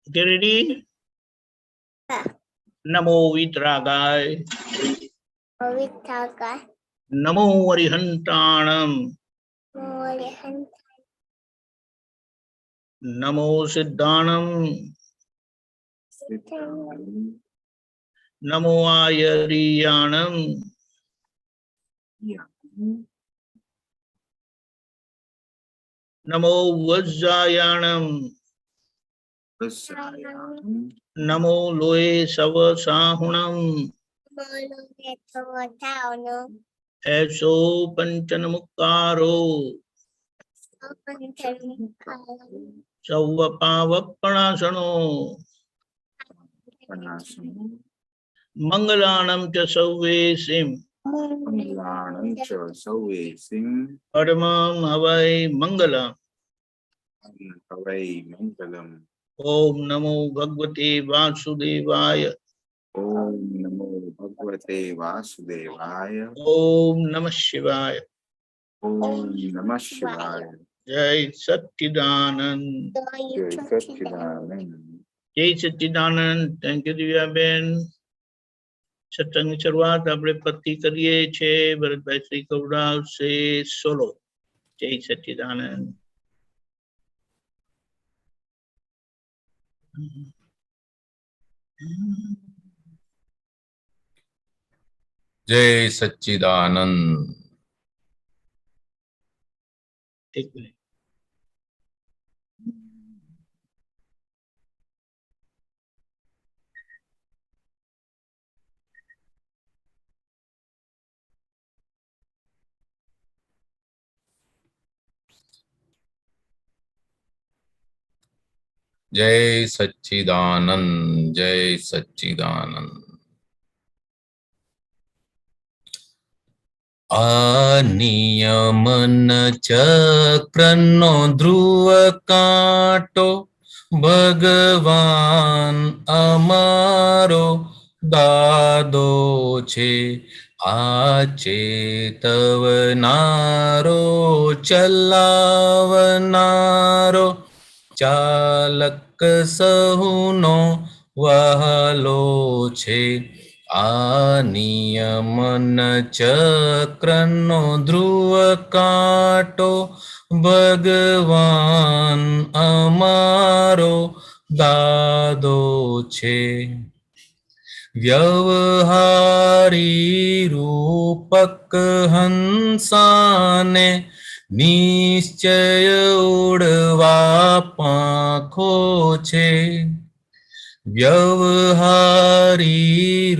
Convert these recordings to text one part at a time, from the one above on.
Okay, ready? Namo Vitragay. Namo Arihantanam. Namo Siddhanam. Namo Ayariyanam. Namo Vajjayanam. Namo Loe Savasahunam. Eso Panchanamukaro. Savvapavappanasano. Mangalanam cha Sauvesim. Padmam Havai Mangalam. Om Namo Bhagavate Vasudevaya. Om Namo Bhagavate Vasudevaya. Om Namah Shivaya. Om Namah Shivaya. Jai Satchidanand. Jai Satchidanand. Jai Satchidanand. Thank you, Divyaben. સત્સંગની શરૂઆત આપણે પતિ કરીએ છીએ ભરતભાઈ શ્રી કૌડાવ સે solo. જય સચ્ચિદાનંદ. જય સચ્ચિદાનંદ. એક મિનિટ. જય સચ્ચિદાનંદ. જય સચ્ચિદાનંદ. નિયમન ચક્રનો ધ્રુવ કાંટો ભગવાન અમારો દાદો છે. ચેતવનારો ચલાવનારો ચાલક સહુનો વહાલો છે. નિયમન ચક્રનો ધ્રુવ કાંટો ભગવાન અમારો દાદો છે. વ્યવહારી રૂપક હંસાને નિશ્ચય ઉડવા પાંખો છે. વ્યવહારી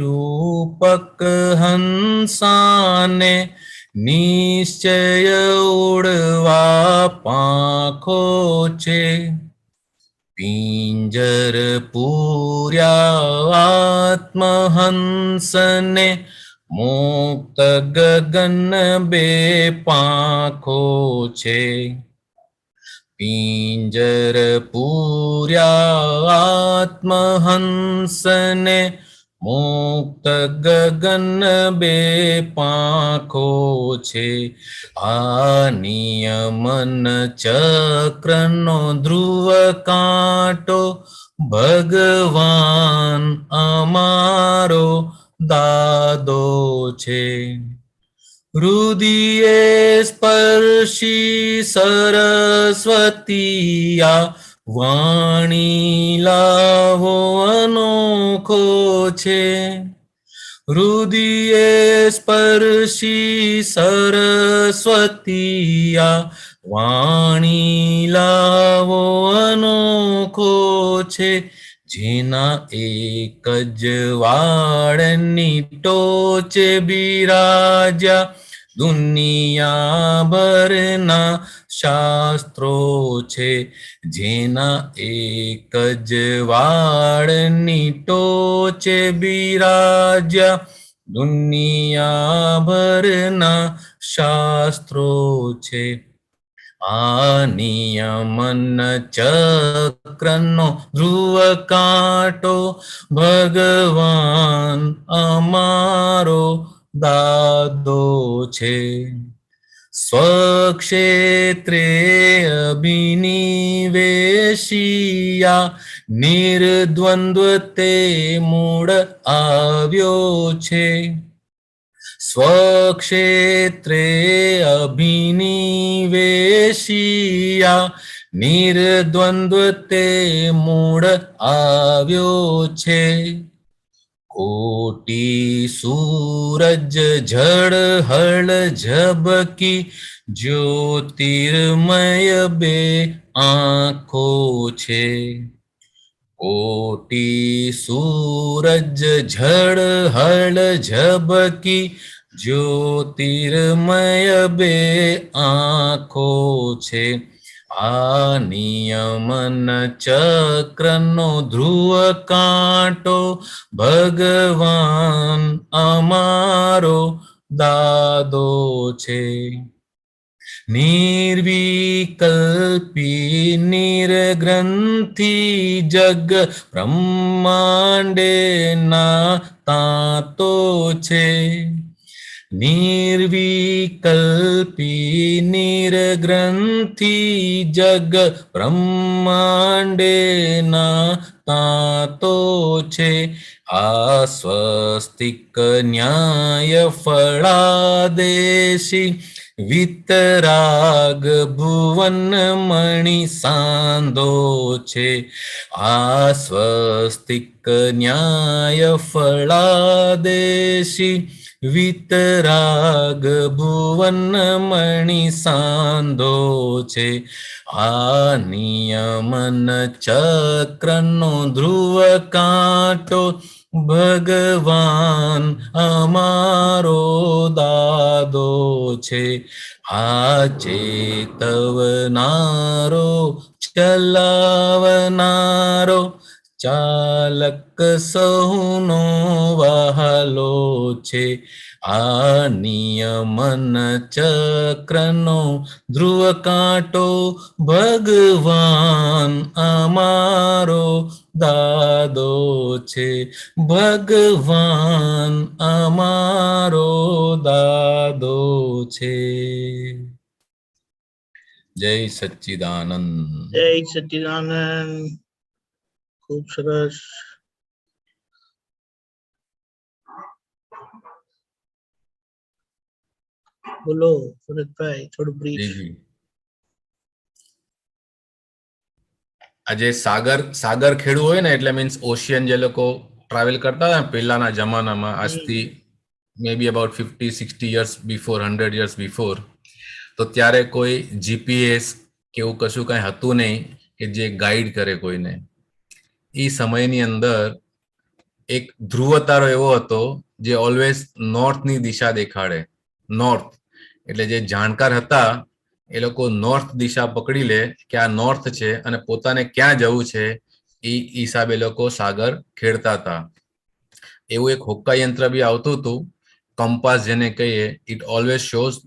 રૂપક હંસાને નિશ્ચય ઉડવા પાંખો છે. પિંજર પૂર્યા આત્મહંસને મુક્ત ગગન બે પાંખો છે. પિંજર પૂર્યા આત્મહંસને મુક્ત ગગન બે પાંખો છે. નિયમન ચક્રનો ધ્રુવ કાંટો ભગવાન અમારો દાદો છે. હૃદયે સ્પર્શી સરસ્વતીયા વાણી લાવો અનોખો છે. હૃદયે સ્પર્શી સરસ્વતીયા વાણી લાવો અનોખો છે. જેના એક જ વાળની ટોચે બિરાજ્યા દુનિયા ભરના શાસ્ત્રો છે. જેના એક જ વાળની ટોચે બિરાજ્યા દુનિયા ભરના શાસ્ત્રો છે. નિયમન ચક્રનો ધ્રુવ કાંટો ભગવાન અમારો દાદો છે. સ્વક્ષેત્રે અભિનિવેશિયા નિર્દ્વંદ્વ તે મૂળ આવ્યો છે સ્વક્ષેત્રે અભિનિવેશિયા નિર્દ્વંદ્વ તે મૂળ આવ્યો છે કોટી સૂરજ જળ હળ ઝબકી જ્યોતિર્મય બે આંખો છે કોટી સૂરજ જળ હળ ઝબકી જ્યોતિર્મય બે આંખો છે આ નિયમન ચક્રનો ધ્રુવ કાંટો ભગવાન અમારો દાદો છે નિર્વિકલ્પી નિર્ગ્રંથિ જગ બ્રહ્માંડે ના તાતો છે નિર્વિકલ્પી નિર્ગ્રંથિ જગ બ્રહ્માંડે ના તાતો છે આ સ્વસ્તિક ન્યાય ફળાદેશી વિતરાગ ભુવન મણિ સાંધો છે આ સ્વસ્તિક ન્યાય ફળાદેશી વિતરાગ ભુવન મણિ સાંધો છે આ નિયમન ચક્રનો ધ્રુવ કાંટો ભગવાન અમારો દાદો છે આ ચેતવનારો ચલાવનારો ચાલક સૌનો વહાલો છે આ નિયમન ચક્રનો ધ્રુવ કાંટો ભગવાન અમારો દાદો છે ભગવાન અમારો દાદો છે જય સચ્ચિદાનંદ જય સચ્ચિદાનંદ ખૂબ સરસ બોલો ભરતભાઈ થોડું બ્રીફ જી. આજે સાગર ખેડું હોય ને એટલે મીન્સ ઓશિયન જે લોકો ટ્રાવેલ કરતા હતા પહેલાના જમાનામાં આજથી maybe about 50-60 years before 100 years before તો ત્યારે કોઈ જીપીએસ કે એવું કશું કઈ હતું નહીં કે જે ગાઈડ કરે કોઈને એ સમયની અંદર એક ધ્રુવ તારો એવો હતો જે ઓલવેઝ નોર્થની દિશા દેખાડે નોર્થ એટલે જે જાણકાર હતા એ લોકો નોર્થ દિશા પકડી લે કે આ નોર્થ છે અને પોતાને ક્યાં જવું છે એ હિસાબે લોકો સાગર ખેડતા હતા એવું એક હોક્કા યંત્ર બી આવતું હતું કંપાસ જેને કહીએ ઇટ ઓલવેઝ શોઝ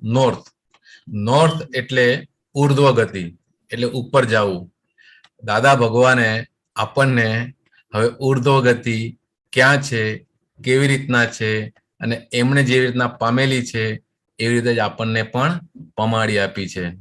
નોર્થ એટલે ઉર્ધ્વ ગતિ એટલે ઉપર જવું દાદા ભગવાને આપણને હવે ઉર્ધ્વ ગતિ ક્યાં છે કેવી રીતના છે અને એમણે જેવી રીતના પામેલી છે એવી રીતે જ આપણને પણ પમાડી આપી છે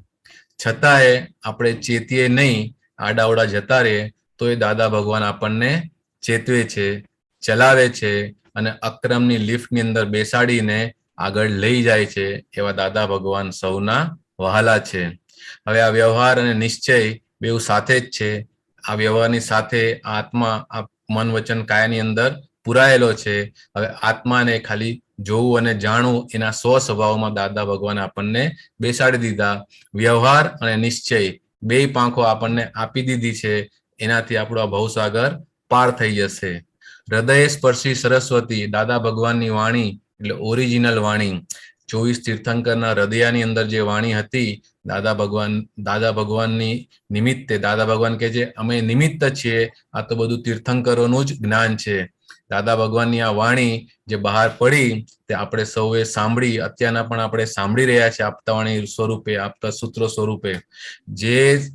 છતાંય આપણે ચેતીએ નહીં આડાવડા જતા રહે તો એ દાદા ભગવાન આપણને ચેતવે છે ચલાવે છે અને અક્રમની લિફ્ટની અંદર બેસાડીને આગળ લઈ જાય છે એવા દાદા ભગવાન સૌના વહાલા છે હવે આ વ્યવહાર અને નિશ્ચય બેઉ સાથે જ છે આ વ્યવહારની સાથે આત્મા આ મન વચન કાયાની અંદર પુરાયેલો છે હવે આત્માને ખાલી જોવું અને જાણવું એના સ્વભાવમાં દાદા ભગવાન આપણને બેસાડી દીધા વ્યવહાર અને નિશ્ચય બે પાંખો આપણને આપી દીધી છે એનાથી આપણો આ ભવસાગર પાર થઈ જશે હૃદય સ્પર્શી સરસ્વતી દાદા ભગવાનની વાણી એટલે ઓરિજિનલ વાણી 24 તીર્થંકરના હૃદયની અંદર જે વાણી હતી દાદા ભગવાનની નિમિત્તે દાદા ભગવાન કે છે અમે નિમિત્ત છીએ આ તો બધું તીર્થંકરોનું જ જ્ઞાન છે દાદા ભગવાનની આ વાણી જે બહાર પડી તે આપણે સૌએ સાંભળી અત્યારના પણ આપણે સાંભળી રહ્યા છે આપતા વાણી સ્વરૂપે આપતા સૂત્રો સ્વરૂપે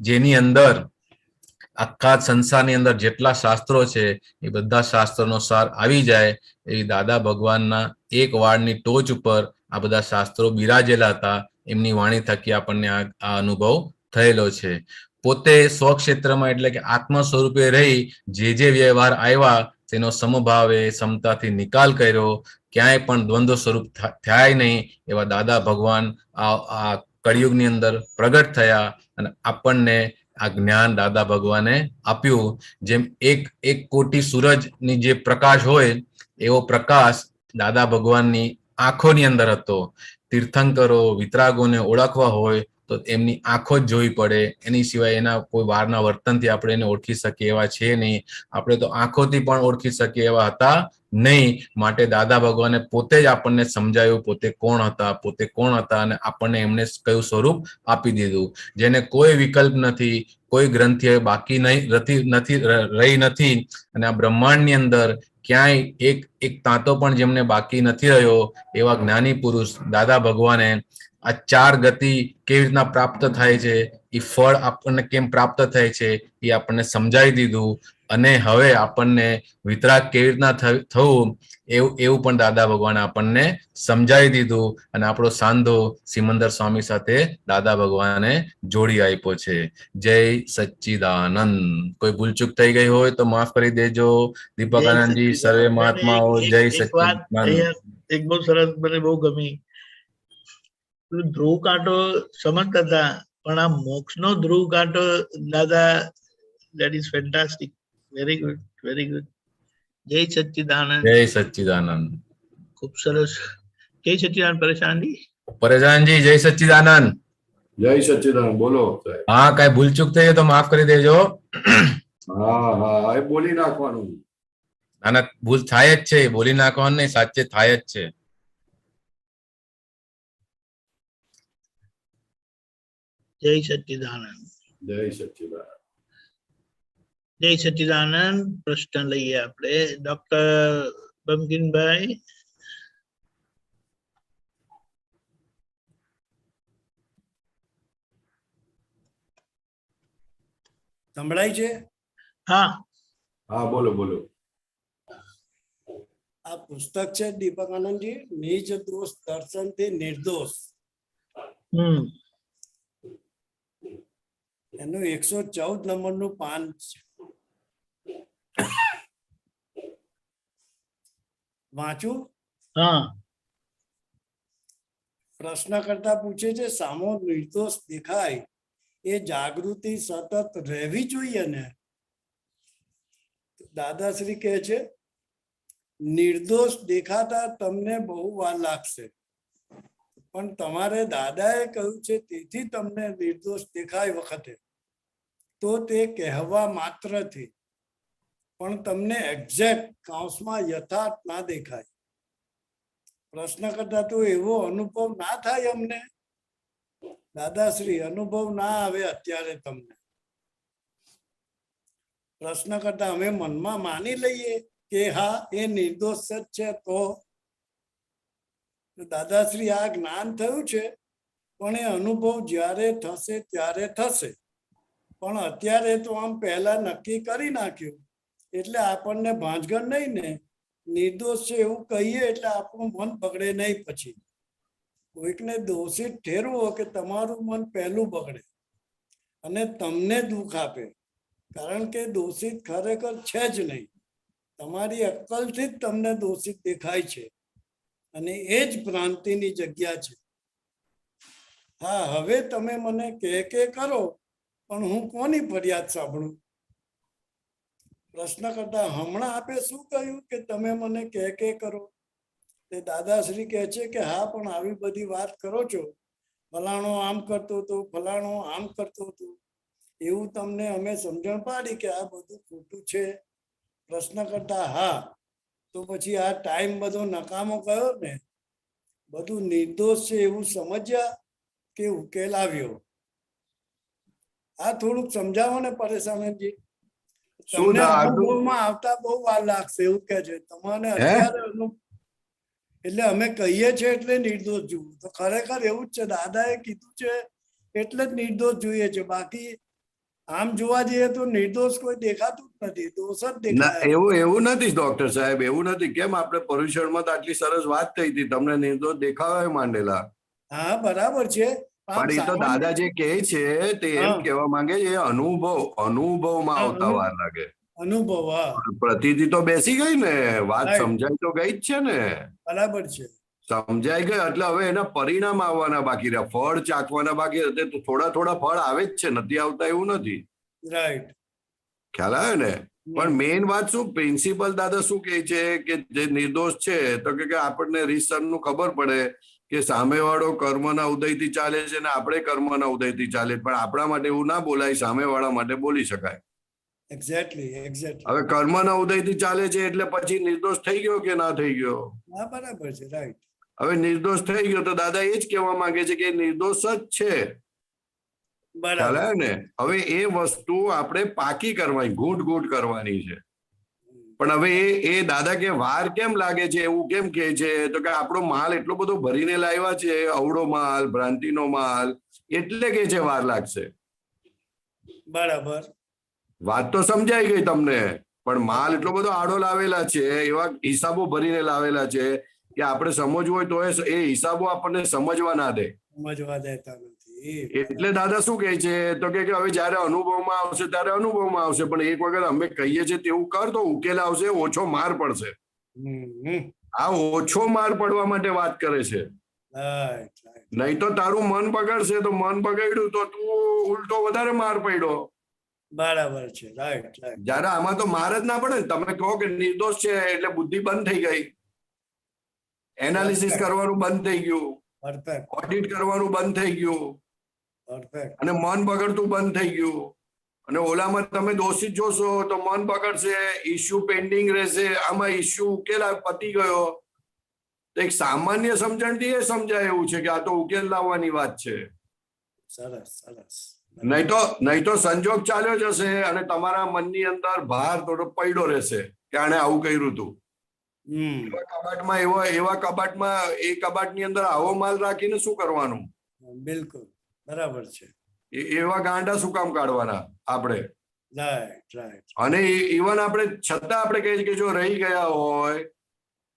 જેની અંદર આખા સંસારની અંદર જેટલા શાસ્ત્રો છે એ બધા શાસ્ત્રોનો સાર આવી જાય એવી દાદા ભગવાનના એક વાળની ટોચ ઉપર આ બધા શાસ્ત્રો બિરાજેલા હતા એમની વાણી થકી આપણને આ અનુભવ થયેલો છે પોતે સ્વક્ષેત્રમાં એટલે કે આત્મ સ્વરૂપે રહી જે વ્યવહાર આવ્યા તેનો સમભાવે સમતાથી નિકાલ કર્યો, ક્યાંય પણ દ્વંદ્વ સ્વરૂપ થાય નહીં એવા દાદા ભગવાન આ કળિયુગની અંદર પ્રગટ થયા અને આપણને આ જ્ઞાન દાદા ભગવાને આપ્યું. જેમ એક કોટી સૂરજની જે પ્રકાશ હોય એવો પ્રકાશ દાદા ભગવાનની આંખોની અંદર હતો. તીર્થંકરો વિતરાગોને ઓળખવા હોય તો એમની આંખો જ જોવી પડે, એની સિવાય એના કોઈ વારના વર્તનથી આપણે એને ઓળખી શકીએ એવા છે નહીં. આપણે તો આંખોથી પણ ઓળખી શકીએ એવા હતા નહીં. માટે દાદા ભગવાને પોતે જ આપણને સમજાયું પોતે કોણ હતા અને આપણને એમને કયું સ્વરૂપ આપી દીધું. જેને કોઈ વિકલ્પ નથી, કોઈ ગ્રંથિ બાકી રહી નથી અને આ બ્રહ્માંડની અંદર ક્યાંય એક તાંતો પણ જેમને બાકી નથી રહ્યો એવા જ્ઞાની પુરુષ દાદા ભગવાને આ 4 ગતિ કેવી રીતના પ્રાપ્ત થાય છે, એ ફળ આપણને કેમ પ્રાપ્ત થાય છે એ આપણને સમજાવી દીધું. અને હવે આપણને વિતરાગ કેવી રીતના થવું એવું પણ દાદા ભગવાને આપણને સમજાવી દીધું. અને આપણો સાંધો સિમંદર સ્વામી સાથે દાદા ભગવાને જોડી આપ્યો છે. જય સચ્ચિદાનંદ. કોઈ ભૂલચૂક થઈ ગઈ હોય તો માફ કરી દેજો. દીપકાનંદજી, સર્વે મહાત્માઓ, જય સચ્ચિદાનંદ. એક બહુ સરસ, મને બહુ ગમી. ધ્રુવ કાંટો સમજતા હતા, પણ આ મોક્ષ નો ધ્રુવ કાંટો દાદા, that is fantastic. Very good, very good. જય સચ્ચિદાનંદ. જય સચ્ચિદાનંદ. ખૂબ સરસ. જય સચ્ચિદાનંદ. પરેશાનજી, પરેશાનજી, જય સચ્ચિદાનંદ. જય સચ્ચિદાનંદ. બોલો. હા, કઈ ભૂલચૂક થઈ તો માફ કરી દેજો. હા, એ બોલી નાખવાનું. ના, ભૂલ થાય જ છે, બોલી નાખવાનું નહીં, સાચે થાય જ છે. જય સચ્ચિદાનંદ. જય સચ્ચિદાનંદ. જય સચ્ચિદાનંદ. પ્રશ્ન લઈએ આપણે. ડોક્ટર બમકિનભાઈ. સંભળાય છે? હા હા, બોલો બોલો. આ પુસ્તક છે દીપકાનંદજી, નિજ દોષ દર્શન થી નિર્દોષ. એનું 114 નંબરનું પાન છે. વાંચું? હા. પ્રશ્ન કરતા પૂછે છે, સામો નિર્દોષ દેખાય એ જાગૃતિ સતત રહેવી જોઈએ ને? દાદાશ્રી કહે છે, નિર્દોષ દેખાતા તમને બહુ વાર લાગશે, પણ તમારે દાદાએ કહ્યું છે તેથી તમને નિર્દોષ દેખાય વખતે તો તે કહેવા માત્રથી, પણ તમને એક્ઝેક્ટ કાઉન્સમાં યથાર્થ ના દેખાય. પ્રશ્ન કરતા તો એવો અનુભવ ના થાય અમને? દાદાશ્રી, અનુભવ ના આવે અત્યારે તમને. પ્રશ્ન કરતા અમે મનમાં માની લઈએ કે હા એ નિર્દોષ જ છે તો? દાદાશ્રી, આ જ્ઞાન થયું છે, પણ એ અનુભવ જ્યારે થશે ત્યારે થશે. પણ અત્યારે તો આમ પહેલા નક્કી કરી નાખ્યું એટલે આપણને ભાંજગર નહીં ને. નિર્દોષ છે એવું કહીએ એટલે આપણું મન બગડે નહીં. પછી કોઈકને દોષિત ઠેરવો કે તમારું મન પહેલું બગડે અને તમને દુઃખ આપે, કારણ કે દોષિત ખરેખર છે જ નહીં. તમારી અક્કલથી જ તમને દોષિત દેખાય છે અને એ જ ભ્રાંતિની જગ્યા છે. હા, હવે તમે મને કે કરો, પણ હું કોની ફરિયાદ સાંભળું? પ્રશ્ન કરતા હમણાં આપે શું કહ્યું કે તમે મને કે કરો? તે દાદાશ્રી કહે છે કે હા, પણ આવી બધી વાત કરો છો, ફલાણો આમ કરતો હતો, ફલાણો આમ કરતો હતો, એવું તમને અમે સમજણ પાડી કે આ બધું ખોટું છે. પ્રશ્ન કરતા હા, તો પછી આ ટાઈમ બધો નકામો ગયો ને? બધું નિર્દોષ છે એવું સમજ્યા કે ઉકેલ આવ્યો? આ થોડુંક સમજાવો ને પરેશાનજી. તમને અનુભવમાં આવતા બહુ વાર લાગશે એવું કે છે. તમને અત્યારે એટલે અમે કહીએ છીએ એટલે નિર્દોષ જોવું, તો ખરેખર એવું જ છે. દાદાએ કીધું છે એટલે જ નિર્દોષ જોઈએ છે. બાકી આમ જોવા જઈએ તો નિર્દોષ કોઈ દેખાતું જ નથી, દોષ જ દેખાય. એવું નથી ડોક્ટર સાહેબ, એવું નથી. કેમ આપણે પર્યુષણમાં તો આટલી સરસ વાત થઈ હતી, તમને નિર્દોષ દેખાવા માંડેલા. હા, બરાબર છે, પણ એ તો દાદા જે કહે છે તે એમ હા. કહેવા માંગે છે એ અનુભવમાં હા, આવતા વાર લાગે. અનુભવ, હા, પ્રતીતિ તો બેસી ગઈ ને, વાત Right. સમજાય તો ગઈ જ છે ને, બરાબર છે. સમજાઈ ગઈ એટલે હવે એના પરિણામ આવવાના બાકી રહ્યા, ફળ ચાખવાના બાકી રહ્યા. તો થોડા થોડા ફળ આવે જ છે, નથી આવતા એવું નથી, રાઈટ. ખ્યાલ આવે ને. પણ મેઇન વાત શું પ્રિન્સિપલ દાદા શું કહે છે કે જે નિર્દોષ છે તો કે આપણને રીસન નું ખબર પડે કે સામેવાળો કર્મના ઉદયથી ચાલે છે ને આપણે કર્મના ઉદયથી ચાલે, પણ આપણા માટે એવું ના બોલાય, સામેવાળા માટે બોલી શકાય. એક્ઝેક્ટલી. હવે કર્મના ઉદયથી ચાલે છે એટલે પછી નિર્દોષ થઈ ગયો કે ના થઈ ગયો? હા, બરાબર છે. રાઈટ. હવે નિર્દોષ થઈ ગયો તો દાદા એ જ કહેવા માંગે છે કે નિર્દોષ જ છે, ખ્યાલ બરાબર. આવે ને. હવે એ વસ્તુ આપણે પાકી કરવાની, ઘૂંટ કરવાની છે. પણ હવે એ દાદા કે વાર કેમ લાગે છે, એવું કેમ કે છે તો કે આપણો માલ એટલો બધો ભરીને લાવ્યા છે, અવળો માલ, ભ્રાંતિનો માલ, એટલે કે છે વાર લાગશે. બરાબર. વાત તો સમજાઈ ગઈ તમને, પણ માલ એટલો બધો આડો લાવેલા છે, એવા હિસાબો ભરીને લાવેલા છે કે આપણે સમજવું હોય તો એ હિસાબો આપણને સમજવા ના દે. સમજવા દેતા નથી. એટલે દાદા શું કહે છે તો કે હવે જયારે અનુભવમાં આવશે ત્યારે અનુભવમાં આવશે, પણ એક વખત અમે કહીએ છીએ તેવું કર તો ઉકેલ આવશે, ઓછો માર પડશે. આ ઓછો માર પડવા માટે વાત કરે છે. રાઈટ. નહીં તો તારું મન બગડશે, તો મન બગડ્યું તો તું ઉલટો વધારે માર પડ્યો. બરાબર છે. રાઈટ. જયારે આમાં તો માર જ ના પડે ને. તમે કહો કે નિર્દોષ છે એટલે બુદ્ધિ બંધ થઈ ગઈ, એનાલિસિસ કરવાનું બંધ થઈ ગયું, પરફેક્ટ. ઓડિટ કરવાનું બંધ થઈ ગયું, પરફેક્ટ. અને મન બગડતું બંધ થઈ ગયું. અને ઓલામાં તમે દોષિત જોશો તો મન બગડશે, ઇસ્યુ પેન્ડિંગ રહેશે, આમાં ઇસ્યુ ઉકેલ પતી ગયો. તો એક સામાન્ય સમજણથી એ સમજાય એવું છે કે આ તો ઉકેલ લાવવાની વાત છે. સરસ. નહીં તો સંજોગ ચાલ્યો જશે અને તમારા મનની અંદર ભાર થોડો પડ્યો રહેશે કે આણે આવું કર્યું હતું. એવા કબાટમાં એ કબાટની અંદર આવો માલ રાખીને શું કરવાનું? બિલકુલ બરાબર છે. એવા ગાંડા શું કામ કાઢવાના આપણે? રાઈટ. અને ઇવન આપણે છતાં આપણે કહીએ કે જો રહી ગયા હોય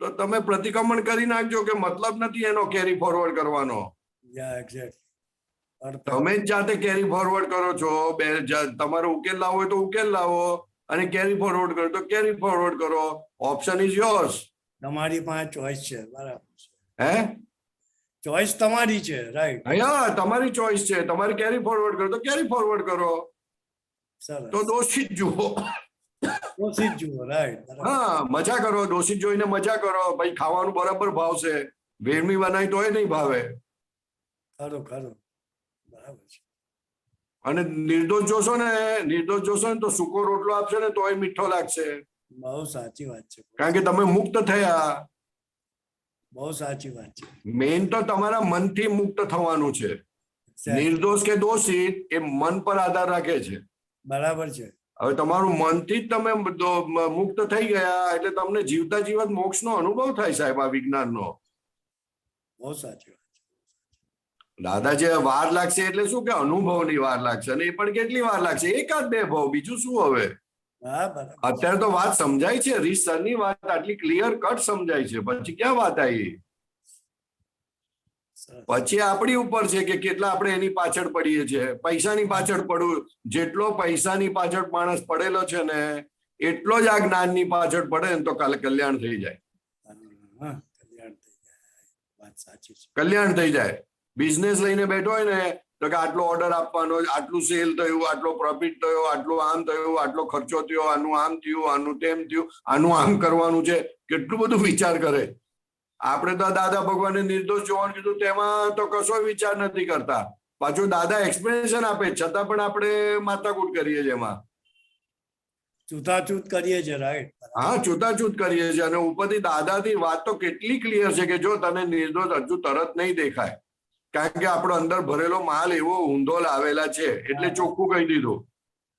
તો તમે પ્રતિક્રમણ કરી નાખજો કે મતલબ નથી એનો કેરી ફોરવર્ડ કરવાનો. તમે જ જાતે કેરી ફોરવર્ડ કરો છો. તમારો ઉકેલ લાવો હોય તો ઉકેલ લાવો, અને કેરી ફોરવર્ડ કરો તો કેરી ફોરવર્ડ કરો. Option is yours. તમારી પાસે ચોઈસ છે. બરાબર છે. હે, ચોઈસ તમારી છે. રાઈટ. હા, તમારી ચોઈસ છે. તમારે કેરી ફોરવર્ડ કરો તો કેરી ફોરવર્ડ કરો. સરસ. તો દોષિત જુઓ. દોષિત જુઓ. રાઈટ. હા, મજા કરો. દોષિત જોઈને મજા કરો. ભાઈ ખાવાનું બરાબર ભાવશે. વેરમી બનાવી તો એ નહીં ભાવે. ખરું. બરાબર છે. અને નિર્દોષ જોશો ને તો સૂકો રોટલો આપશે ને તોય મીઠો લાગશે. બહુ સાચી વાત છે. કારણ કે તમે મુક્ત થયા. બહુ સાચી વાત છે. મેઇન તો તમારા મનથી મુક્ત થવાનું છે. નિર્દોષ કે દોષિત એ મન પર આધાર રાખે છે. બરાબર છે. હવે તમારું મનથી જ તમે મુક્ત થઈ ગયા એટલે તમને જીવતા જીવત મોક્ષનો અનુભવ થાય સાહેબ, આ વિજ્ઞાનનો. બહુ સાચી વાત. દાદા જે વાર લાગશે એટલે શું કે અનુભવની વાર લાગશે, અને એ પણ કેટલી વાર લાગશે? એકાદ બે ભાવ, બીજું શું? હવે અત્યારે તો વાત સમજાય છે. રીસરની વાત આટલી ક્લિયર કટ સમજાય છે. પછી ક્યાં વાત આવી? પછી આપણી ઉપર છે કે કેટલા આપણે એની પાછળ પડીએ છીએ. પૈસાની પાછળ પડવું, જેટલો પૈસાની પાછળ માણસ પડેલો છે ને એટલો જ આ જ્ઞાનની પાછળ પડે ને તો કાલે કલ્યાણ થઈ જાય. કલ્યાણ થઈ જાય. બિઝનેસ લઈને બેઠો હોય ને તો કે આટલો ઓર્ડર આપવાનો, આટલું સેલ થયું, આટલો પ્રોફિટ થયો, આટલું આમ થયું, આટલો ખર્ચો થયો, આનું આમ થયું, આનું તેમ થયું, આનું આમ કરવાનું છે. કેટલું બધું વિચાર કરે. આપણે તો દાદા ભગવાને નિર્દોષ જોવાનું કીધું, તેમાં તો કશો વિચાર નથી કરતા. પાછું દાદા એક્સપ્લેનેશન આપે છતાં પણ આપણે માથાકૂટ કરીએ છીએ. એમાં છૂતાછૂત કરીએ છીએ. રાઈટ. હા, છૂતાછૂત કરીએ છીએ. અને ઉપરથી દાદાથી વાત તો કેટલી ક્લિયર છે કે જો તને નિર્દોષ હજુ તરત નહીં દેખાય, કારણ કે આપણો અંદર ભરેલો માલ એવો ઊંધો લાવેલા છે એટલે ચોખ્ખું કહી દીધું.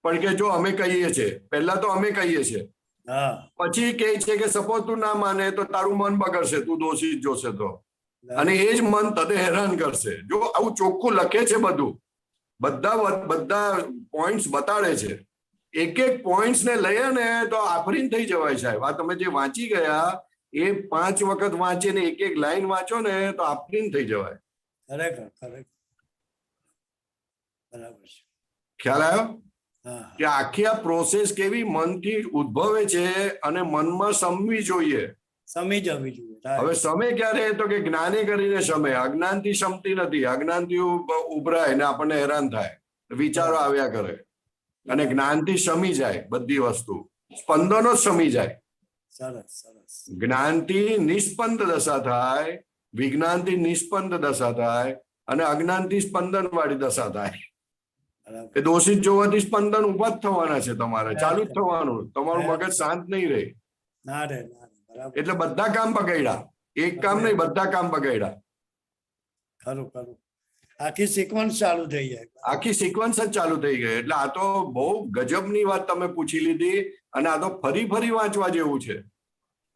પણ કે જો અમે કહીએ છીએ, પહેલા તો અમે કહીએ છીએ, પછી કહે છે કે સપોઝ તું ના માને તો તારું મન બગડશે, તું દોષિત જોશે તો, અને એ જ મન તને હેરાન કરશે. જો આવું ચોખ્ખું લખે છે, બધા પોઈન્ટ્સ બતાડે છે. એક પોઈન્ટ્સ ને લઈએ ને તો આફરીન થઈ જવાય સાહેબ. આ તમે જે વાંચી ગયા એ 5 વખત વાંચીને એક લાઈન વાંચો ને તો આફરીન થઈ જવાય. બરાબર છે. ખ્યાલ આવ્યો હા કે આખી આ પ્રોસેસ કેવી મનથી ઉદ્ભવે છે અને મનમાં સમવી જોઈએ. સમી જવી જોઈએ. right. હવે સમય ક્યારે તો કે જ્ઞાને કરીને સમય, અજ્ઞાનથી સમતી નથી. અજ્ઞાનથી ઉભરાય ને આપણને હેરાન થાય, વિચારો આવ્યા કરે. અને જ્ઞાનથી શમી જાય બધી વસ્તુ, સ્પંદનો જ શમી જાય. સરસ સરસ. જ્ઞાનથી નિસ્પંદ દશા થાય, વિજ્ઞાનથી નિસ્પંદ દશા થાય અને અજ્ઞાનથી સ્પંદન વાળી દશા થાય. બરાબર. એ દોષિત જોવાથી સ્પંદન ઉભા જ થવાના છે તમારે, ચાલુ જ થવાનું. તમારું મગજ શાંત નહીં રહે. ના રે ના રે. બરાબર. એટલે બધા કામ બગાડ્યા, એક કામ નહીં બધા કામ બગાડ્યા. ખરું ખરું. આખી સિક્વન્સ ચાલુ થઈ જાય. આખી સિક્વન્સ જ ચાલુ થઈ ગઈ. એટલે આ તો બહુ ગજબની વાત તમે પૂછી લીધી અને આ તો ફરી ફરી વાંચવા જેવું છે.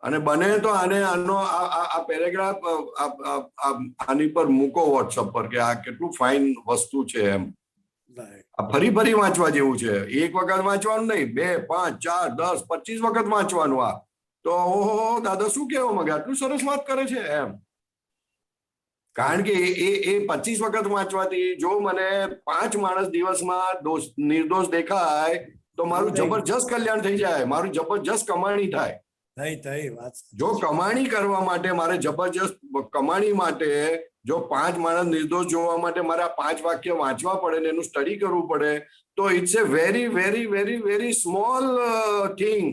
અને બને તો આનો આ પેરેગ્રાફ આની પર મૂકો વોટ્સઅપ પર કે આ કેટલું ફાઇન વસ્તુ છે એમ. Right. આ ફરી ફરી વાંચવા જેવું છે. એક વખત વાંચવાનું નહીં, 2, 5, 4, 10, 25 વખત વાંચવાનું. આ તો ઓહો દાદા શું કહેવા માંગે, આટલું સરસ વાત કરે છે એમ. કારણ કે એ 25 વખત વાંચવાથી જો મને 5 માણસ દિવસમાં નિર્દોષ દેખાય તો મારું જબરજસ્ત કલ્યાણ થઈ જાય, મારું જબરજસ્ત કમાણી થાય. થઈ વાત. જો કમાણી કરવા માટે મારે જબરજસ્ત કમાણી માટે જો 5 માણસ નિર્દોષ જોવા માટે મારે આ 5 વાક્ય વાંચવા પડે ને એનું સ્ટડી કરવું પડે તો it's a very very very very small thing.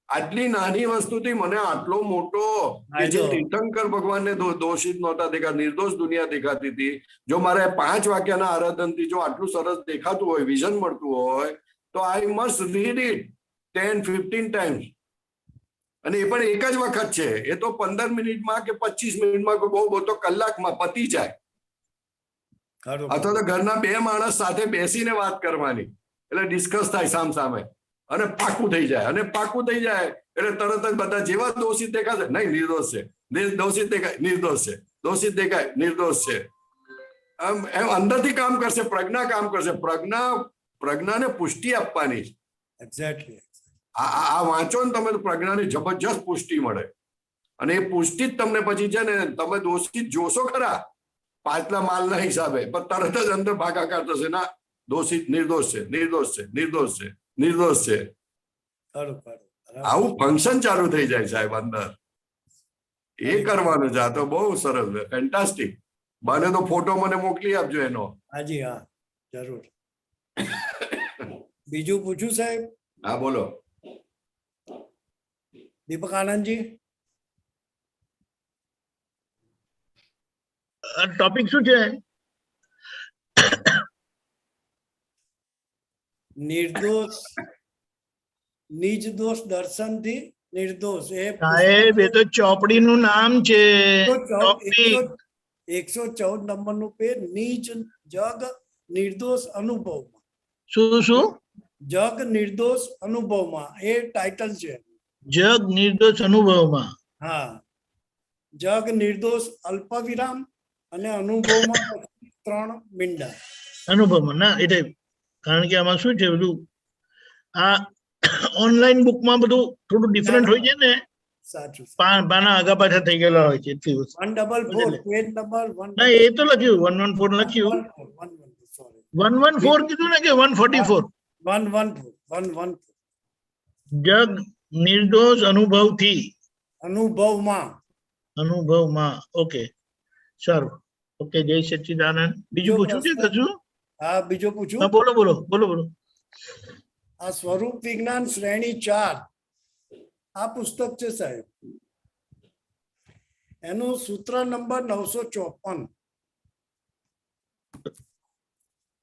આટલી નાની વસ્તુથી મને આટલો મોટો કે જે તીર્થંકર ભગવાનને દોષિત નહોતા દેખાતા, નિર્દોષ દુનિયા દેખાતી હતી, જો મારે 5 વાક્યના આરાધનથી જો આટલું સરસ દેખાતું હોય, વિઝન મળતું હોય તો I must read it 10-15 times. અને એ પણ એક જ વખત છે. એ તો 15 મિનિટમાં કે 25 મિનિટમાં કે બહુ તો કલાકમાં પતી જાય. અથવા તો ઘરના 2 માણસ સાથે બેસીને વાત કરવાની, એટલે ડિસ્કસ થાય સામસામે અને પાકું થઈ જાય. અને પાકું થઈ જાય એટલે તરત જ બધા જેવા દોષિત દેખાશે, નહીં નિર્દોષ છે, દોષિત દેખાય નિર્દોષ છે, દોષિત દેખાય નિર્દોષ છે, એમ અંદરથી કામ કરશે. પ્રજ્ઞા કામ કરશે. પ્રજ્ઞાને પુષ્ટિ આપવાની. એક્ઝેક્ટલી. આ વાંચો ને તમે તો પ્રજ્ઞાની જબરજસ્ત પુષ્ટિ મળે. અને એ પુષ્ટિ જ તમને પછી છે ને તમે દોષિત જોશો ખરા પાછલા માલના હિસાબે, પણ તરત જ અંદર ભાગાકાર થશે. ના, દોષિત નિર્દોષ છે, નિર્દોષ છે, નિર્દોષ છે, નિર્દોષ છે. આવું ફંક્શન ચાલુ થઈ જાય સાહેબ અંદર. એ કરવાનું છે. આ તો બહુ સરસ, ફેન્ટાસ્ટિક. બને તો ફોટો મને મોકલી આપજો એનો. હાજી હા જરૂર. બીજું પૂછું સાહેબ? હા બોલો. દીપક આનંદજી, ટોપિક શું છે? નિર્દોષ નિજ દોષ દર્શન થી નિર્દોષ. સાહેબ એ તો ચોપડીનું નામ છે. ટોપિક 114 નંબરનું પેજ. નીચ જગ નિર્દોષ અનુભવમાં. શું? જગ નિર્દોષ અનુભવમાં એ ટાઇટલ છે. જગ નિર્દોષ અનુભવમાં. હા, જગ નિર્દોષ અલ્પ વિરામ અને અનુભવમાં 3 મીંડા. અનુભવમાં ના એટલે કારણ કે આમાં શું છે બધું આ ઓનલાઈન બુકમાં બધું થોડું ડિફરન્ટ હોય છે ને. સાચું. પાના આગા પાછા થઈ ગયેલા હોય છે એટલી વસ્તુ. 144 પેજ નંબર 1. ના એ તો લખ્યું 114 લખ્યું. 114 કીધું ને કે 144? 114. જગ નિર્દોષ અનુભવથી. અનુભવમાં. ઓકે સારું. ઓકે, જય સચ્ચિદાનંદ. બીજું પૂછું છે કશું? હા, બીજું પૂછું. બોલો. આ સ્વરૂપ વિજ્ઞાન શ્રેણી 4 આ પુસ્તક છે સાહેબ. એનું સૂત્ર નંબર 954.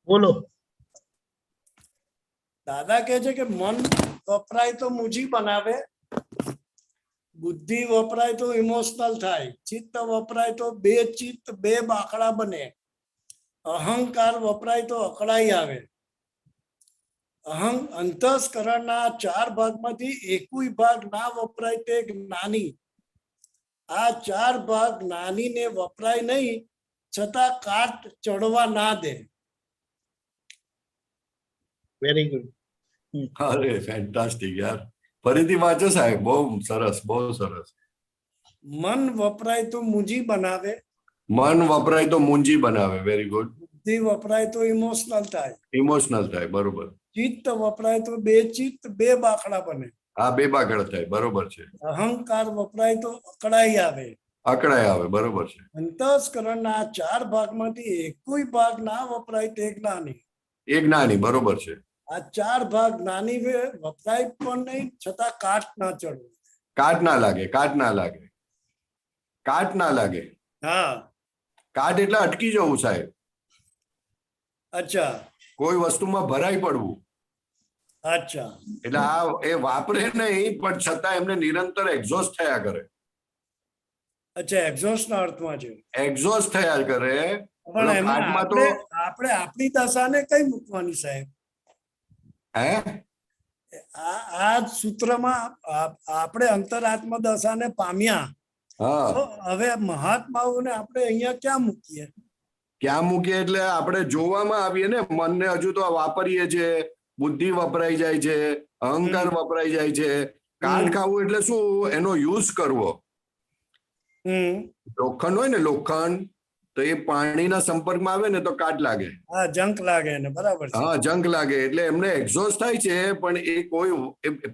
બોલો. દાદા કહે છે કે મન વપરાય તો મૂજી બનાવે, બુદ્ધિ વપરાય તો ઇમોશનલ થાય, ચિત્ત વપરાય તો 2 ચિત્ત 2 બાકડા બને, અહંકાર વપરાય તો અકળાઈ આવે. અંતસ્કરણના 4 ભાગમાંથી એકેય ભાગ ના વપરાય તે જ્ઞાની. આ 4 ભાગ જ્ઞાનીને વપરાય નહીં છતાં કાટ ચડવા ના દે. Very good. અરે ફેન્ટાસ્ટિક યાર. ફરીથી વાંચો સાહેબ. બહુ સરસ, બહુ સરસ. મન વપરાય તો મૂંજી બનાવે. મન વપરાય તો મૂંજી બનાવે. Very good. બુદ્ધિ વપરાય તો ઇમોશનલ થાય, ઇમોશનલ થાય, બરોબર. ચિત્ત વપરાય તો બે ચિત્ત બે બાખડા બને, આ બે બાગડ થાય, બરોબર છે. અહંકાર વપરાય તો અકળાઈ આવે. અકળાય આવે, બરોબર છે. અંતઃસ્કરણના આ 4 ભાગમાંથી એકોય ભાગ ના વપરાય તે જ્ઞાની. એ જ્ઞાની, બરોબર છે. આ 4 ભાગ જ્ઞાની વપરાય પણ નહીં, છતાં કાટ ના ચડવું. કાટ ના લાગે, કાટ ના લાગે, કાટ ના લાગે. હા, કાટ એટલે અટકી જવું, સાહેબ. અચ્છા કોઈ વસ્તુમાં ભરાઈ પડવું. અચ્છા. એટલે આ એ વાપરે નહીં, પણ છતાં એમને નિરંતર એક્ઝોસ્ટ થયા કરે. અચ્છા, એક્ઝોસ્ટ ના અર્થમાં છે. એક્ઝોસ્ટ થયા કરે. પણ એમાં કાટમાં તો આપણે આપણી દશાને કઈ મૂકવાની, સાહેબ? હે આ સૂત્રમાં આપણે અંતરાત્મા દશાને પામ્યા, હા, તો હવે મહાત્માઓને આપણે અહીંયા ક્યાં મૂકીએ? ક્યાં મૂકીએ એટલે આપણે જોવામાં આવીએ ને. મનને હજુ તો વાપરીએ છીએ, બુદ્ધિ વપરાઈ જાય છે, અહંકાર વપરાઈ જાય છે. કાટ ખાવું એટલે શું? એનો યુઝ કરવો. લોખંડ હોય ને, લોખંડ, તો એ પાણીના સંપર્કમાં આવે ને તો કાટ લાગે. હા, જંક લાગે ને, બરાબર છે. હા, જંક લાગે. એટલે એમને એક્ઝોસ્ટ થાય છે, પણ એ કોઈ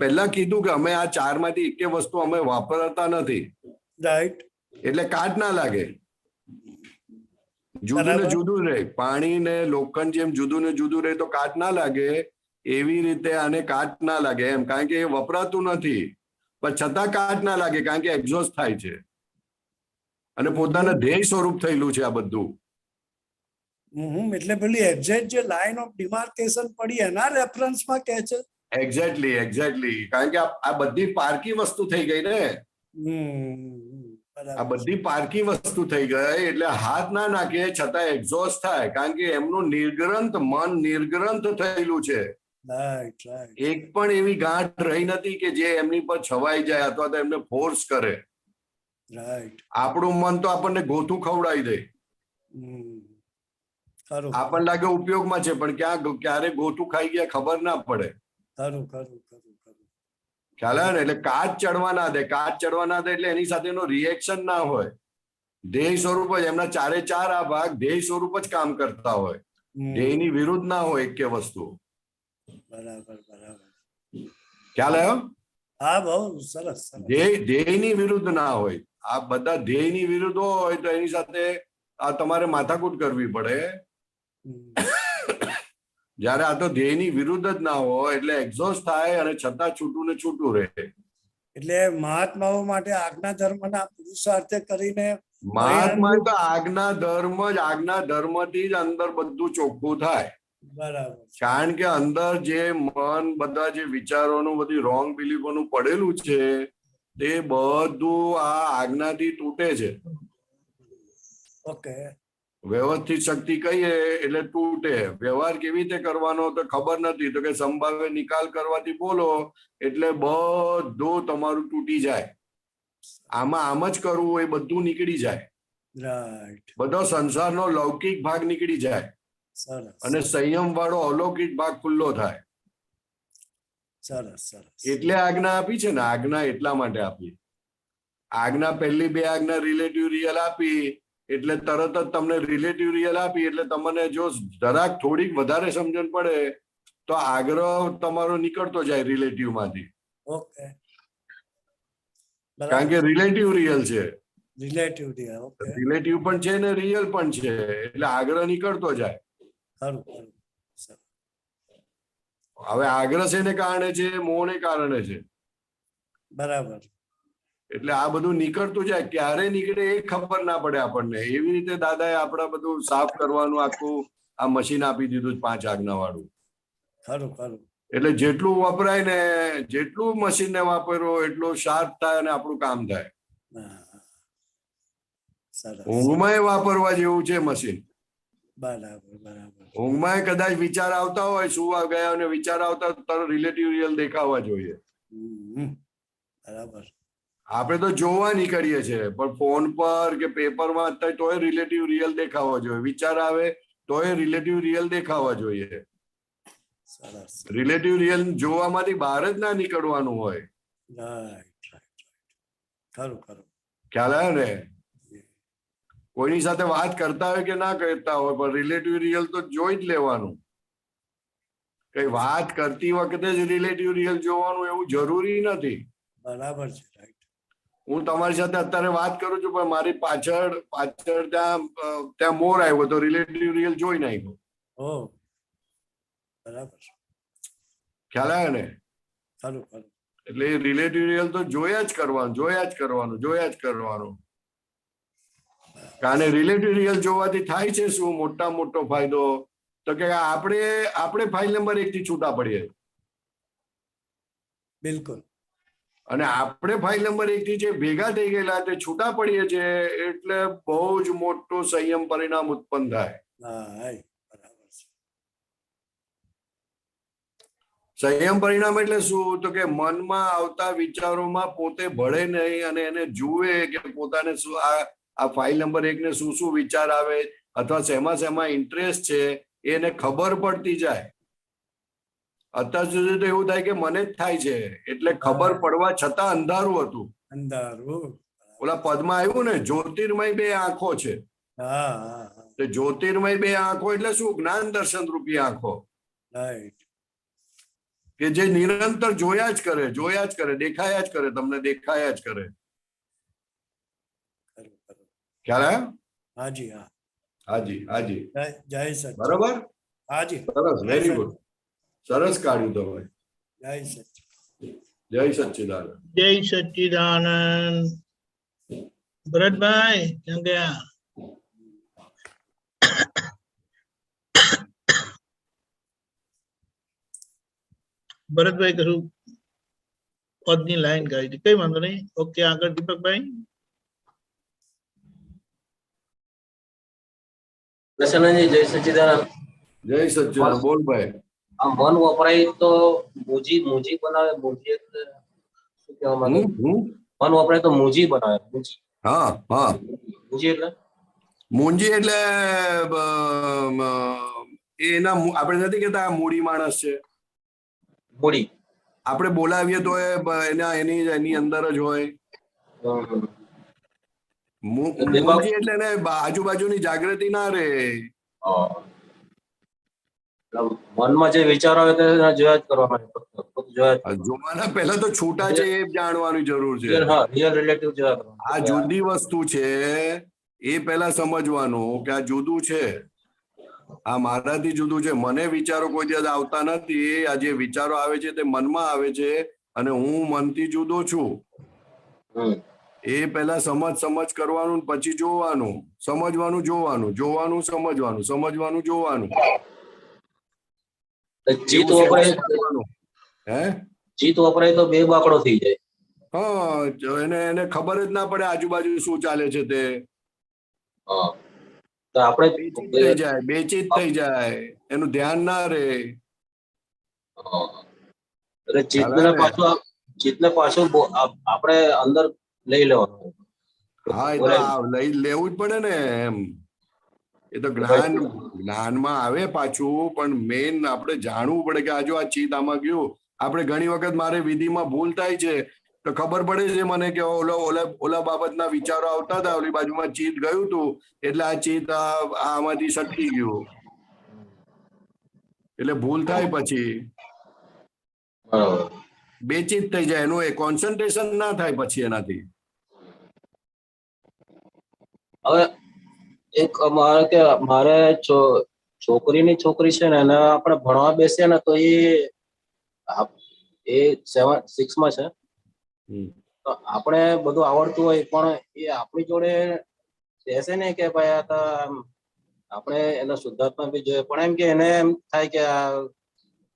પહેલા કીધું કે અમે આ 4 માંથી એક વસ્તુ અમે વાપરતા નથી, રાઈટ. એટલે કાટ ના લાગે. જુદું ને જુદું રહે. પાણી ને લોખંડ જેમ જુદું ને જુદું રહે તો કાટ ના લાગે, એવી રીતે આને કાટ ના લાગે એમ. કારણ કે એ વપરાતું નથી, પણ છતાં કાટ ના લાગે, કારણ કે એક્ઝોસ્ટ થાય છે અને પોતાના ધ્યેય સ્વરૂપ થયેલું છે આ બધું. એટલે પેલી એક્ઝેક્ટ જે લાઈન ઓફ ડિમાર્કેશન પડી એના રેફરન્સમાં કહે છે. Exactly, exactly. કારણ કે આ બધી પારકી વસ્તુ થઈ ગઈ ને. આ બધી પારકી વસ્તુ થઈ ગઈ એટલે હાથ ના નાખે, છતાં એક્ઝોસ્ટ થાય. કારણ કે એમનું નિર્ગ્રંથ મન નિર્ગ્રંથ થયેલું છે. એક પણ એવી ગાંઠ રહી નથી કે જે એમની પર છવાઈ જાય અથવા તો એમને ફોર્સ કરે. આપણું મન તો આપણને ગોથું ખવડાવી દે. આપણને લાગે ઉપયોગમાં છે, પણ ક્યારે ગોથું ખાઈ ગયા ખબર ના પડે. ખ્યાલ આવે ને? એટલે કાચ ચડવા ના દે. કાચ ચડવા ના દે એટલે એની સાથેનો રિએક્શન ના હોય. ધ્યેય સ્વરૂપ જ એમના 4 આ ભાગ ધ્યેય સ્વરૂપ જ કામ કરતા હોય. ધ્યેયની વિરુદ્ધ ના હોય એક વસ્તુ. બરાબર, બરાબર. ખ્યાલ આવ્યો? હા, બહુ સરસ. ધ્યેયની વિરુદ્ધ ના હોય. આ બધા ધ્યેયની વિરુદ્ધ હોય તો એની સાથે આ તમારે માથાકૂટ કરવી પડે. જયારે આ તો ધ્યેયની વિરુદ્ધ જ ના હોય એટલે એક્ઝોસ્ટ થાય અને છતાં છૂટું ને છૂટું રહે. એટલે મહાત્માઓ માટે આજ્ઞા ધર્મના પુરુષાર્થે કરીને મહાત્મા તો આજ્ઞા ધર્મ જ, આજ્ઞા ધર્મથી જ અંદર બધું ચોખ્ખું થાય. બરાબર. કારણ કે અંદર જે મન બધા જે વિચારોનું બધી રોંગ બિલીફોનું પડેલું છે તે બધું આ આજ્ઞાથી તૂટે છે. ઓકે. વ્યવસ્થિત શક્તિ કહીએ એટલે તૂટે. વ્યવહાર કેવી રીતે કરવાનો તો ખબર નથી, તો કે સંભાવે નિકાલ કરવાથી બોલો એટલે બધું તમારું તૂટી જાય. આમાં આમ જ કરવું એ બધું નીકળી જાય. રાઈટ. બધો સંસારનો લૌકિક ભાગ નીકળી જાય અને સંયમ વાળો અલૌકિક ભાગ ખુલ્લો થાય. સરસ, સરસ. એટલે આજ્ઞા આપી છે ને. આજ્ઞા એટલા માટે આપી. આજ્ઞા પહેલી 2 આજ્ઞા રિલેટિવ રિયલ આપી એટલે તરત જ તમને રિલેટિવ રિયલ આપી એટલે તમને જો જરાક થોડીક વધારે સમજણ પડે તો આગ્રહ તમારો નીકળતો જાય રિલેટિવ માંથી. ઓકે. કારણ કે રિલેટિવ રિયલ છે. Relative real. ઓકે. રિલેટિવ પણ છે ને રિયલ પણ છે એટલે આગ્રહ નીકળતો જાય. ખરું. હવે આગ્રહ શેને કારણે છે? મોહને કારણે છે. બરાબર. એટલે આ બધું નીકળતું જાય. ક્યારે નીકળે એ ખબર ના પડે આપણને. એવી રીતે દાદાએ આપણા બધું સાફ કરવાનું આખું આ મશીન આપી દીધું 5 આજ્ઞા વાળું. ખરું. એટલે જેટલું વપરાય ને, જેટલું મશીનને વાપરો એટલું શાર્પ થાય અને આપણું કામ થાય. ઊંઘમાં વાપરવા જેવું છે મશીન. બરાબર. ઊંઘમાં કદાચ વિચાર આવતા હોય, સુવા ગયા અને વિચાર આવતા તો રિલેટિવ રિયલ દેખાવા જોઈએ. બરાબર. આપણે તો જોવા નીકળીએ છીએ પણ ફોન પર કે પેપરમાં અત્યારે તોય રિલેટિવ રિયલ દેખાવા જોઈએ. વિચાર આવે તોય રિલેટિવ રિયલ દેખાવા જોઈએ. રિલેટિવ રિયલ જોવામાંથી બહાર જ ના નીકળવાનું હોય. ખરું. ખ્યાલ આવે ને? કોઈની સાથે વાત કરતા હોય કે ના કરતા હોય પણ રિલેટિવ રિયલ તો જોઈ જ લેવાનું. કઈ વાત કરતી વખતે જ રિલેટિવ રિયલ જોવાનું એવું જરૂરી નથી. બરાબર છે, રાઈટ. હું તમારી સાથે અત્યારે વાત કરું છું પણ મારી પાછળ ત્યાં મોર આવ્યો તો રિલેટિવ રિયલ જોઈ નાખ્યો. ઓ બરાબર છે. ખ્યાલ આવે ને? ખરું ખરું. એટલે રિલેટિવ રિયલ તો જોયા જ કરવાનું. કારણ રિલેટિવ રિયલ જોવાથી થાય છે શું મોટો ફાયદો તો કે આપણે ફાઇલ નંબર 1 થી છૂટા પડીએ. બિલકુલ. અને આપણે ફાઇલ નંબર 1 થી જે ભેગા થઈ ગયેલા તે છૂટા પડીએ છે એટલે બહુ જ મોટું સંયમ પરિણામ ઉત્પન્ન થાય. હા, બરાબર છે. સંયમ પરિણામ એટલે શું તો કે મનમાં આવતા વિચારોમાં પોતે ભળે નહીં અને એને જુએ કે પોતાને શું આ ફાઇલ નંબર 1 ને શું વિચાર આવે અથવા શેમાં ઇન્ટરેસ્ટ છે એને ખબર પડતી જાય. અત્યાર સુધી તો એવું થાય કે મને જ થાય છે એટલે ખબર પડવા છતાં અંધારું હતું. અંધારું. ઓલા પદમાં આવ્યું ને જ્યોતિર્મય 2 આંખો છે. હા હા હા. તો જ્યોતિર્મય 2 આંખો એટલે શું જ્ઞાન દર્શન રૂપી આંખો રાઈટ. કે જે નિરંતર જોયા જ કરે દેખાયા જ કરે તમને દેખાયા જ કરે. ખરું ખરું. ખ્યાલ આવ્યો? હાજી હા. હાજી જય સચ. બરોબર. હાજી. સરસ, વેરી ગુડ. સરસ કાઢ્યું તમે. જય સચ. જય સચ્ચિદાનંદ. જય સચ્ચિદાનંદ. ભરતભાઈ કેમ ગયા? ભરતભાઈ કશું પદની લાઈન ગાઈ હતી, કઈ વાંધો નહીં. ઓકે, આગળ દીપકભાઈ. પ્રસન્નજી જય સચ્ચિદાનંદ. જય સચ્ચિદાનંદ. બોલ ભાઈ. આ મન વપરાય તો મૂજી બનાવે. મૂજી એટલે શું કહેવા માંગે? મન વપરાય તો મૂજી બનાવે. હા મૂજી એટલે મૂંજી એટલે એના આપણે નથી કેતા મૂડી માણસ છે. મૂડી આપણે બોલાવીએ તો એની અંદર જ હોય. મૂંજી એટલે એને આજુબાજુની જાગૃતિ ના રહે. મનમાં જે વિચાર આવે તે જોયા જ કરવાના. જોવાના પહેલા તો છૂટા છે એ જાણવાની જરૂર છે. રિયલ રિલેટિવ જોયા કરવાના. આ જુદી વસ્તુ છે એ પહેલા સમજવાનું કે આ જુદું છે, આ મારાથી જુદું છે. મને વિચારો કોઈ દિવસ આવતા નથી. આ જે વિચારો આવે છે તે મનમાં આવે છે અને હું મનથી જુદો છું. એ પહેલા સમજ કરવાનું, પછી જોવાનું, સમજવાનું, જોવાનું, સમજવાનું. જીત વપરાય તો 2 બાકડો થઈ જાય. હા, એને ખબર જ ના પડે આજુબાજુ શું ચાલે છે તે. તો આપણે બેચિત થઈ જાય, એનું ધ્યાન ના રહે. ચિત્તને પાછું આપણે અંદર લઈ લેવાનું. હા, એ તો લેવું જ પડે ને. એમ એ તો જ્ઞાનમાં આવે પાછું, પણ મેન આપણે જાણવું પડે કે આ જો આ ચિત્ત આમાં ગયું. આપણે ઘણી વખત મારે વિધિમાં ભૂલ થાય છે તો ખબર પડે છે મને કે ઓલા બાબતના વિચારો આવતા હતા, ઓલી બાજુમાં ચિત્ત ગયું હતું એટલે આ ચિત્ત આમાંથી સટકી ગયું એટલે ભૂલ થાય. પછી બેચિત થઈ જાય, એનું કોન્સન્ટ્રેશન ના થાય પછી એનાથી. હવે એક મારે છોકરી છે ને એને આપણે ભણવા બેસીએ ને તો એ 6 માં છે. તો આપણે બધું આવડતું હોય પણ એ આપણી જોડે બેસે ને કે ભાઈ આ તો આપણે એનો શુદ્ધાત્મા બી જોઈએ પણ એમ કે એને એમ થાય કે આ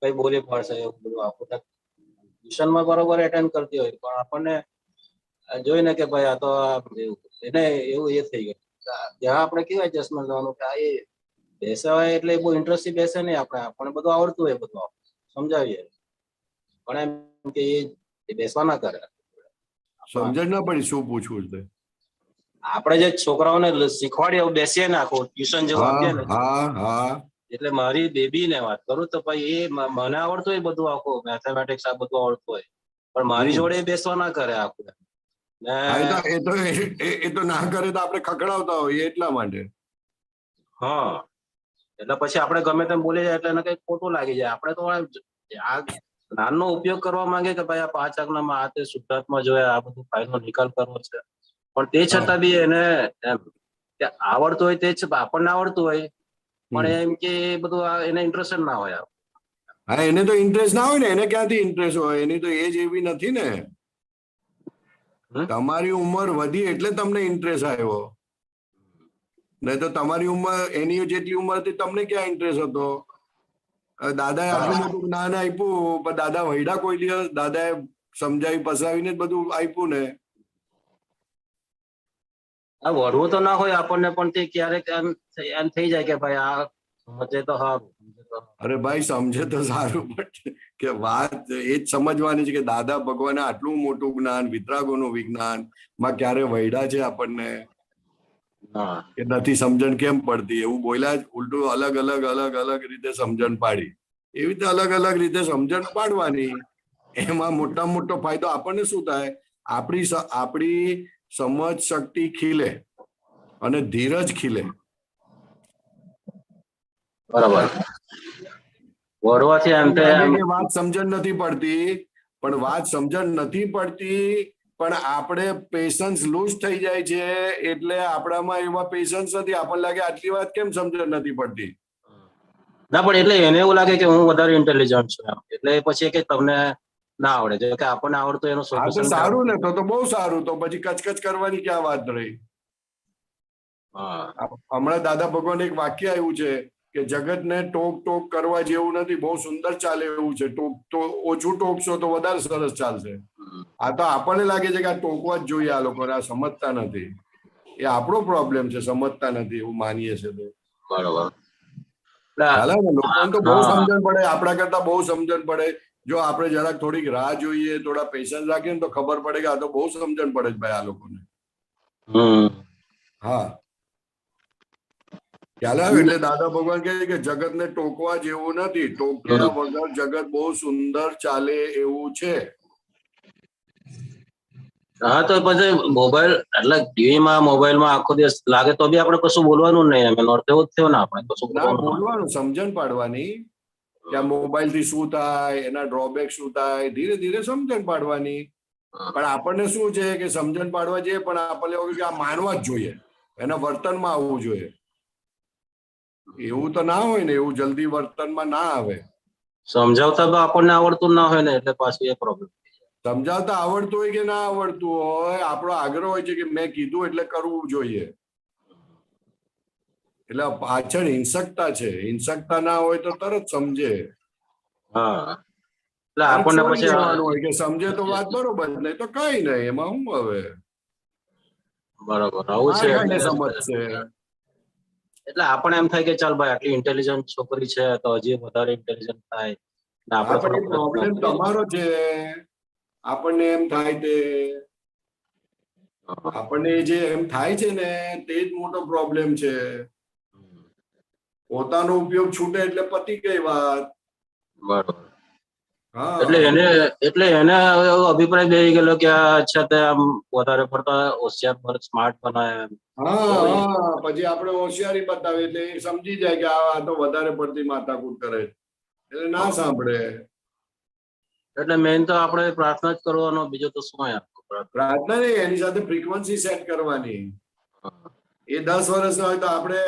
કઈ બોલી પડશે એવું બધું. આપણને ટ્યુશનમાં બરોબર એટેન્ડ કરતી હોય પણ આપણને જોઈને કે ભાઈ આ તો એને એવું એ થઈ ગયું. ત્યાં આપણે કેવું એડજસ્ટમેન્ટ લેવાનું કે આ એ બેસાવાય એટલે બહુ ઇન્ટરેસ્ટથી બેસે નહીં. આપણને બધું આવડતું હોય, બધું સમજાવીએ પણ એમ કે એ બેસવા ના કરે. સમજણ ના પડી શું પૂછવું છે. આપણે જે છોકરાઓને શીખવાડીએ બેસીએ ને આખું ટ્યુશન જેવું આપીએ ને. એટલે મારી બેબીને વાત કરું તો ભાઈ એ મને આવડતું હોય બધું, આખું મેથેમેટિક્સ આ બધું આવડતું હોય પણ મારી જોડે બેસવા ના કરે આખું. ને એ તો ના કરે તો આપણે ખખડાવતા હોઈએ એટલા માટે. હા એટલે પછી આપણે ગમે તેમ બોલી જાય એટલે એને કઈ ખોટું લાગી જાય. આપણે તો આ જ્ઞાનનો ઉપયોગ કરવા માંગે કે ભાઈ આ 5 આજ્ઞામાં આ તે શુદ્ધાત્મા જોયા, આ બધું ફાઇલનો નિકાલ કરવો છે, પણ તે છતાં બી એને એમ કે આવડતું હોય તે જ આપણને આવડતું હોય, પણ એમ કે એ બધું એને ઇન્ટરેસ્ટ ના હોય. હા, એને તો ઇન્ટરેસ્ટ ના હોય ને, એને ક્યાંથી ઇન્ટરેસ્ટ હોય? એની તો એજ એવી નથી ને. તમારી ઉંમર વધી એટલે તમને ઇન્ટરેસ્ટ આવ્યો, નહીં તો તમારી ઉંમર એની જેટલી ઉંમર હતી તમને ક્યાં ઇન્ટરેસ્ટ હતો? દાદાએ આટલું મોટું જ્ઞાન આપ્યું, પણ દાદા વૈડા કોઈ દિવસ? દાદાએ સમજાવી પસાવીને જ બધું આપ્યું ને. આ વળવું તો ના હોય આપણને, પણ તે ક્યારેક એમ થઈ જાય કે ભાઈ આ સમજે તો સારું. અરે ભાઈ, સમજે તો સારું, પણ કે વાત એ જ સમજવાની છે કે દાદા ભગવાને આટલું મોટું જ્ઞાન, વિતરાગોનું વિજ્ઞાન માં ક્યારે વૈડા છે આપણને કે નથી સમજણ કેમ પડતી? એવું બોલ્યા જ, ઉલટું અલગ અલગ અલગ અલગ રીતે સમજણ પાડી. એવી રીતે અલગ અલગ રીતે સમજણ પાડવાની. એમાં મોટામાં મોટો ફાયદો આપણને શું થાય? આપણી સમજ શક્તિ ખીલે અને ધીરજ ખીલે. બરાબર. વળવાથી એમ વાત સમજણ નથી પડતી, પણ વાત સમજણ નથી પડતી, પણ આપણે પેશન્સ લૂઝ થઈ જાય છે. એટલે આપણામાં એવા પેશન્સ નથી. આપણને લાગે આટલી વાત કેમ સમજણ નથી પડતી? ના, પણ એટલે એને એવું લાગે કે હું વધારે ઇન્ટેલિજન્ટ છું, એટલે પછી કે તમને ના આવડે. જો કે આપણને આવડતું એનું સોલ્યુશન સારું ને, તો બહુ સારું. તો પછી કચકચ કરવાની ક્યાં વાત રહી? હમણાં દાદા ભગવાન એક વાક્ય આવ્યું છે કે જગતને ટોક ટોક કરવા જેવું નથી, બહુ સુંદર ચાલે એવું છે. ટોક તો ઓછું ટોકશો તો વધારે સરસ ચાલશે. આ તો આપણને લાગે છે કે આ ટોકવા જ જોઈએ આ લોકોને, આ સમજતા નથી. એ આપણો પ્રોબ્લેમ છે, સમજતા નથી એવું માનીએ છે તો. બરોબર. લોકોને તો બહુ સમજણ પડે, આપણા કરતા બહુ સમજણ પડે. જો આપણે જરાક થોડીક રાહ જોઈએ, થોડા પેશન્સ રાખીએ ને, તો ખબર પડે કે આ તો બહુ સમજણ પડે છે ભાઈ આ લોકોને. હા, ખ્યાલ આવે? એટલે દાદા ભગવાન કહે છે કે જગતને ટોકવા જેવું નથી, ટોક્યા વગર જગત બહુ સુંદર ચાલે એવું છે. હા, તો પછી મોબાઈલ એટલે ટીવીમાં મોબાઈલમાં આખો દિવસ લાગે તો બી આપણે કશું બોલવાનું નહીં. એમ નોર્થ એવું જ થયો ને, આપણે કશું બોલવાનું, સમજણ પાડવાની કે આ મોબાઈલ થી શું થાય, એના ડ્રોબેક શું થાય, ધીરે ધીરે સમજણ પાડવાની. પણ આપણને શું છે કે સમજણ પાડવા જઈએ, પણ આપણને એવું કે આ માનવા જ જોઈએ, એના વર્તનમાં આવવું જોઈએ. એવું તો ના હોય ને, એવું જલ્દી વર્તનમાં ના આવે. સમજાવતા આપણને આવડતું ના હોય ને, એટલે પાછું એ પ્રોબ્લેમ. સમજાવતા આવડતું હોય કે ના આવડતું હોય, આપણો આગ્રહ હોય છે કે મેં કીધું એટલે કરવું જોઈએ. એટલે પાછળ હિંસકતા છે. હિંસકતા ના હોય તો તરત સમજે. હા, એટલે આપણને પછી હોય કે સમજે તો વાત બરોબર, નહીં તો કઈ નહીં. એમાં શું હવે? બરોબર, આવું છે. સમજશે એટલે આપણે એમ થાય કે ચાલ ભાઈ આટલી ઇન્ટેલિજન્ટ છોકરી છે તો હજી વધારે ઇન્ટેલિજન્ટ થાય. પ્રોબ્લેમ તમારો છે. આપણને એમ થાય તે, આપણને જે એમ થાય છે ને, તે જ મોટો પ્રોબ્લેમ છે. પોતાનો ઉપયોગ છૂટે એટલે પતી ગઈ વાત. બરોબર. એટલે એને એવો અભિપ્રાય બેસી ગયેલો કે અચ્છા તે આમ વધારે પડતા હોશિયાર સ્માર્ટ બનાવે. હા, પછી આપણે હોશિયારી બતાવે એટલે એ સમજી જાય કે આ તો વધારે પડતી માથાકૂટ કરે, એટલે ના સાંભળે. એટલે મેઇન તો આપણે પ્રાર્થના જ કરવાનો, બીજો તો શું? પ્રાર્થના નહીં, એની સાથે ફ્રીક્વન્સી સેટ કરવાની. એ 10 વર્ષના હોય તો આપણે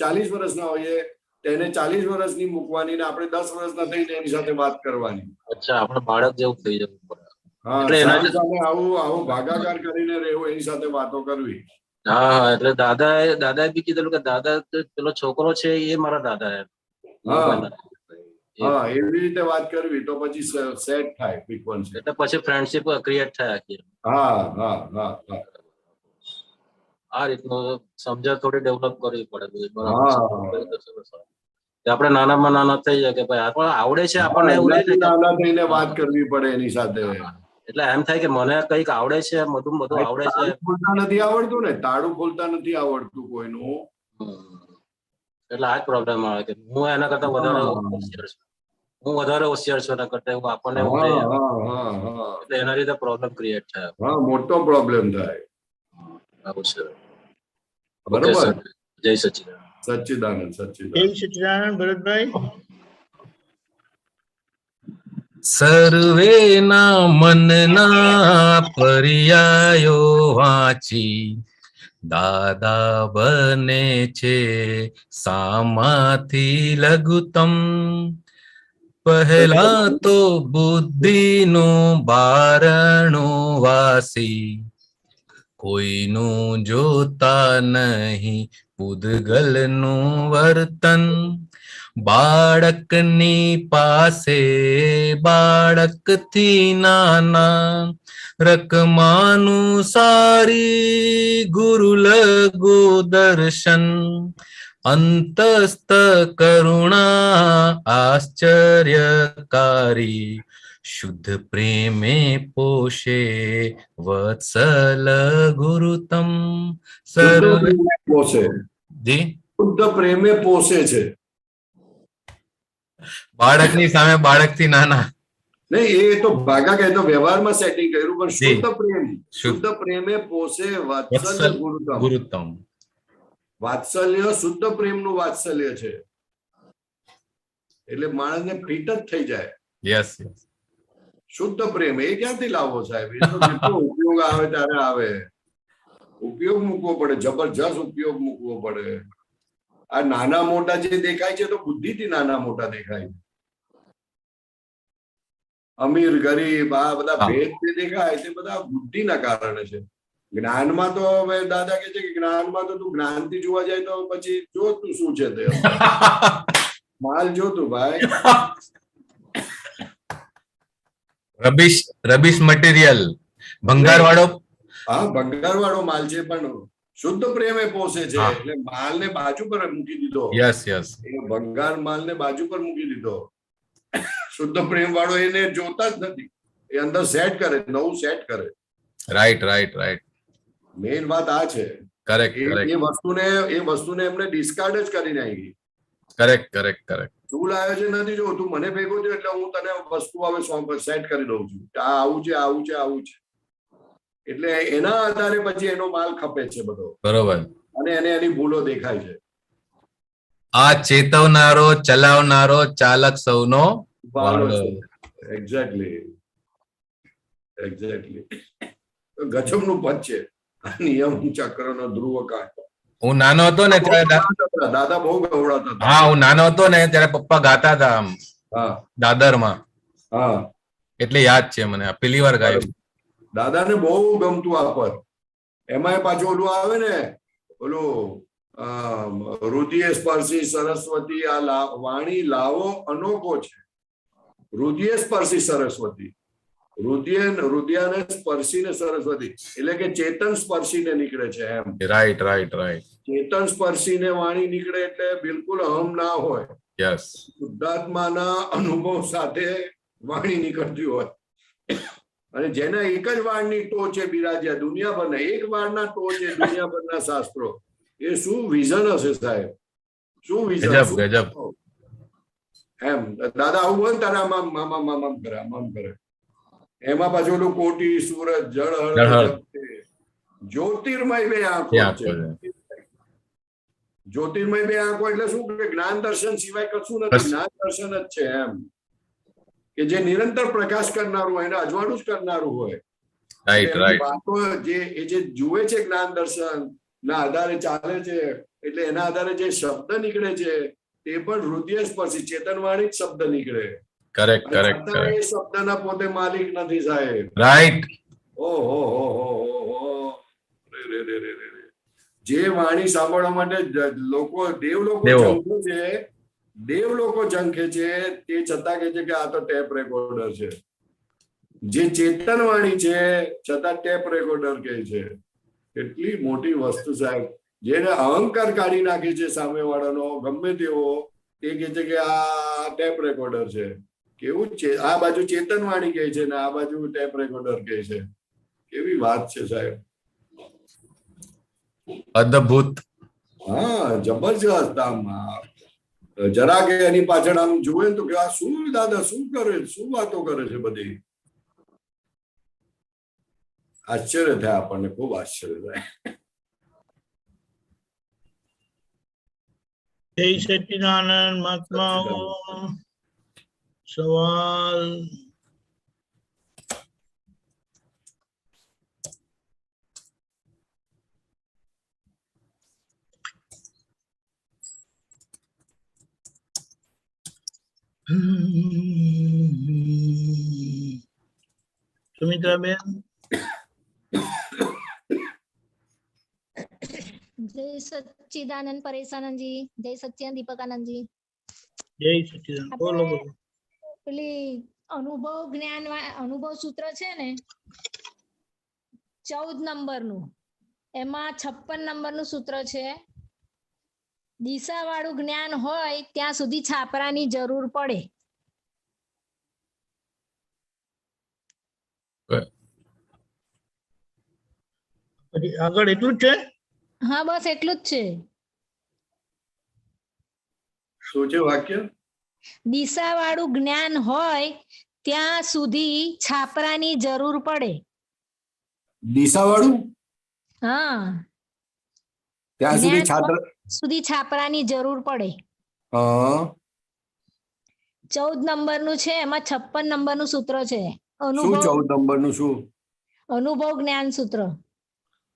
40 વર્ષના હોઈએ, તેને 40 વર્ષની મૂકવાની ને આપણે 10 વર્ષના થઈને એની સાથે વાત કરવાની. અચ્છા, આપણે બાળક જેવું થઈ જવું પડે. આવું ભાગાકાર કરીને રહેવું, એની સાથે વાતો કરવી. હા, એટલે દાદાએ બી કીધેલું કે દાદા પેલો છોકરો છે એ મારા દાદા એમ. હા, એવી રીતે વાત કરવી તો પછી સેટ થાય ફ્રીક્વન્સી. એટલે પછી ફ્રેન્ડશિપ ક્રિએટ થાય આખી. આ રીતનું સમજણ થોડી ડેવલપ કરવી પડે. આપણે નાનામાં નાના થઈ જાય કે ભાઈ આપણને આવડે છે, આપણને એવું નાના થઈને વાત કરવી પડે એની સાથે. એટલે એમ થાય કે મને કઈક આવડે છે, બધું આવડે છે. ખોલતા નથી આવડતું ને, તાળું ખોલતા નથી આવડતું કોઈનું. એટલે આ જ પ્રોબ્લેમ આવે કે હું એના કરતા વધારે હોશિયાર છું. હું વધારે હોશિયાર છું એના કરતા એવું આપણને એવું હા થાય. હા હા હા એટલે એના લીધે પ્રોબ્લેમ ક્રિએટ થાય. હા મોટો પ્રોબ્લેમ થાય. આવું છે. ઓકે બરોબર. સર, જય સચિદાનંદ. સચ્ચિદાનંદ જય સચ્ચિદાનંદ. સચિદાનંદ ભરતભાઈ. સર્વે ના મનના પર્યાયો વાંચી દાદા બને છે સામાથી લઘુત્તમ. પહેલા તો બુદ્ધિનું બારણું વાસી, કોઈનું જોતા નહીં પૂદગલનું વર્તન. બાળકની પાસે બાળકથી નાના, રકમાનું સારી ગુરુ લઘુ દર્શન. અંતસ્ત કરુણા આશ્ચર્યકારી, શુદ્ધ પ્રેમે પોષે વત્સલ ગુરુતમ. શુદ્ધ સર્વે પ્રેમે પોષે. જી, શુદ્ધ પ્રેમે પોષે છે. બાળકની સામે બાળકથી નાના. નહીં એ તો ભાગા કે તો વ્યવહારમાં સેટિંગ કર્યું પણ જી. શુદ્ધ પ્રેમ શુદ્ધ શુદ્ધ પ્રેમે પોષે વાત્સલ્ય વત્સલ ગુરુતમ. ગુરુતમ. વાત્સલ્ય શુદ્ધ પ્રેમનું વાત્સલ્ય છે. એટલે માણસને ફિટ જ થઈ જાય. યસ. શુદ્ધ પ્રેમ એ ક્યાંથી લાવવો સાહેબ? એ તો જેટલો ઉપયોગ આવે ત્યારે આવે. ઉપયોગ મૂકવો પડે, જબરજસ્ત ઉપયોગ મૂકવો પડે. આ નાના મોટા જે દેખાય છે તો બુદ્ધિથી નાના મોટા દેખાય છે. અમીર ગરીબ આ બધા હા. ભેદ જે દેખાય તે બધા બુદ્ધિના કારણે છે. જ્ઞાનમાં તો હવે દાદા કે છે કે જ્ઞાનમાં તો તું જ્ઞાનથી જોવા જાય તો પછી જો તું શું છે તે માલ જોતું ભાઈ. રબીશ મટીરિયલ, ભંગાર વાળો. હા ભંગાર વાળો માલ છે પણ શુદ્ધ પ્રેમે પોષે છે. હા. એટલે માલને બાજુ પર મૂકી દીધો. Yes yes. એ ભંગાર માલને બાજુ પર મૂકી દીધો. શુદ્ધ પ્રેમ વાળો એને જોતા જ નથી. એ અંદર સેટ કરે, નવું સેટ કરે. Right right right. મેઇન વાત આ છે. કરેક્ટ એ કરેક્ટ વસ્તુને એમને ડિસ્કાર્ડ જ કરી નાખી. Correct correct correct. તું લાવ્યો છે નથી જો તું મને ભેગો થયો એટલે હું તને વસ્તુ હવે સેટ કરી દઉં છું. આ આવું છે આવું છે આવું છે. એટલે એના આધારે પછી એનો માલ ખપે છે બધો. બરોબર. અને એને એની ભૂલો દેખાય છે. આ ચેતવનારો ચલાવનારો ચાલક સૌનો વાલો વાલો. છે. એક્ઝેક્ટલી ગજબનું પદ છે. આ નિયમ ચક્રનો ધ્રુવ કાંટો. હું નાનો હતો ને ત્યારે દાદા બહુ ગવડાતા હતા. હા, હું નાનો હતો ને ત્યારે પપ્પા ગાતા હતા આમ હા દાદરમાં. હા એટલે યાદ છે મને. આ પેલી વાર ગાયું. દાદાને બહુ ગમતું આ પદ. એમાં પાછું ઓલું આવે ને ઓલું રુધિર સ્પર્શી સરસ્વતી આ વાણી લાવો અનોખો છે. રુધિર સ્પર્શી સરસ્વતી, રુધિયાને સ્પર્શીને સરસ્વતી એટલે કે ચેતન સ્પર્શીને નીકળે છે એમ. Right right right. ચેતન સ્પર્શીને વાણી નીકળે એટલે બિલકુલ અહમ ના હોય. યસ. શુદ્ધાત્માના અનુભવ સાથે વાણી નીકળતી હોય. અને જેના એક જ વાળની ટોચે બિરાજ્યા દુનિયાભરના, એક વાળના ટોચે દુનિયાભરના શાસ્ત્રો. એ શું વિઝન હશે સાહેબ? શું વિઝન? ગજબ ગજબ. એમ દાદા આવું હોય ને તારે આમ કરે. એમાં પાછું ઓલું કોટી સૂરજ જળ જ્યોતિર્મય બે આંખો છે. જ્યોતિર્મય બે આંખો એટલે શું કે જ્ઞાન દર્શન સિવાય કશું નથી. જ્ઞાન દર્શન જ છે એમ. કે જે નિરંતર પ્રકાશ કરનારું હોય એને અજવાળું જ કરનારું હોય. Right right. વાતો જે જુએ છે જ્ઞાન દર્શન ના આધારે ચાલે છે. એટલે એના આધારે જે શબ્દ નીકળે છે તે પણ હૃદય સ્પર્શી ચેતનવાણી જ શબ્દ નીકળે. કરેક્ટ કરેક્ટ એ કરેક્ટ. શબ્દના પોતે માલિક નથી સાહેબ. રાઈટ. ઓહો જે વાણી સાંભળવા માટે લોકો દેવલોકો ઝંખે છે તે છતાં કે છે કે આ તો ટેપ રેકોર્ડર છે. જે ચેતન વાણી છે છતાં ટેપ રેકોર્ડર કહે છે. કેટલી મોટી વસ્તુ સાહેબ. જેને અહંકાર કાઢી નાખે છે સામે વાળાનો ગમે તેવો તે કહે છે કે આ ટેપ રેકોર્ડર છે. કેવું છે? આ બાજુ ચેતન વાણી કહે છે ને આ બાજુ ટેપ રેકોર્ડર કહે છે. કેવી વાત છે સાહેબ. અદ્ભુત. હા જબરજસ્ત. આમ જરા કે એની પાછળ આમ જુએ ને તો કે આ શું દાદા શું કરે, શું વાતો કરે છે બધી. આશ્ચર્ય થાય આપણને, ખૂબ આશ્ચર્ય થાય. જય સચ્ચિદાનંદ મહાત્માઓ. સવાલ સુમિત્રાબેન. जय सच्चिदानंद परेशानंद जी, जय सच्चिदानंद दीपकानंद जी. જય સચ્ચિદાનંદ. બોલો બોલો. પેલી અનુભવ સૂત્ર છે ને 14 નંબરનું, એમાં 56 નંબરનું સૂત્ર છે, દિશાવાળું જ્ઞાન હોય ત્યાં સુધી છાપરાની જરૂર પડે. પછી આગળ એટલું જ છે. હા બસ એટલું જ છે. શું છે વાક્ય? દિશાવાળું જ્ઞાન હોય ત્યાં સુધી છાપરાની જરૂર પડે. દિશાવાળું હા, ત્યાં સુધી જ્ઞાન છાત્ર સુધી છાપરાની જરૂર પડે. હા 14 નંબરનું છે, એમાં 56 નંબરનું સૂત્ર છે, શું અનુભવ 14 નંબરનું શું? અનુભવ જ્ઞાન સૂત્ર.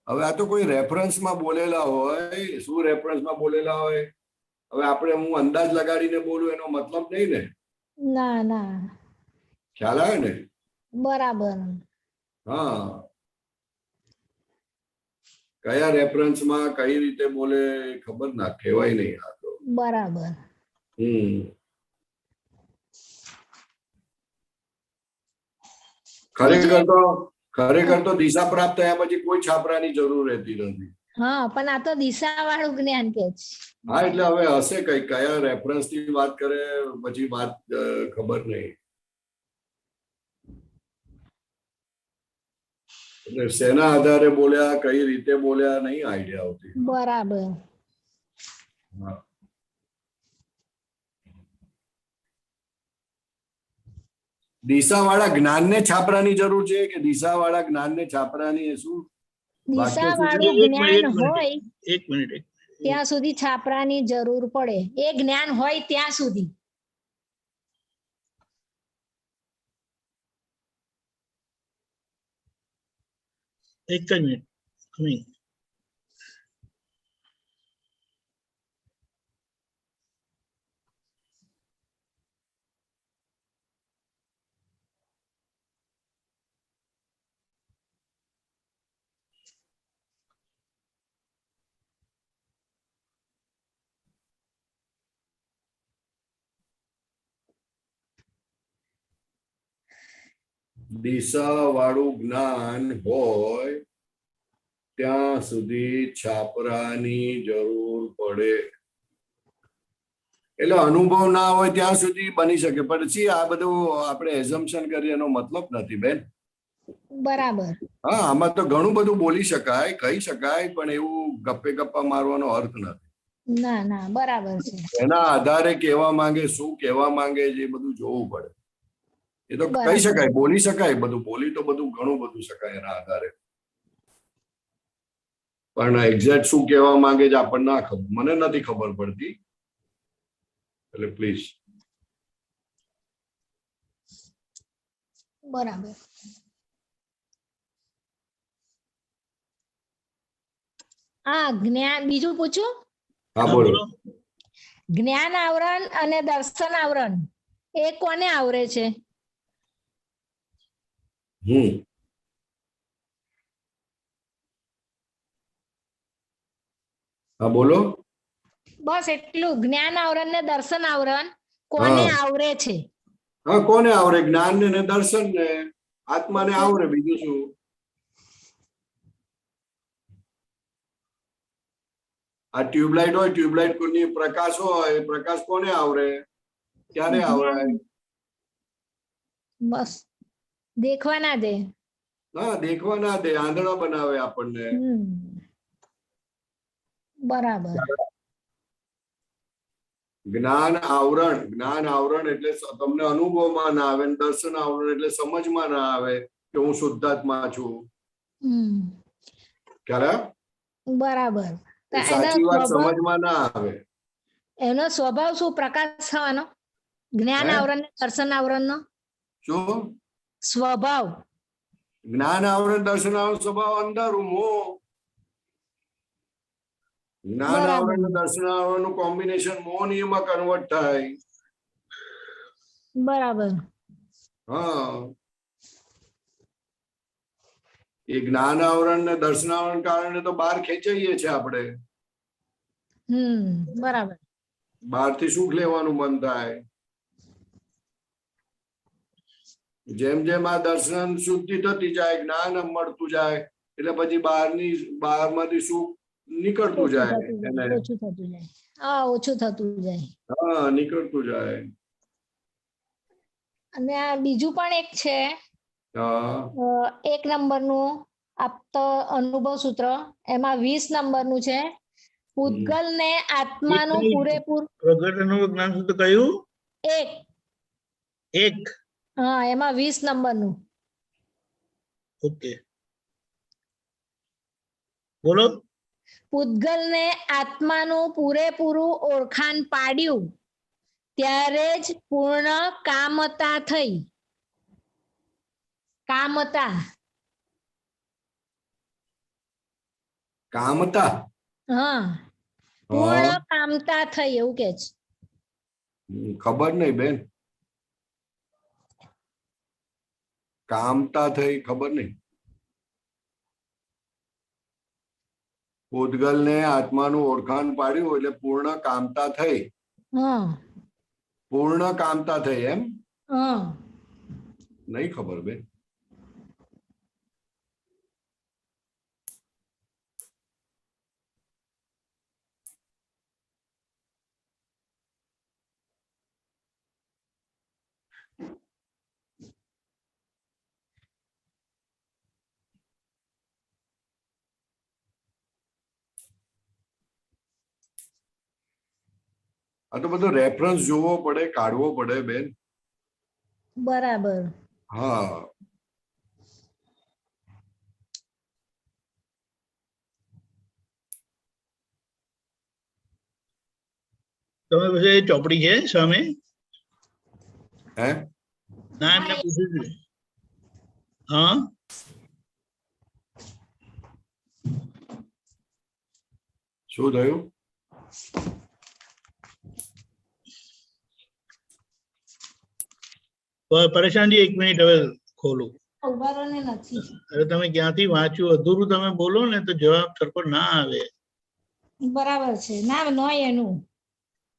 હવે આ તો કોઈ રેફરન્સમાં બોલેલા હોય, શું રેફરન્સમાં બોલેલા હોય? હવે આપણે હું અંદાજ લગાડીને બોલું એનો મતલબ નહીં ને. ના ના, ખ્યાલ આવે ને? બરાબર. હા, કયા રેફરન્સમાં કઈ રીતે બોલે ખબર ના કહેવાય નહીં આ તો. બરાબર. ખરેખર તો દિશા પ્રાપ્ત થયા પછી કોઈ છાપરાની જરૂર રહેતી નથી. હા, પણ આ તો દિશા વાળું જ્ઞાન કે છે. હા, એટલે હવે હશે કઈ કયા રેફરન્સ થી વાત કરે પછી વાત ખબર નહીં. એટલે શેના આધારે બોલ્યા, કઈ રીતે બોલ્યા, નહીં આઈડિયા આવતી. બરાબર. હા. દિશાવાળા જ્ઞાનને છાપરાની જરૂર છે કે દિશાવાળા જ્ઞાનને છાપરાની શું? દિશા એક વાળું મિનિટ, જ્ઞાન એક મિનિટ. હોય એક મિનિટ. ત્યાં સુધી છાપરાની જરૂર પડે. એ જ્ઞાન હોય ત્યાં સુધી. એક જ મિનિટ. Coming. દિશાવાળું જ્ઞાન હોય ત્યાં સુધી છાપરાની જરૂર પડે. એટલે અનુભવ ના હોય ત્યાં સુધી બની શકે, પછી આ બધું આપણે એઝમ્પશન કરીએ એનો મતલબ નથી બેન. બરાબર. હા, આમાં તો ઘણું બધું બોલી શકાય, કહી શકાય, પણ એવું ગપ્પે ગપ્પા મારવાનો અર્થ નથી. ના ના, બરાબર છે. એના આધારે કહેવા માંગે, શું કહેવા માંગે છે એ બધું જોવું પડે. એ તો કહી શકાય, બોલી શકાય, બધું બોલી તો બધું ઘણું બધું શકાય એના આધારે, પણ એક્ઝેક્ટ શું કહેવા માંગે છે આપણને ના ખબર, મને નથી ખબર પડતી. એટલે પ્લીઝ. બરાબર. હા, જ્ઞાન બીજું પૂછું? હા બોલો. જ્ઞાન આવરણ અને દર્શન આવરણ એ કોને આવરે છે? હા બોલો. બસ એટલું. જ્ઞાન આવરણ ને દર્શન આવરણ કોને આવરે છે? હા, કોને આવરે? જ્ઞાન ને દર્શન ને આત્માને આવરે, બીજું શું? આ ટ્યુબલાઇટ હોય, ટ્યુબલાઇટ ની પ્રકાશ હોય, પ્રકાશ કોને આવરે? ક્યારે આવરાય? બસ દેખવા ના દે. હા, દેખવા ના દે, આંધળા બનાવે આપણને. બરાબર. જ્ઞાન આવરણ એટલે તમને અનુભવમાં ના આવે, દર્શન આવરણ એટલે સમજમાં ના આવે કે હું શુદ્ધાત્મા છું. હમ ખ્યાલ આવ્યો? બરાબર. તો એનો સાચી વાત સ્વભાવ સમજમાં ના આવે. એનો સ્વભાવ શું પ્રકાશ થવાનો? જ્ઞાન હે? આવરણ ને દર્શન આવરણ નો શું? સ્વભાવ? જ્ઞાન આવરણ દર્શન આવરણ સ્વભાવ અંધારું મોહ. જ્ઞાન બરાબર. આવરણ અને દર્શન આવરણ નું કોમ્બિનેશન મોહનીયમાં કન્વર્ટ થાય. બરાબર. હા, એ જ્ઞાન આવરણ ને દર્શન આવરણ કારણે તો બહાર ખેંચાઈએ છીએ આપણે. બરાબર. બહારથી સુખ લેવાનું મન થાય. જેમ જેમ આ દર્શન શુદ્ધિ થતી જાય, જ્ઞાન મળતું જાય, એટલે પછી બહારમાંથી સુખ નીકળતું જાય એને. ઓછું થતું જાય. હા, ઓછું થતું જાય. હા, નીકળતું જાય. અને આ બીજું પણ એક છે, હા 1 નંબરનું આપ્ત અનુભવ સૂત્ર, એમાં 20 નંબરનું છે, પૂતગલને આત્માનું પૂરેપૂરું. પ્રગટનું જ્ઞાન સૂત્ર કયું? 1. હા, એમાં 20 નંબરનું. ઓકે, બોલો. પૂતગલને આત્માનું પૂરેપૂરું ઓળખાણ પાડ્યું ત્યારે જ પૂર્ણ કામતા થઈ. કામતા. કામતા. હા, પૂર્ણ કામતા થઈ એવું કે છે. ખબર નહીં બેન, કામતા થઈ ખબર નહીં. પૂતગલને આત્માનું ઓળખાણ પાડ્યું એટલે પૂર્ણ કામતા થઈ. હા. પૂર્ણ કામતા થઈ એમ હા. નહીં ખબર બેન. આ તો બધો રેફરન્સ જોવો પડે, કાઢવો પડે બેન. બરાબર. હા, તમે પછી એ ચોપડી છે સામે? હે ના, એમને પૂછ્યું છે. હા, શું થયું? પરેશાનજી 1 મિનિટ હવે ખોલું. ઉભા રહો ને, નથી. અરે તમે ક્યાંથી વાંચ્યું? અધૂરું તમે બોલો ને તો જવાબ સરખો ના આવે. બરાબર છે. ના નોય એનું.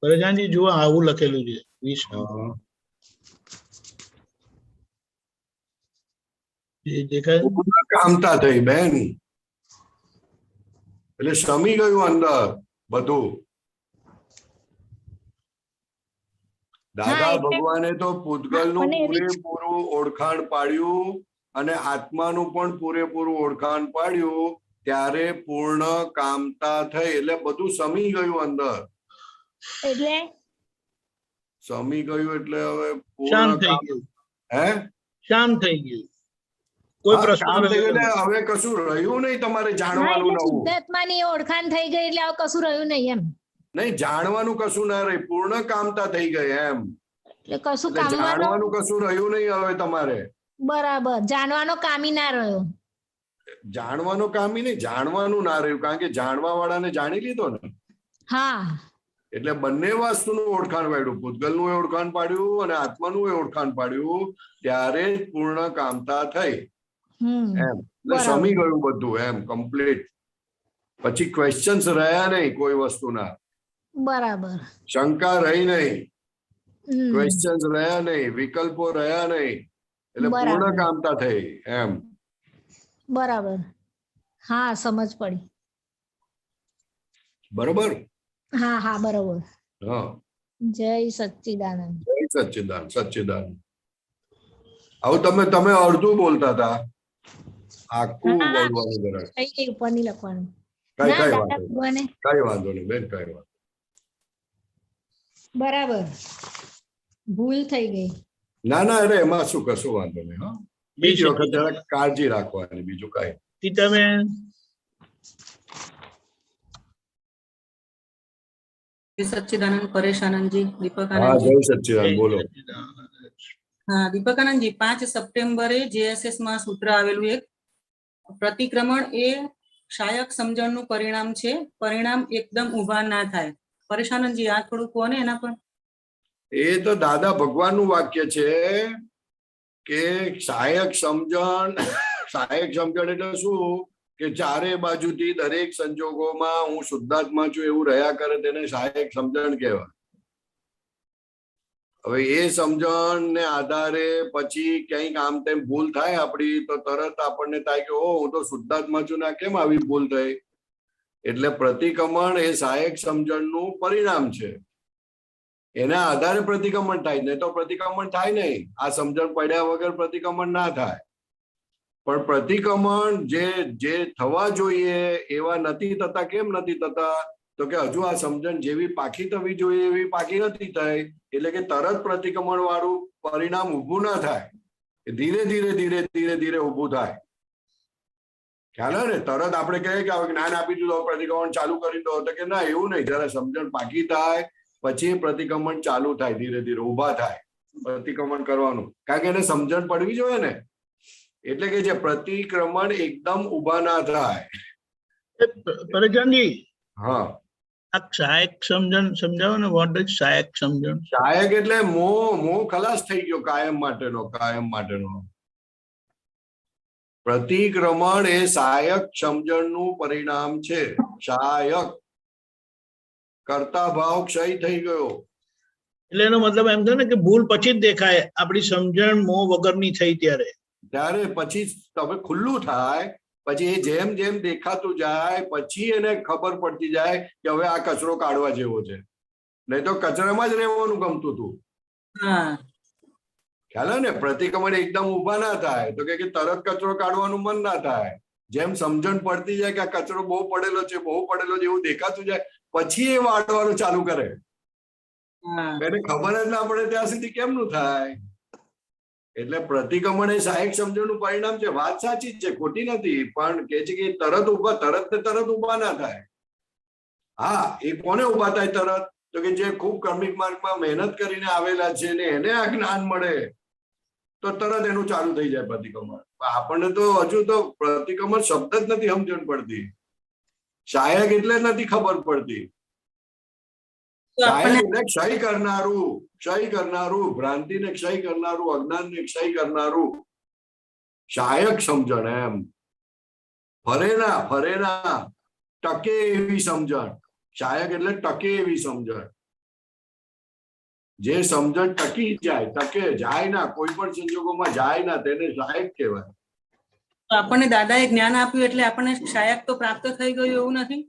પરેશાનજી જુઓ, આવું લખેલું છે 20. એ દેખાય? પૂર્ણ કામતા થઈ બેન, એટલે શમી ગયું અંદર બધું. દાદા ભગવાને તો પૂતગલનું પૂરેપૂરું ઓળખાણ પાડ્યું અને આત્માનું પણ પૂરેપૂરું ઓળખાણ પાડ્યું, ત્યારે પૂર્ણ કામતા થઈ. એટલે બધું શમી ગયું અંદર. એટલે શમી ગયું એટલે હવે શાંત પૂર્ણ થઈ કામ. ગયું. હે શાંત થઈ ગયું. કોઈ હા, પ્રશ્ન કામ થઈ રહ્યો ગયું નહીં. એટલે હવે કશું રહ્યું નહીં તમારે હા, જાણવાનું એટલે નવું. શુદ્ધાત્માની ઓળખાણ થઈ ગઈ એટલે હવે કશું રહ્યું નહીં એમ. નહીં, જાણવાનું કશું ના રહી, પૂર્ણ કામતા થઈ ગઈ એમ. એટલે કશું એટલે કામવાનું. જાણવાનું કશું રહ્યું નહીં હવે તમારે. બરાબર. જાણવાનો કામી ના રહ્યો. જાણવાનો કામી નહીં, જાણવાનું ના રહ્યું, કારણ કે જાણવા વાળાને જાણી લીધો ને. હા. એટલે બંને વસ્તુનું ઓળખાણ પાડ્યું, પૂતગલનું એ ઓળખાણ પાડ્યું અને આત્માનું એ ઓળખાણ પાડ્યું, ત્યારે જ પૂર્ણ કામતા થઈ એમ. એટલે શમી ગયું બધું એમ કમ્પ્લીટ. પછી ક્વેશ્ચન્સ રહ્યા નહીં કોઈ વસ્તુના. બરાબર. શંકા રહી નહીં, ક્વેશ્ચન્સ રહ્યા નહીં, વિકલ્પો રહ્યા નહીં, એટલે પૂર્ણ કામતા થઈ એમ. બરાબર. હા, સમજ પડી. બરોબર. હા હા, બરોબર. હા, જય સચ્ચિદાનંદ. જય સચ્ચિદાનંદ. સચ્ચિદાનંદ. આવું તમે અડધું બોલતા હતા, આખું બોલવાનું જરા. કઈ ઉપર નહીં લખવાનું. કઈ વાંધો નહીં બેન, કઈ વાંધો. બરાબર ભૂલ થઈ ગઈ. ના ના અરે એમાં શું કશું વાંધો નહીં. હા બીજી વખત જરાક કાળજી રાખવાની, બીજું કઈ. સીતાબેન જય સચ્ચિદાનંદ પરેશ આનંદજી, દીપક હા આનંદજી. જય સચ્ચિદાનંદ બોલો. હા દીપક આનંદજી, 5 સપ્ટેમ્બરે JSS માં સૂત્ર આવેલું એક, પ્રતિક્રમણ એ શાયક સમજણનું પરિણામ છે, પરિણામ એકદમ ઊભા ના થાય. પરેશ આનંદજી આ થોડું કહો ને એના પર. એ તો દાદા ભગવાનનું વાક્ય છે કે સહાયક સમજણ એટલે શું કે ચારે બાજુથી દરેક સંજોગોમાં હું શુદ્ધાત્મા છું એવું રહ્યા કરે તેને સહાયક સમજણ કહેવાય. હવે એ સમજણ ને આધારે પછી ક્યાંક આમ તેમ ભૂલ થાય આપણી તો તરત આપણને થાય કે ઓ હું તો શુદ્ધાત્મા છું ને કેમ આવી ભૂલ થઈ. એટલે પ્રતિક્રમણ એ સહાયક સમજણનું પરિણામ છે. એના આધારે પ્રતિક્રમણ થાય, નહીં તો પ્રતિક્રમણ થાય નહીં. આ સમજણ પડ્યા વગર પ્રતિક્રમણ ના થાય. પણ પ્રતિક્રમણ જે થવા જોઈએ એવા નથી થતા. કેમ નથી થતા? તો કે હજુ આ સમજણ જેવી પાકી થવી જોઈએ એવી પાકી નથી થઈ. એટલે કે તરત પ્રતિક્રમણ વાળું પરિણામ ઊભું ના થાય, ધીરે ધીરે ધીરે ધીરે ધીરે ઊભું થાય. ખ્યાલ ને? તરત આપણે કહીએ કે હવે જ્ઞાન આપી દીધું પ્રતિક્રમણ ચાલુ કરી દો, તો કે ના એવું નહીં. જયારે સમજણ પાકી થાય પછી પ્રતિક્રમણ ચાલુ થાય, ધીરે ધીરે ઊભા થાય પ્રતિક્રમણ કરવાનું. કારણ કે એને સમજણ પડવી જોઈએ ને. એટલે કે જે પ્રતિક્રમણ એકદમ ઊભા ના થાય. પરેશજી હા આ સહાયક સમજણ સમજાવો ને. વોટ ઇઝ સહાયક સમજણ? સહાયક એટલે મોહ ખલાસ થઈ ગયો કાયમ માટેનો. પ્રતિક્રમણ એ સહાયક સમજણનું પરિણામ છે. સહાયક કરતા ભાવ ક્ષય થઈ ગયો. એટલે એનો મતલબ એમ થાય ને કે ભૂલ પછી જ દેખાય, આપણી સમજણ મોહ વગરની થઈ ત્યારે પછી તમે ખુલ્લું થાય પછી એ જેમ જેમ દેખાતું જાય પછી એને ખબર પડતી જાય કે હવે આ કચરો કાઢવા જેવો છે. નહીં તો કચરામાં જ રહેવાનું ગમતું હતું. હા ખ્યાલ ને? પ્રતિક્રમણ એકદમ ઊભા ના થાય તો કે તરત કચરો કાઢવાનું મન ના થાય. જેમ સમજણ પડતી જાય કે આ કચરો બહુ પડેલો છે એવું દેખાતું જાય પછી એ વાળવાનું ચાલુ કરે. એને ખબર જ ના પડે ત્યાં સુધી કેમનું થાય? એટલે પ્રતિક્રમણ એ સહાયક સમજણનું પરિણામ છે. વાત સાચી જ છે, ખોટી નથી. પણ કે છે કે તરત ઊભા ના થાય. હા એ કોને ઊભા થાય તરત? તો કે જે ખૂબ ક્રમિક માર્ગમાં મહેનત કરીને આવેલા છે ને એને આ જ્ઞાન મળે તો તરત એનું ચાલુ થઈ જાય પ્રતિક્રમણ. આપણને તો હજુ તો પ્રતિક્રમણ શબ્દ જ નથી સમજણ પડતી. સહાયક એટલે નથી ખબર પડતી. સહાયક એટલે ક્ષય કરનારું, ભ્રાંતિને ક્ષય કરનારું, અજ્ઞાનને ક્ષય કરનારું સહાયક સમજણ. એમ ફરેના ટકે એવી સમજણ. સહાયક એટલે ટકે એવી સમજણ. જે સમજણ ટકી જાય, ટકે જાય ના, કોઈ પણ સંજોગોમાં જાય ના, તેને સહાયક કહેવાય. આપણને દાદાએ જ્ઞાન આપ્યું એટલે આપણને સહાયક તો પ્રાપ્ત થઈ ગયું એવું નથી?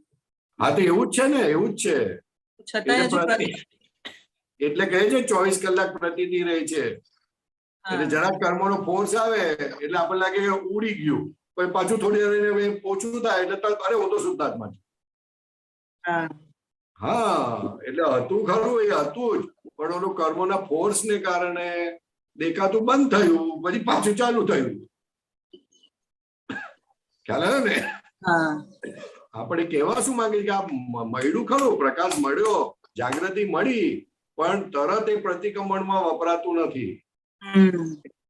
હા તો એવું જ છે ને, એવું જ છે. છતાં એટલે કહે છે 24 કલાક પ્રતિથી રહે છે. એટલે જરાક કર્મોનો ફોર્સ આવે એટલે આપણને લાગે કે ઉડી ગયું, પછી પાછું થોડી વાર ઓછું થાય એટલે તરત અરે હું તો શુદ્ધાત્મા છું. હા એટલે હતું ખરું, એ હતું જ. પણ ઓલું કર્મોના ફોર્સ ને કારણે દેખાતું બંધ થયું, પછી પાછું ચાલુ થયું. ખ્યાલ આવે ને? આપણે કહેવા શું માંગે કે આ મળ્યું ખરું, પ્રકાશ મળ્યો, જાગૃતિ મળી, પણ તરત એ પ્રતિક્રમણમાં વપરાતું નથી.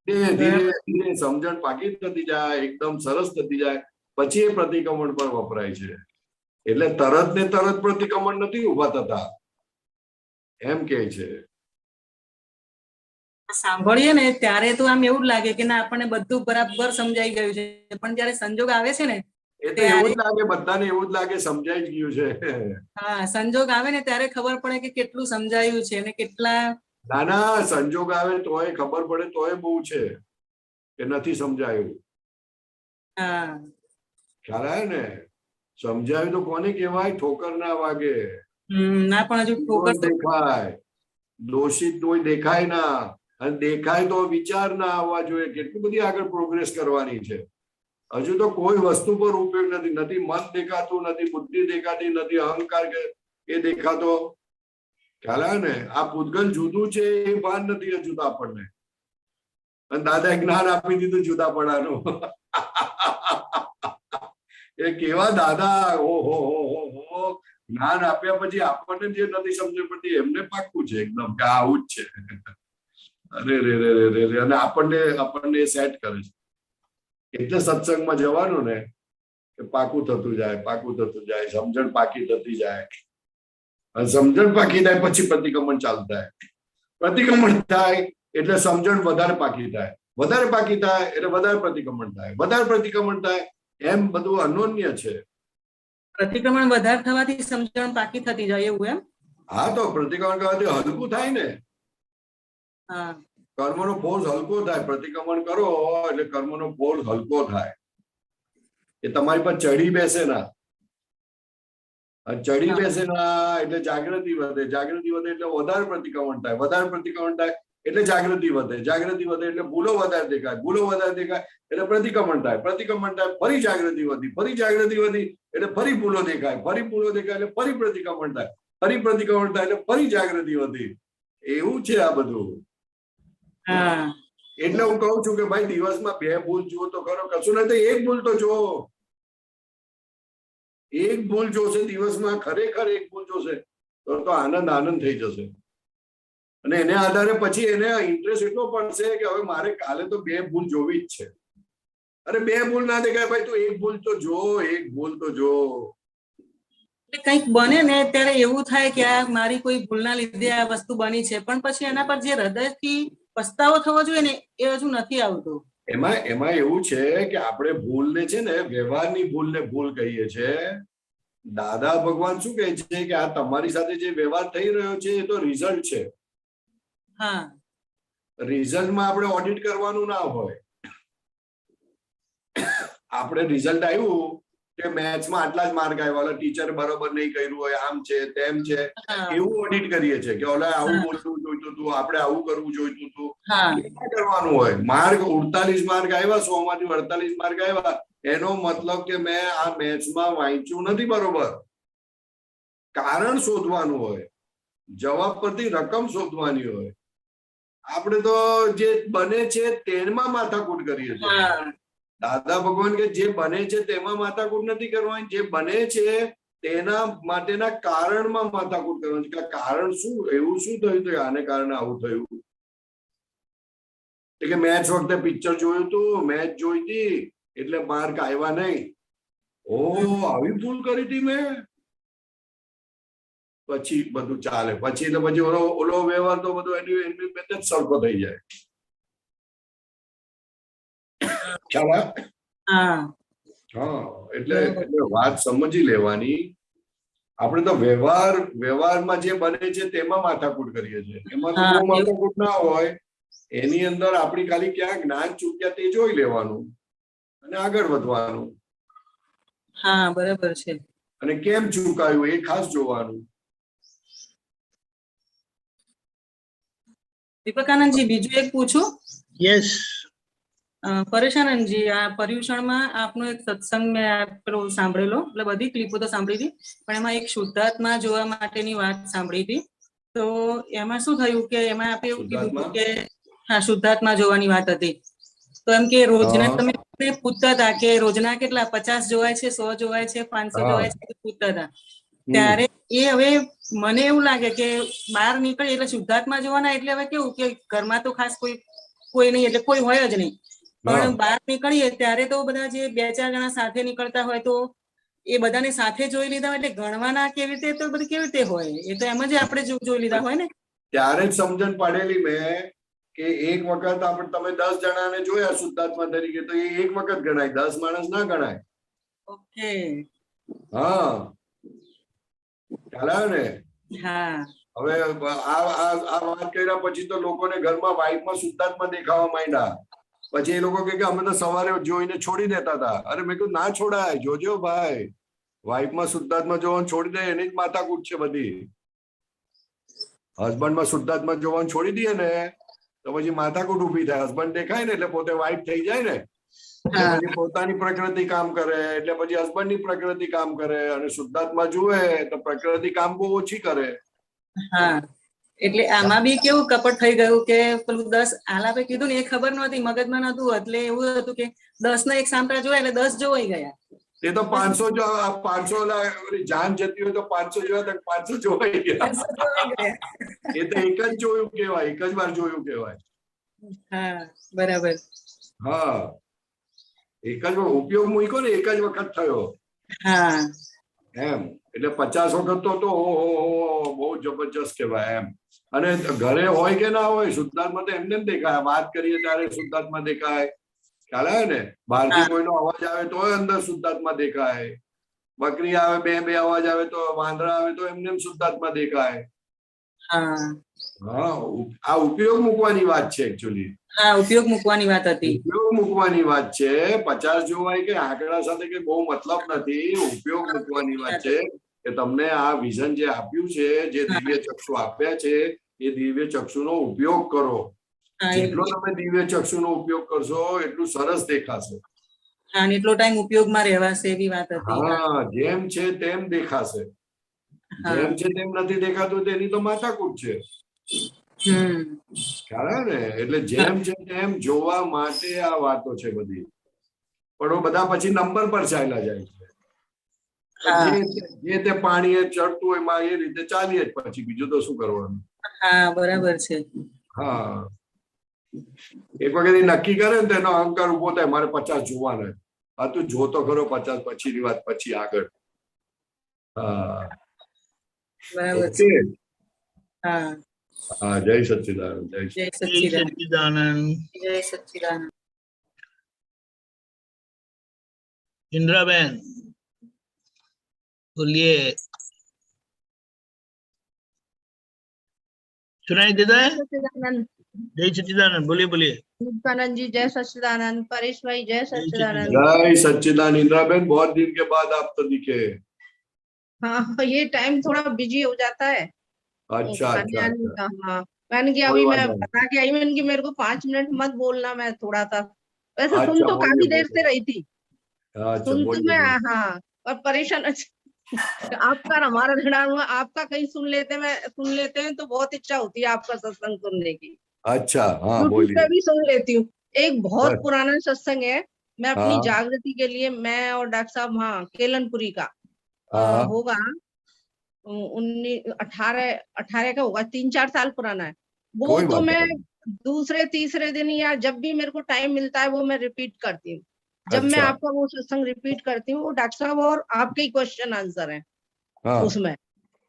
ધીરે ધીરે સમજણ પાકી થતી જાય, એકદમ સરસ થતી જાય, પછી એ પ્રતિક્રમણ પર વપરાય છે. એટલે તરત ને તરત પ્રતિક્રમણ નથી ઉભા થતા એમ કે છે. સાંભળીએ ને ત્યારે તો આમ એવું લાગે કે ના આપણને બધું બરાબર સમજાઈ ગયું છે, પણ જયારે સંજોગ આવે છે ને એ તો એવું જ લાગે, બધાને એવું જ લાગે સમજાઈ જ ગયું છે. હા સંજોગ આવે ને ત્યારે ખબર પડે કે કેટલું સમજાયું છે અને કેટલા. ના સંજોગ આવે તોય ખબર પડે તોય બહુ છે કે નથી સમજાયું. ખ્યાલ આવે ને? સમજાયું તો કોને કહેવાય? ઠોકર ના વાગે, ના પણ હજુ ઠોકર દેખાય, દોષિત કોઈ દેખાય ના, અને દેખાય તો વિચાર ના આવવા જોઈએ. કેટલી બધી આગળ પ્રોગ્રેસ કરવાની છે. હજુ તો કોઈ વસ્તુ પર ઉપયોગ નથી. નથી મન દેખાતું, નથી બુદ્ધિ દેખાતી, નથી અહંકાર એ દેખાતો. ખ્યાલ આવે ને? આ પૂતગલ જુદું છે એ ભાન નથી હજુ તો આપણને. અને દાદાએ જ્ઞાન આપી દીધું જુદા પડાનું. એ કેવા દાદા! ઓહો હો, જ્ઞાન આપ્યા પછી આપણને જે નથી સમજ પડતી એમને પાક્કું છે એકદમ કે આવું જ છે. અરે રે રે રે રે રે. અને આપણને સેટ કરે છે. એટલે સત્સંગમાં જવાનું ને કે પાકું થતું જાય, સમજણ પાકી થતી જાય. અને સમજણ પાકી થાય પછી પ્રતિક્રમણ ચાલુ થાય. પ્રતિક્રમણ થાય એટલે સમજણ વધારે પાકી થાય, વધારે પાકી થાય એટલે વધારે પ્રતિક્રમણ થાય, વધારે પ્રતિક્રમણ થાય, એમ બધું અનોન્ય છે. પ્રતિક્રમણ વધારે થવાથી સમજણ પાકી થતી જાય એવું એમ? હા, તો પ્રતિક્રમણ કરવાથી હલકું થાય ને. હા, કર્મનો ફોર્સ હલકો થાય. પ્રતિક્રમણ કરો એટલે કર્મનો ફોર્સ હલકો થાય. એ તમારી પર ચડી બેસે ના. ચડી બેસે ના એટલે જાગૃતિ વધે, જાગૃતિ વધે એટલે વધારે પ્રતિક્રમણ થાય, વધારે પ્રતિક્રમણ થાય એટલે જાગૃતિ વધે, જાગૃતિ વધે એટલે ભૂલો વધારે દેખાય, ભૂલો વધારે દેખાય એટલે પ્રતિક્રમણ થાય, પ્રતિક્રમણ થાય ફરી જાગૃતિ વધી, ફરી જાગૃતિ વધી એટલે ફરી ભૂલો દેખાય, ફરી ભૂલો દેખાય એટલે ફરી પ્રતિક્રમણ થાય, ફરી પ્રતિક્રમણ થાય એટલે ફરી જાગૃતિ વધી. એવું છે આ બધું. હા. એટલે હું કહું છું કે ભાઈ દિવસમાં 2 ભૂલ જુઓ તો ખરો, કશું નથી 1 ભૂલ તો જુઓ. 1 ભૂલ જોશે દિવસમાં, ખરેખર 1 ભૂલ જોશે તો આનંદ થઈ જશે. અને એને આધારે પછી એને ઇન્ટરેસ્ટ એટલો પડશે કે હવે મારે કાલે તો 2 ભૂલ જોવી જ છે. અરે 2 ભૂલ ના દેખાય ભાઈ, તું 1 ભૂલ તો જો, 1 ભૂલ તો જો. કંઈક બને ને ત્યારે એવું થાય કે આ મારી કોઈ ભૂલના લીધે આ વસ્તુ બની છે, પણ પછી એના પર જે હૃદયથી પસ્તાવો થવો જોઈએ ને એ હજુ નથી આવતો. એમાં એવું છે કે આપણે ભૂલને છે ને વ્યવહારની ભૂલને ભૂલ કહીએ છીએ. દાદા ભગવાન શું કહે છે કે આ તમારી સાથે જે વ્યવહાર થઈ રહ્યો છે એ તો રિઝલ્ટ છે. હા, રિઝલ્ટમાં આપણે ઓડિટ કરવાનું ના હોય. આપણે રિઝલ્ટ આવ્યું કે મેથ્સમાં આટલા જ માર્ક આવ્યા, ટીચર બરોબર નહીં કર્યું હોય, આમ છે તેમ છે, એવું ઓડિટ કરીએ છીએ કે ઓલા આવું બોલવું જોઈતું હતું, આપણે આવું કરવું જોઈતું હતું. કરવાનું હોય. માર્ક 48 માર્ક આવ્યા, 100 માંથી 48 માર્ક આવ્યા, એનો મતલબ કે મેં આ મેથ્સમાં વાંચ્યું નથી બરોબર. કારણ શોધવાનું હોય, જવાબ પરથી રકમ શોધવાની હોય. આપણે તો જે બને છે તેમાં માથાકૂટ કરીએ છીએ. દાદા ભગવાન કે જે બને છે તેમાં માથાકૂટ નથી કરવાની, જે બને છે તેના માટેના કારણમાં માથાકૂટ કરવાની. કે કારણ શું, એવું શું થયું હતું આને કારણે આવું થયું. કે મેચ વખતે પિક્ચર જોયું હતું, મેચ જોઈ હતી એટલે માર્ક આવ્યા નહીં. ઓ આવી ભૂલ કરી હતી મેં. પછી બધું ચાલે, પછી એટલે પછી ઓલો વ્યવહાર તો બધો એની જ સરખો થઈ જાય. ખ્યાલ? હા, એટલે વાત સમજી લેવાની. આપણે તો વ્યવહારમાં જે બને છે તેમાં માથાકૂટ કરીએ છીએ. એમાં તો બહુ માથાકૂટ ના હોય. એની અંદર આપણી ખાલી ક્યાં જ્ઞાન ચૂક્યા તે જોઈ લેવાનું અને આગળ વધવાનું. હા, બરાબર છે. અને કેમ ચૂકાયું એ ખાસ જોવાનું. દીપકાનંદજી, બીજું એક પૂછું? યસ. પરેશાનંદજી, આ પર્યુષણમાં આપનો એક સત્સંગ મેં પેલો સાંભળેલો, એટલે બધી ક્લિપો તો સાંભળી હતી, પણ એમાં એક શુદ્ધાત્મા જોવા માટેની વાત સાંભળી હતી. તો એમાં શું થયું કે એમાં આપણે એવું કીધું હતું કે હા, શુદ્ધાત્મા જોવાની વાત હતી. તો એમ કે રોજના તમે પૂછતા હતા કે રોજના કેટલા 50 જોવાય છે, 100 જોવાય છે, 500 જોવાય છે, પૂછતા હતા. ત્યારે એ હવે મને એવું લાગે કે બહાર નીકળે એટલે શુદ્ધાત્મા જોવાના, એટલે હવે કેવું કે ઘરમાં તો ખાસ કોઈ નહીં, એટલે કોઈ હોય જ નહીં. પણ બહાર નીકળીએ ત્યારે તો બધા જે 2-4 જણા સાથે નીકળતા હોય તો એ બધાને સાથે જોઈ લીધા હોય, એટલે ગણવાના કેવી રીતે, તો બધી કેવી રીતે હોય, એ તો એમ જ આપણે જોઈ લીધા હોય ને. ત્યારે જ સમજણ પડેલી મેં કે એક વખત આપણે તમે 10 જણાને જોયા શુદ્ધાત્મા તરીકે તો એ એક વખત ગણાય, 10 માણસ ના ગણાય. ઓકે. હા, ખ્યાલ આવે ને? હા. હવે આ વાત કર્યા પછી તો લોકોને ઘરમાં વાઈફમાં શુદ્ધાત્મા દેખાવા માંડ્યા. પછી એ લોકો કે અમે તો સવારે જોઈને છોડી દેતા હતા. અરે મેં કીધું ના છોડાય, જોજો ભાઈ, વાઈફમાં શુદ્ધાત્મા જોવાનું છોડી દે, એની જ માથાકૂટ છે બધી. હસબન્ડમાં શુદ્ધાત્મા જોવાનું છોડી દઈએ ને તો પછી માથાકૂટ ઉભી થાય. હસબન્ડ દેખાય ને એટલે પોતે વાઈફ થઈ જાય ને, પછી પોતાની પ્રકૃતિ કામ કરે, એટલે પછી હસબન્ડની પ્રકૃતિ કામ કરે. અને શુદ્ધાત્મા જુએ તો પ્રકૃતિ કામ બહુ ઓછી કરે. એટલે આમાં બી કેવું કપટ થઈ ગયું કે પેલું 10 આલાપે કીધું ને એ ખબર નહોતી, મગજમાં નહોતું, એટલે એવું હતું કે 10 ના એક સાંપડા જોયા એટલે 10 જોવાઈ ગયા. એ તો 500 જો 500 ના જાન જતી હોય તો 500 જોયા તો 500 જોવાઈ ગયા. 500 જોવાઈ ગયા. એ તો એક જ જોયું કહેવાય, એક જ વાર જોયું કહેવાય. હા બરાબર. હા, એક જ વાર ઉપયોગ મૂક્યો ને, એક જ વખત થયો હા એમ. એટલે 50 વખત તો બહુ જબરજસ્ત કહેવાય એમ. અને ઘરે હોય કે ના હોય, શુદ્ધાત્મા તો એમને જ દેખાય. વાત કરીએ ત્યારે શુદ્ધાત્મા દેખાય, ખ્યાલ આવે ને. બહારથી કોઈનો અવાજ આવે તો અંદર શુદ્ધાત્મા દેખાય. બકરી આવે, બે અવાજ આવે તો, વાંદરા આવે તો એમને શુદ્ધાત્મા દેખાય. હા હા, આ ઉપયોગ મૂકવાની વાત છે એકચ્યુઅલી. હા, ઉપયોગ મૂકવાની વાત હતી. ઉપયોગ મૂકવાની વાત છે. 50 જોવાય કે આંકડા સાથે કે બહુ મતલબ નથી. ઉપયોગ મૂકવાની વાત છે કે તમને આ વિઝન જે આપ્યું છે, જે દિવ્ય ચક્ષુ આપ્યા છે, એ દિવ્ય ચક્ષુનો ઉપયોગ કરો. જેટલો તમે દિવ્ય ચક્ષુનો ઉપયોગ કરશો એટલું સરસ દેખાશે. હા, એટલો ટાઈમ ઉપયોગમાં રહેવાશે એવી વાત હતી. હા, જેમ છે તેમ દેખાશે. જેમ છે તેમ નથી દેખાતું તેની તો માથાકૂટ છે, ખ્યાલ આવે ને. એટલે જેમ છે તેમ જોવા માટે આ વાતો છે બધી. પણ બધા પછી નંબર પર ચાલ્યા જાય છે. જે તે પાણી ચડતું હોય માં એ રીતે ચાલીએ જ પછી, બીજું તો શું કરવાનું. હા બરાબર છે. હા, એક વખત નક્કી કરે ને તેનો અહંકાર ઉભો થાય, મારે 50 જોવાના. હા, તું જોતો ખરો 50 પછીની વાત, પછી આગળ. હા બરાબર ઓકે. છે. હા હા, જય સચ્ચિદાનંદ. જય જય જય સચ્ચિદાનંદ. સચ્ચિદાનંદ. જય સચ્ચિદાનંદ. इंद्राबेन बोलिए, सुनाई देता है? सच्चिदानंद। जय सच्चिदानंद, बोलिए बोलिए. नित्यानंद जी जय सच्चिदानंद। परेश भाई जय सच्चिदानंद। जय सच्चिदानंद। इंदिराबेन, बहुत दिन के बाद आप तो दिखे। हाँ, ये टाइम थोड़ा बिजी हो जाता है। अच्छा खाने अच्छा आने अच्छा, का। हाँ, मैंने कि कोई अभी बात मैं नहीं। बता के आई, मैंने कि मेरे को 5 मिनट मत बोलना, मैं थोड़ा सा वैसे सुन अच्छा, तो काफी बोलिए देर से बोलिए। रही थी, अच्छा, सुन तो बोलिए मैं। बोलिए। हाँ, और परेशान आपका और हमारा झगड़ा हुआ, आपका कहीं सुन लेते हैं तो बहुत इच्छा होती है आपका सत्संग सुनने की। अच्छा, हाँ यूट्यूब पे बोलिए। भी सुन लेती हूँ। एक बहुत बस, पुराना सत्संग है, मैं अपनी हाँ जागृति के लिए, मैं और डॉक्टर साहब, हाँ, केलनपुरी का हाँ, होगा 18 का होगा, 3-4 साल पुराना है वो। कोई तो बात मैं नहीं। दूसरे तीसरे दिन या जब भी मेरे को टाइम मिलता है वो मैं रिपीट करती हूँ। जब मैं अच्छा, आपका वो सत्संग रिपीट करती हूँ, वो डॉक्टर साहब और आपके ही क्वेश्चन आंसर है हाँ उसमें,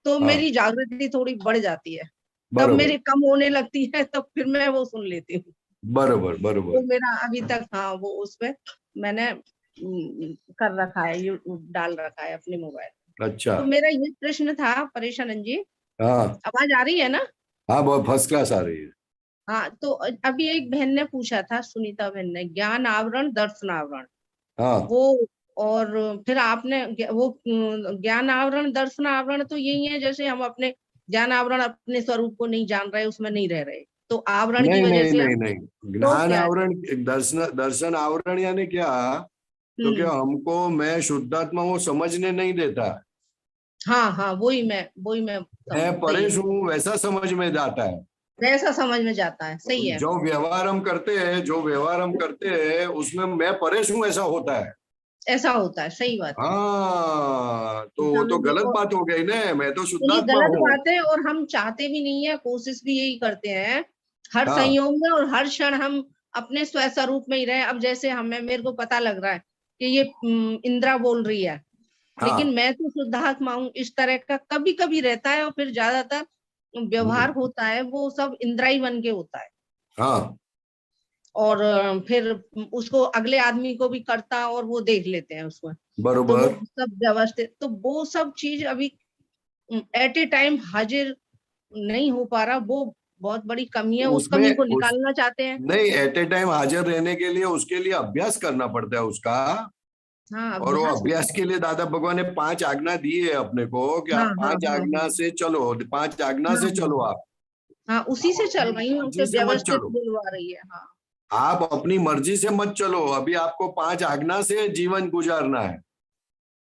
तो हाँ, मेरी जागृति थोड़ी बढ़ जाती है। तब बरोबर मेरी कम होने लगती है, तब फिर मैं वो सुन लेती हूँ। बरोबर वो बरोबर। मेरा अभी तक, हाँ, वो उसपे मैंने कर रखा है, यूट्यूब डाल रखा है अपने मोबाइल। अच्छा, तो मेरा ये प्रश्न था परेशानंद जी, हाँ आवाज आ रही है ना? हाँ, बहुत फर्स्ट क्लास आ रही है। हाँ, तो अभी एक बहन ने पूछा था, सुनीता बहन ने, ज्ञान आवरण दर्शन आवरण, हाँ वो, और फिर आपने वो ज्ञान आवरण दर्शन आवरण तो यही है, जैसे हम अपने ज्ञान आवरण अपने स्वरूप को नहीं जान रहे, उसमें नहीं रह रहे, तो आवरण की नहीं वजह नहीं से नहीं हम, नहीं, तो ज्ञान क्या है? आवरण, दर्शन आवरण यानी क्या? तो क्या हमको, मैं शुद्धात्मा वो समझने नहीं देता। हाँ हाँ, वही मैं मैं सही है, परेश हूँ वैसा समझ में जाता है। वैसा समझ में जाता है, सही है। जो व्यवहार हम करते हैं उसमें मैं परेश हूँ ऐसा होता है। ऐसा होता है, सही बात है। हाँ, तो वो तो समझ- गलत और बात हो गई ना, मैं तो ये शुद्धात्मा गलत हूँ। बात है, और हम चाहते भी नहीं है, कोशिश भी यही करते हैं हर हाँ संयोग में और हर क्षण हम अपने स्वस्वरूप में ही रहे। अब जैसे मेरे को पता लग रहा है कि ये इंदिरा बोल रही है, लेकिन हाँ, मैं तो शुद्धात्मा हूँ, इस तरह का कभी कभी रहता है, और फिर ज्यादातर व्यवहार होता है वो सब इंदिरा ही बन के होता है। हाँ और फिर उसको अगले आदमी को भी करता, और वो देख लेते हैं उसमें, तो वो बरोबर। सब व्यवस्थित, तो वो सब चीज अभी एट ए टाइम हाजिर नहीं हो पा रहा, वो बहुत बड़ी कमी है, उस कमी को निकालना चाहते हैं। नहीं, एट ए टाइम हाजिर रहने के लिए उसके लिए अभ्यास करना पड़ता है उसका। हाँ, और वो अभ्यास। अभ्यास के लिए दादा भगवान ने 5 आज्ञा दी है अपने को कि हाँ आप हाँ 5 हाँ आज्ञा से चलो, 5 आज्ञा से चलो आप। हाँ, उसी से चल रही हूँ, मर्जी से मत व्यवस्थित चलो, बुलवा रही है। हाँ, आप अपनी मर्जी से मत चलो। अभी आपको 5 आज्ञा से जीवन गुजारना है।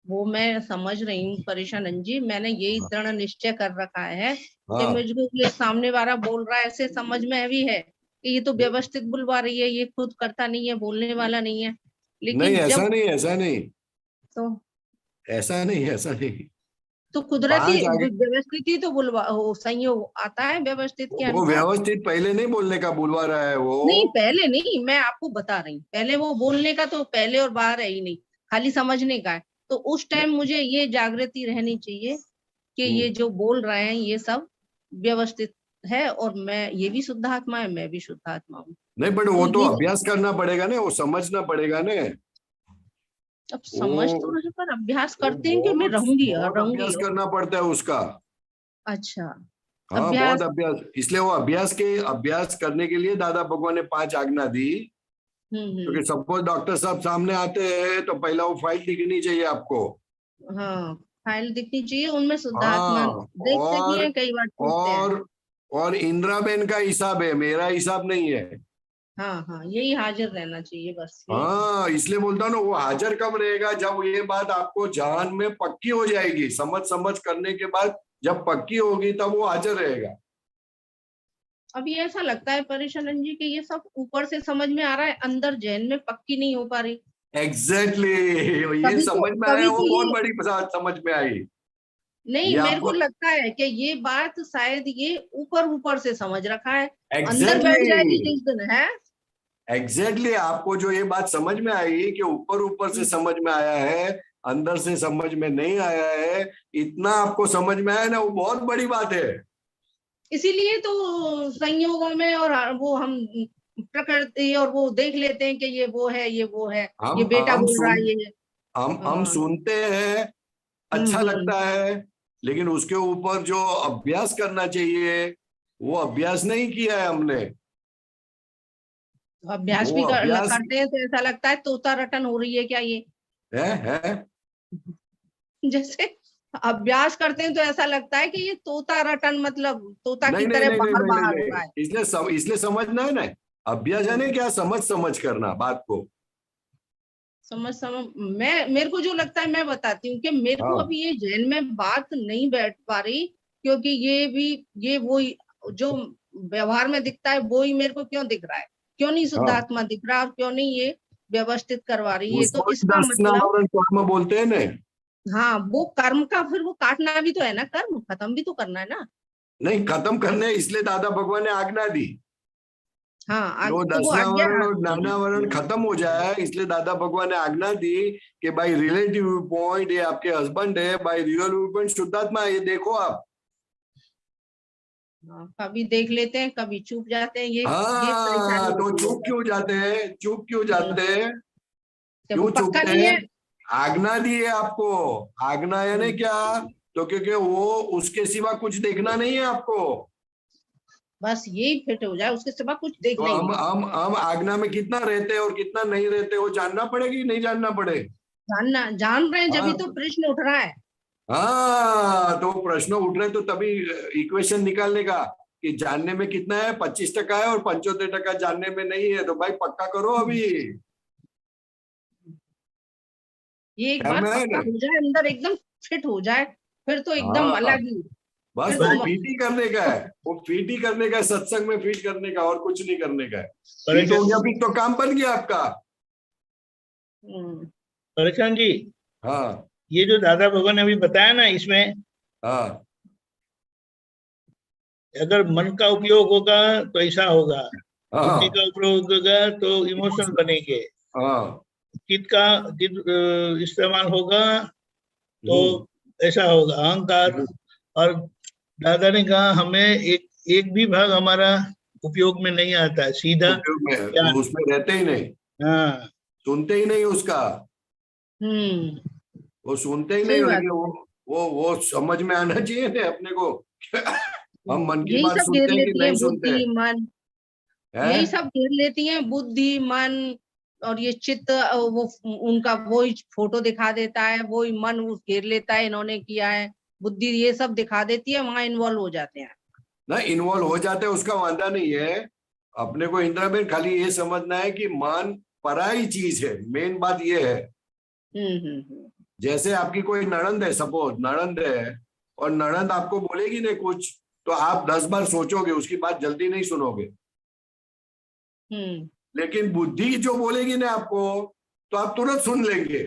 वो मैं समझ रही हूँ परेशान जी, मैंने यही दृढ़ निश्चय कर रखा है कि हाँ मुझको ये सामने वाला बोल रहा है ऐसे समझ में भी है कि ये तो व्यवस्थित बुलवा रही है, ये खुद करता नहीं है, बोलने वाला नहीं है। नहीं, लेकिन ऐसा जब नहीं, ऐसा नहीं, तो ऐसा नहीं, ऐसा नहीं। कुदरती 5 आगे, व्यवस्थित ही तो बुलवा वो संयोग आता है व्यवस्थित के वो अनुसार। व्यवस्थित पहले नहीं बोलने का बुलवा रहा है वो। नहीं पहले नहीं, मैं आपको बता रही हूँ, पहले वो बोलने का तो पहले और बाहर है ही नहीं, खाली समझने का है। तो उस टाइम मुझे ये जागृति रहनी चाहिए कि ये जो बोल रहे हैं ये सब व्यवस्थित है, और मैं ये भी शुद्ध आत्मा है, मैं भी शुद्ध आत्मा हूँ। नहीं, बट वो तो ये अभ्यास करना पड़ेगा ना, वो समझना पड़ेगा ना। अब समझ वो तो रहे पर अभ्यास वो करते हैं कि मैं बहुत रहूंगी बहुत रहूंगी। अभ्यास करना पड़ता है उसका। अच्छा हाँ, अभ्यास। बहुत अभ्यास, इसलिए वो अभ्यास करने के लिए दादा भगवान ने 5 आज्ञा दी। क्योंकि सपोज डॉक्टर साहब सामने आते हैं तो पहला वो फाइल दिखनी चाहिए आपको। हाँ फाइल दिखनी चाहिए, उनमें शुद्ध आत्मा हाँ, देखते भी हैं, कई बार पूछते हैं। और इंदिराबेन का हिसाब है, मेरा हिसाब नहीं है। हाँ हाँ यही हाजिर रहना चाहिए बस। हाँ, इसलिए बोलता हूँ ना, वो हाजिर कब रहेगा, जब ये बात आपको जान में पक्की हो जाएगी, समझ करने के बाद जब पक्की होगी तब वो हाजिर रहेगा। अभी ऐसा लगता है परेशान जी कि ये सब ऊपर से समझ में आ रहा है, अंदर जहन में पक्की नहीं हो पा रही। एग्जैक्टली ये कभी समझ में आया, कभी वो तो बहुत ये बड़ी बात समझ में आई। नहीं, ये मेरे को आपको लगता है कि ये बात शायद ये ऊपर से समझ रखा है, अंदर बैठ जाएगी एग्जैक्टली जिस दिन है। एग्जैक्टली आपको जो ये बात समझ में आई कि ऊपर से समझ में आया है, अंदर से समझ में नहीं आया है, इतना आपको समझ में आया ना, वो बहुत बड़ी बात है। इसीलिए तो संयोगों में और वो हम प्रकृति और वो देख लेते हैं कि ये वो है, ये वो है, ये बेटा हम बोल रहा है, सुन ये हम सुनते हैं, अच्छा लगता है, लेकिन उसके ऊपर जो अभ्यास करना चाहिए वो अभ्यास नहीं किया है हमने। अभ्यास वो भी अभ्यास करते हैं तो ऐसा लगता है तोता रटन हो रही है क्या ये। है जैसे अभ्यास करते हैं तो ऐसा लगता है कि ये तोता रटन, मतलब तोता की नहीं नहीं तरह नहीं नहीं बाहर नहीं बाहर हो नहीं, रहा है। इसलिए समझना है ना, अभ्यास है ना, क्या समझ करना बात को। समझ मेरे को जो लगता है मैं बताती हूँ कि मेरे को हाँ अभी ये जहन में बात नहीं बैठ पा रही, क्योंकि ये वो जो व्यवहार में दिखता है वो ही मेरे को क्यों दिख रहा है, क्यों नहीं शुद्ध हाँ, आत्मा दिख रहा, और क्यों नहीं ये व्यवस्थित करवा रही है। तो उसको इसका मतलब दर्शनावरण कर्म बोलते हैं ना। हाँ वो कर्म का फिर वो काटना भी तो है ना, कर्म खत्म भी तो करना है ना। नहीं, खत्म करने इसलिए दादा भगवान ने आज्ञा दी हाँ कि वो तो वो आज्ञा। दर्शनावरण और ज्ञानावरण खत्म हो जाए, इसलिए दादा भगवान ने आज्ञा दी कि भाई रिलेटिव व्यू पॉइंट ये आपके हस्बैंड है, भाई रियल व्यू पॉइंट शुद्धात्मा है, ये देखो आप। कभी देख लेते हैं, कभी चुप जाते हैं, ये हाँ, परेशानी तो होती चुप क्यों जाते हैं, कि वो क्यों पक्का चुपते नहीं हैं? है। आज्ञा दी है आपको, आज्ञा यानी क्या, तो क्योंकि वो उसके सिवा कुछ देखना नहीं है आपको। बस यही फिट हो जाए, उसके सिवा कुछ तो देखना ही नहीं। हम आज्ञा में कितना रहते हैं और कितना नहीं रहते, वो जानना पड़ेगी, नहीं जानना पड़े। जान रहे हैं जब हाँ तो प्रश्न उठ रहा है। हाँ, तो प्रश्न उठ रहे तो तभी इक्वेशन निकालने का कि जानने में कितना है, 25% है और 75% जानने में नहीं है, तो भाई पक्का करो अभी। ये एक क्या बार में है पक्का ना? हो जाए, अंदर एकदम फिट हो जाए, फिर तो एकदम हाँ, अलग ही। बस फिर वो तो फिट ही करने का है, वो फिट ही करने का है, सत्संग में फिट करने का, और कुछ नहीं करने का है। फिट परेशान हो गया फिर तो काम बन गया आपका। परेशान जी, हाँ ये जो दादा भगवान ने अभी बताया ना, इसमें हाँ अगर मन का उपयोग होगा तो ऐसा होगा, हाँ बुद्धि का उपयोग होगा तो इमोशनल बनेंगे, हाँ चित्त इस्तेमाल होगा तो ऐसा होगा अहंकार। और दादा ने कहा हमें एक भी भाग हमारा उपयोग में नहीं आता है, सीधा उपयोग में ज्ञान। उसमें रहते ही नहीं, हाँ सुनते ही नहीं उसका, वो सुनते ही नहीं, सही बात लेकिन वो समझ में आना चाहिए ना अपने को। हम मन की यही बात सब घेर सुनते हैं कि लेती है नहीं सुनते बुद्धि मन, हैं? यही सब घेर लेती हैं बुद्धि मन, और ये चित्त वो उनका वही फोटो दिखा देता है, वही मन वो घेर लेता है, इन्होंने किया है, बुद्धि ये सब दिखा देती है, वहां इन्वॉल्व हो जाते हैं। ना इन्वॉल्व हो जाते हैं, उसका वादा नहीं है अपने को। इंदिरा बेन खाली ये समझना है कि मान पराई चीज है, मेन बात ये है। जैसे आपकी कोई नणंद है, सपोज नणंद है, और नणंद आपको बोलेगी नहीं कुछ, तो आप 10 बार सोचोगे, उसकी बात जल्दी नहीं सुनोगे। लेकिन बुद्धि जो बोलेगी ना आपको, तो आप तुरंत सुन लेंगे।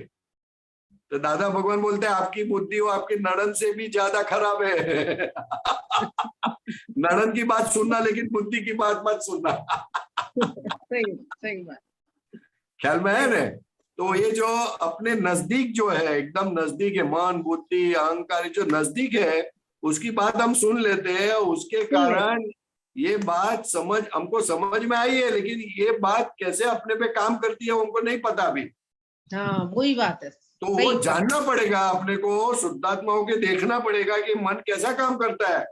तो दादा भगवान बोलते हैं आपकी बुद्धि वो आपकी नणंद से भी ज्यादा खराब है। नणंद की बात सुनना, लेकिन बुद्धि की बात मत सुनना। सही बात। ख्याल में है ना? तो ये जो अपने नजदीक जो है, एकदम नजदीक है, मन बुद्धि अहंकार जो नजदीक है, उसकी बात हम सुन लेते हैं। उसके कारण ये बात हमको समझ में आई है, लेकिन ये बात कैसे अपने पे काम करती है उनको नहीं पता अभी। हाँ, वही बात है। तो वो जानना पड़ेगा अपने को, शुद्धात्मा होके देखना पड़ेगा कि मन कैसा काम करता है,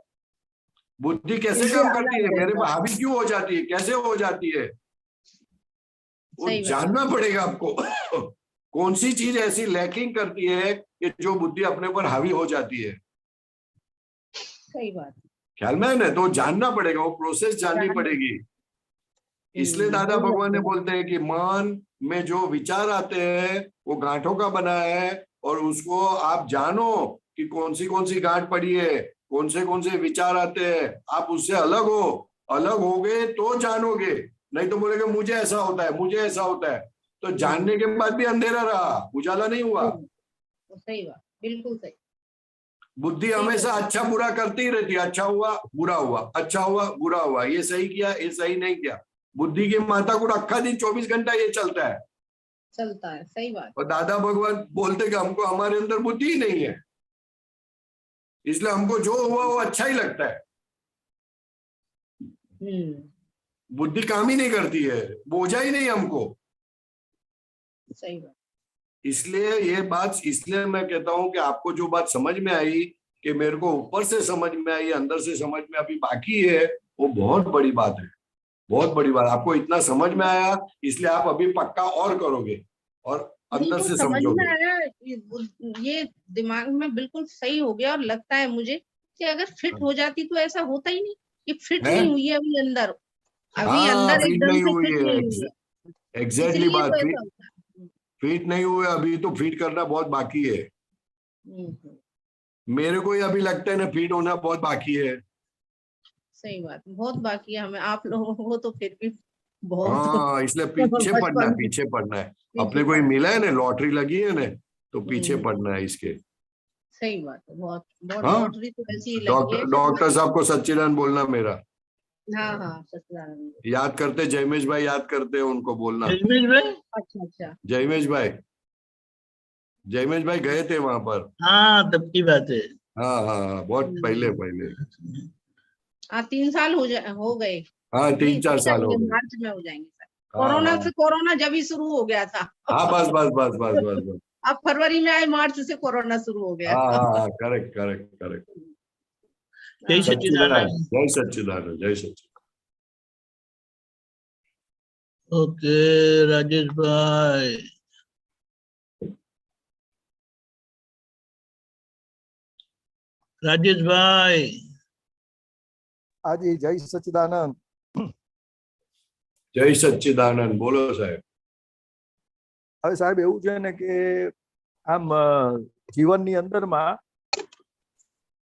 बुद्धि कैसे काम करती है, मेरे पे हावी क्यों हो जाती है, कैसे हो जाती है, वो जानना पड़ेगा आपको। कौन सी चीज ऐसी लैकिंग करती है कि जो बुद्धि अपने पर हावी हो जाती है। सही बात। ख्याल में है ना? तो जानना पड़ेगा, वो प्रोसेस जाननी पड़ेगी। इसलिए दादा भगवान ने बोलते हैं कि मन में जो विचार आते हैं वो गांठों का बना है, और उसको आप जानो कि कौन सी गांठ पड़ी है, कौन से विचार आते हैं। आप उससे अलग होगे तो जानोगे, नहीं तो बोलेगे मुझे ऐसा होता है, मुझे ऐसा होता है। तो जानने के बाद भी अंधेरा रहा, उजाला नहीं हुआ। सही बात, बिल्कुल सही। बुद्धि हमेशा अच्छा बुरा करती ही रहती है, अच्छा हुआ बुरा हुआ, अच्छा हुआ बुरा हुआ, ये सही किया ये सही नहीं किया। बुद्धि के माथा को अक्खा दिन 24 घंटा ये चलता है। सही बात। और दादा भगवान बोलते कि हमको हमारे अंदर बुद्धि ही नहीं है, इसलिए हमको जो हुआ वो अच्छा ही लगता है। बुद्धि काम ही नहीं करती है, बोझा ही नहीं हमको। सही बात। इसलिए मैं कहता हूं कि आपको जो बात समझ में आई कि मेरे को ऊपर से समझ में आई, अंदर से समझ में अभी बाकी है, वो बहुत बड़ी बात है, बहुत बड़ी बात। आपको इतना समझ में आया, इसलिए आप अभी पक्का और करोगे और अंदर से समझ में समझोगे। आया, ये दिमाग में बिल्कुल सही हो गया। और लगता है मुझे कि अगर फिट हो जाती तो ऐसा होता ही नहीं। कि फिट नहीं हुई है अभी अंदर, फिट एकदम नहीं से हुई फिट है, नहीं हुई है। एग्जैक्टली इसलिए बात। तो ऐसा होता है। फिट नहीं हुए अभी, तो फिट करना बहुत बाकी है। मेरे को ही अभी लगता है ना, फिट होना बहुत बाकी है। सही बात, बहुत बाकी है हमें। आप लोगों को तो फिर भी बहुत। हाँ, इसलिए पीछे पड़ना है। अपने को ही मिला है ना, लॉटरी लगी है ना, तो पीछे पड़ना है इसके। सही बात है, बहुत बहुत। हाँ, लॉटरी तो ऐसी ही लगी है। डॉक्टर साहब को सच्चिदानंद बोलना मेरा। हाँ, सच्चिदानंद याद करते, जयमेश भाई याद करते, उनको बोलना। अच्छा। जयमेश भाई गए थे वहां पर। हाँ, तब की बात है। हाँ, बहुत पहले। हाँ, 3 साल हो गए। हाँ, 3-4 साल हो गए। मार्च में हो जाएंगे सर। कोरोना जब ही शुरू हो गया था। हाँ, बस। अब फरवरी में आए, मार्च से कोरोना शुरू हो गया। हाँ, करेक्ट। जय सच्चिदानंद। जय सच्चिदानंद। ओके, राजेश भाई। हाँ जी, जय सच्चिदानंद। जय सच्चिदानंद, बोलो साहेब। હવે સાહેબ એવું છે ને કે આમ જીવનની અંદરમાં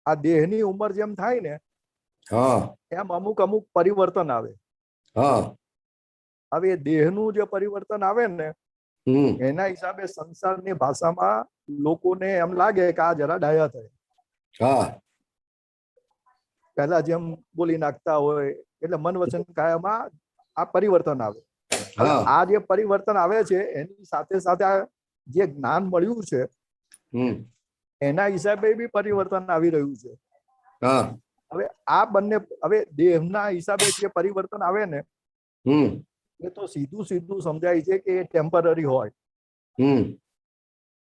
આ દેહની ઉંમર જેમ થાય ને, એમ અમુક પરિવર્તન આવે. હવે એ દેહનું જે પરિવર્તન આવે ને, એના હિસાબે સંસારની ભાષામાં લોકોને એમ લાગે કે આ જરા ડાયા થાય. પહેલા જેમ બોલી નાખતા હોય, એટલે મન વચન કાયામાં આ પરિવર્તન આવે. આ જે પરિવર્તન આવે છે એની સાથે સાથે જે જ્ઞાન મળ્યું છે એના હિસાબે બી પરિવર્તન આવી રહ્યું છે. હવે આ બંને, હવે દેહના હિસાબે જે પરિવર્તન આવે ને, એ તો સીધું સમજાય છે કે એ ટેમ્પરરી હોય.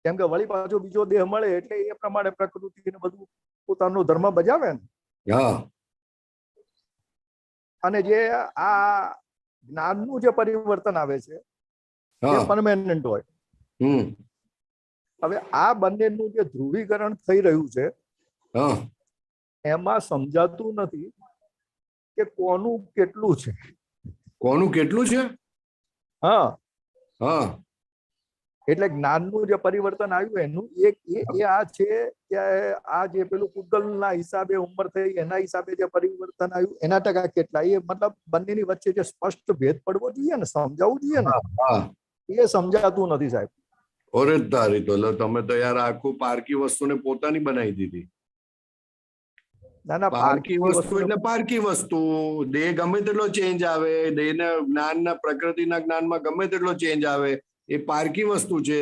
કેમ કે વળી પાછો બીજો દેહ મળે એટલે એ પ્રમાણે પ્રકૃતિ ને બધું પોતાનો ધર્મ બજાવે ને. અને જે આ જ્ઞાનનું જે પરિવર્તન આવે છે એ પરમેનન્ટ હોય. હવે આ બંનેનું જે ધ્રુવીકરણ થઈ રહ્યું છે એમાં સમજાતું નથી કે કોનું કેટલું છે. હા, એટલે જ્ઞાનનું જે પરિવર્તન આવ્યું એનું એક એ આ છે કે આ જે પેલું પૂતગલના હિસાબે ઉંમર થઈ એના હિસાબે જે પરિવર્તન આવ્યું એના ટકા કેટલા, એ મતલબ બંનેની વચ્ચે જે સ્પષ્ટ ભેદ પડવો જોઈએ ને, સમજાવવું જોઈએ ને, એ સમજાતું નથી સાહેબ. ઓરે તારી તો તમે તો યાર આખું પારકી વસ્તુને પોતાની બનાવી દીધી. ના ના, પારકી વસ્તુ એટલે પારકી વસ્તુ. દેહ ગમે તેટલો ચેન્જ આવે, દેહના જ્ઞાનના પ્રકૃતિના જ્ઞાનમાં ગમે તેટલો ચેન્જ આવે, એ પારકી વસ્તુ છે.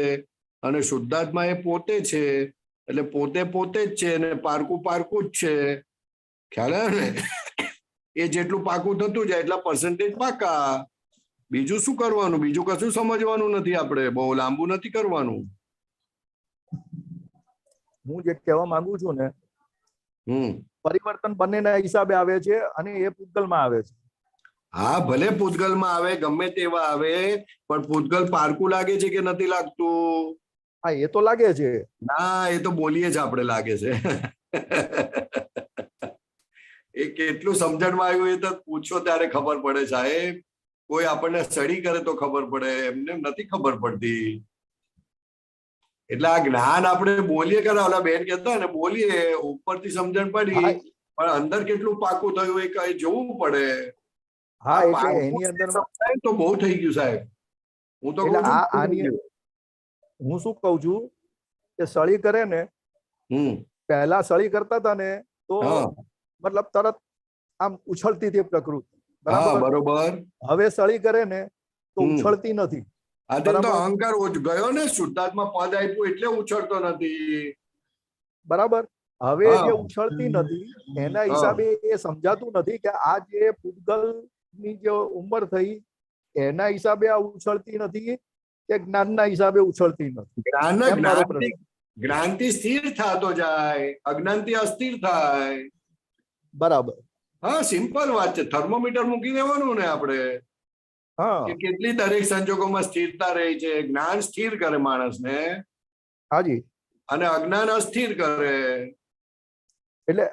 અને શુદ્ધાત્મા એ પોતે છે, એટલે પોતે પોતે જ છે ને પારકું પારકું જ છે. ખ્યાલ આવે ને? એ જેટલું પાકું થતું જાય એટલા પર્સન્ટેજ પાકા. બીજું શું કરવાનું? બીજું કશું સમજવાનું નથી. આપણે બહુ લાંબુ નથી કરવાનું. હું જે કહેવા માંગુ છું ને, પરિવર્તન બંનેના હિસાબે આવે છે અને એ પૂતગલમાં આવે છે. હા, ભલે પૂતગલમાં આવે, ગમે તેવા આવે, પણ પૂતગલ પારકું લાગે છે કે નથી લાગતું? હા, એ તો લાગે છે. ના, એ તો બોલીએ જ આપણે લાગે છે. એ કેટલું સમજણમાં આવ્યું એ તો પૂછો ત્યારે ખબર પડે સાહેબ. કોઈ આપણને સ્ટડી કરે તો ખબર પડે, એમને નથી ખબર પડતી. એટલે આ જ્ઞાન આપણે બોલીએ કરે, ઓલા બેન કહેતા ને, બોલીએ ઉપરથી સમજણ પડી, પણ અંદર કેટલું પાકું થયું એ કઈ જોવું પડે. હા, એટલે એની અંદર તો બહુ થઈ ગયું સાહેબ. હું તો હું શું કઉ છું કે સળી કરે ને, પહેલા સળી કરતા હતા ને તો મતલબ તરત આમ ઉછળતી હતી પ્રકૃતિ, બરોબર. હવે સળી કરે ને તો ઉછળતી નથી. તો અહંકાર ગયો ને, શુદ્ધાત્મા પદ આપ્યું એટલે ઉછળતો નથી. બરાબર. હવે જે ઉછળતી નથી એના હિસાબે એ સમજાતું નથી કે આ જે પૂતગલ ની જે ઉંમર થઈ એના હિસાબે આ ઉછળતી નથી કે જ્ઞાનના હિસાબે ઉછળતી નથી. જ્ઞાનથી સ્થિર થતો જાય, અજ્ઞાનથી અસ્થિર થાય. બરાબર. હા, સિમ્પલ વાત છે. થર્મોમીટર મૂકી દેવાનું ને આપણે, કે કેટલી દરેક સંજોગોમાં સ્થિરતા રહી છે. જ્ઞાન સ્થિર કરે માણસને, હાજી, અને અજ્ઞાન અસ્થિર કરે. એટલે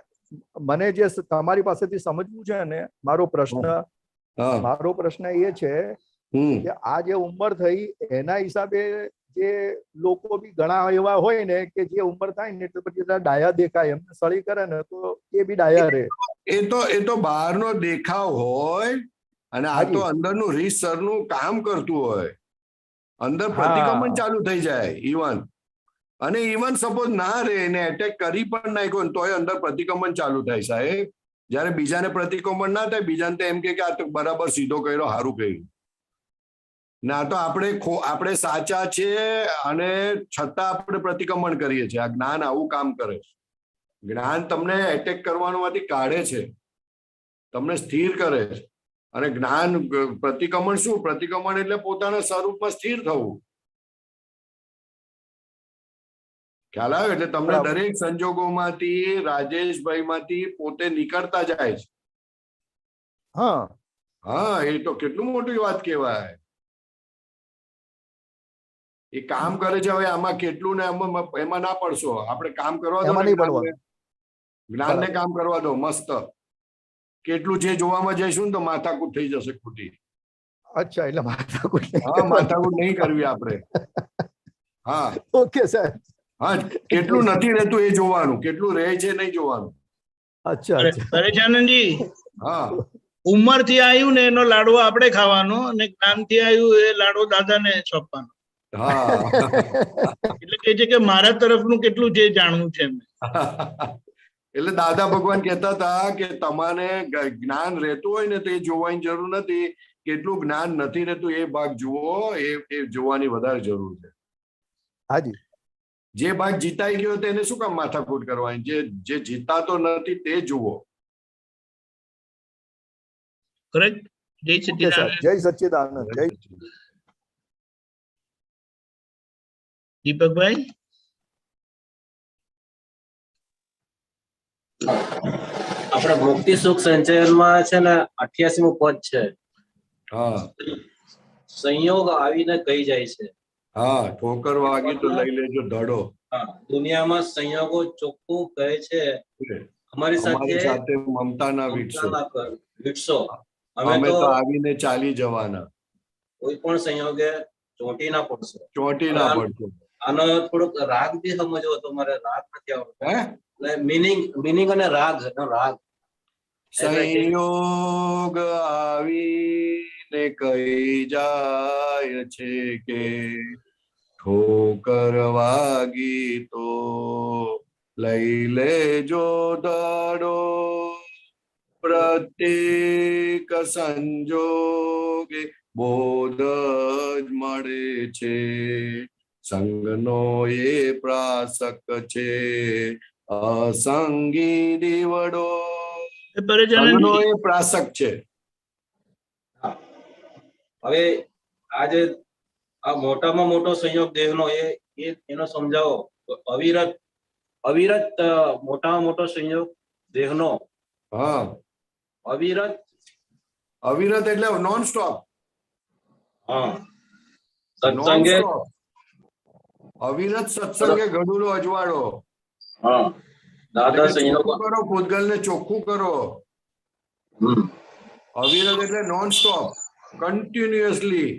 મને જે તમારી પાસેથી સમજવું છે ને, મારો પ્રશ્ન એ છે કે આ જે ઉંમર થઈ એના હિસાબે જે લોકો બી ઘણા એવા હોય ને કે જે ઉંમર થાય ને એટલે પછી ડાયા દેખાય, એમને સળી કરે ને તો એ બી ડાયા રહે. એ તો બહારનો દેખાવ હોય, અને આ તો અંદરનું રીતસરનું કામ કરતું હોય. અંદર પ્રતિક્રમણ ચાલુ થઈ જાય ઇવન. અને ઇવન સપોઝ ના રે એને એટેક કરી પણ નાખ્યો ને તોય અંદર પ્રતિક્રમણ ચાલુ થાય સાહેબ. જયારે બીજાને પ્રતિક્રમણ ના થાય, બીજાને તો એમ કે આ તો બરાબર સીધો કર્યો, સારું કર્યું. ના તો આપણે સાચા છે અને છતાં આપણે પ્રતિક્રમણ કરીએ છીએ. આ જ્ઞાન આવું કામ કરે છે. જ્ઞાન તમને એટેક કરવામાંથી કાઢે છે, તમને સ્થિર કરે છે. અને જ્ઞાન પ્રતિક્રમણ શું? પ્રતિક્રમણ એટલે પોતાના સ્વરૂપમાં સ્થિર થવું. ખ્યાલ આવે? એટલે તમને દરેક સંજોગોમાંથી, રાજેશભાઈ માંથી પોતે નીકળતા જાય છે. હા, એ તો કેટલું મોટી વાત કહેવાય. એ કામ કરે છે. હવે આમાં કેટલું ને એમાં ના પડશો. આપણે કામ કરવા દો, જ્ઞાનને કામ કરવા દો. મસ્ત કેટલું છે જોવામાં જઈશું ને તો માથાકૂટ થઈ જશે ખોટી. અચ્છા, એટલે માથાકૂટ નહીં કરવી આપણે. હા, ઓકે સાહેબ. હા, કેટલું નથી રહેતું એ જોવાનું, કેટલું રહે છે નહીં જોવાનું. અચ્છા, પરેશાનંદજી, હા, ઉંમર થી આવ્યું ને એનો લાડવો આપણે ખાવાનો, અને જ્ઞાન થી આવ્યું એ લાડવો દાદાને સોંપવાનો. હા, એટલે કે છે કે મારા તરફનું કેટલું છે જાણવું છે એમને. એટલે દાદા ભગવાન કહેતા હતા કે તમારે જ્ઞાન રહેતું હોય ને તો એ જોવાની જરૂર નથી. કેટલું જ્ઞાન નથી રહેતું એ ભાગ જુઓ, એ જોવાની વધારે જરૂર છે. હાજી. જે ભાગ જીતાઈ ગયો તેને શું કામ માથાકૂટ કરવાની? જે જીતાતો નથી તે જુઓ. કરેક્ટ. જય સચ્ચિદાનંદ. જય સચ્ચિદાનંદ. જય દીપકભાઈ. આપણે મુક્તિ સુખ સંચયનમાં છે ને 88મું પદ છે. હા, સંયોગ આવીને કહી જાય છે. હા, ઠોકર વાગી તો લઈ લેજો ધડો. દુનિયામાં સંયોગો ચોખ્ખું કહે છે, અમારી સાથે મમતાના વીટસો. અમે તો આવીને ચાલી જવાના. કોઈ પણ સંયોગે ચોંટી ના પડશે. ચોંટી ના પડશે. આનો થોડોક રાગ બી સમજવો તો મારે રાગ નથી આવડતો. હે એટલે મિનિંગ અને રાગ સંયોગ આવીને કહી જાય છે કે ઠોકર વાગી તો લઈ લેજો દડો, પ્રત્યેક સંજોગે બોધ જ મળે છે, સંગનો એ પ્રાસક છે અસંગી દીવડો. સંગનો એ પ્રાસક છે. હવે આજે આ મોટામાં મોટો સંયોગ દેહનો એનો સમજાવો. અવિરત મોટામાં મોટો સંયોગ દેહનો. હા, અવિરત એટલે નોન સ્ટોપ. હા, સત્સંગે અવિરત સત્સંગે ગડુલો અજવાળો. હા, દાદા સંયોગ કરો, પૂતગલને ચોખ્ખું કરો. અવિરત એટલે નોન સ્ટોપ, કન્ટિન્યુઅસલી.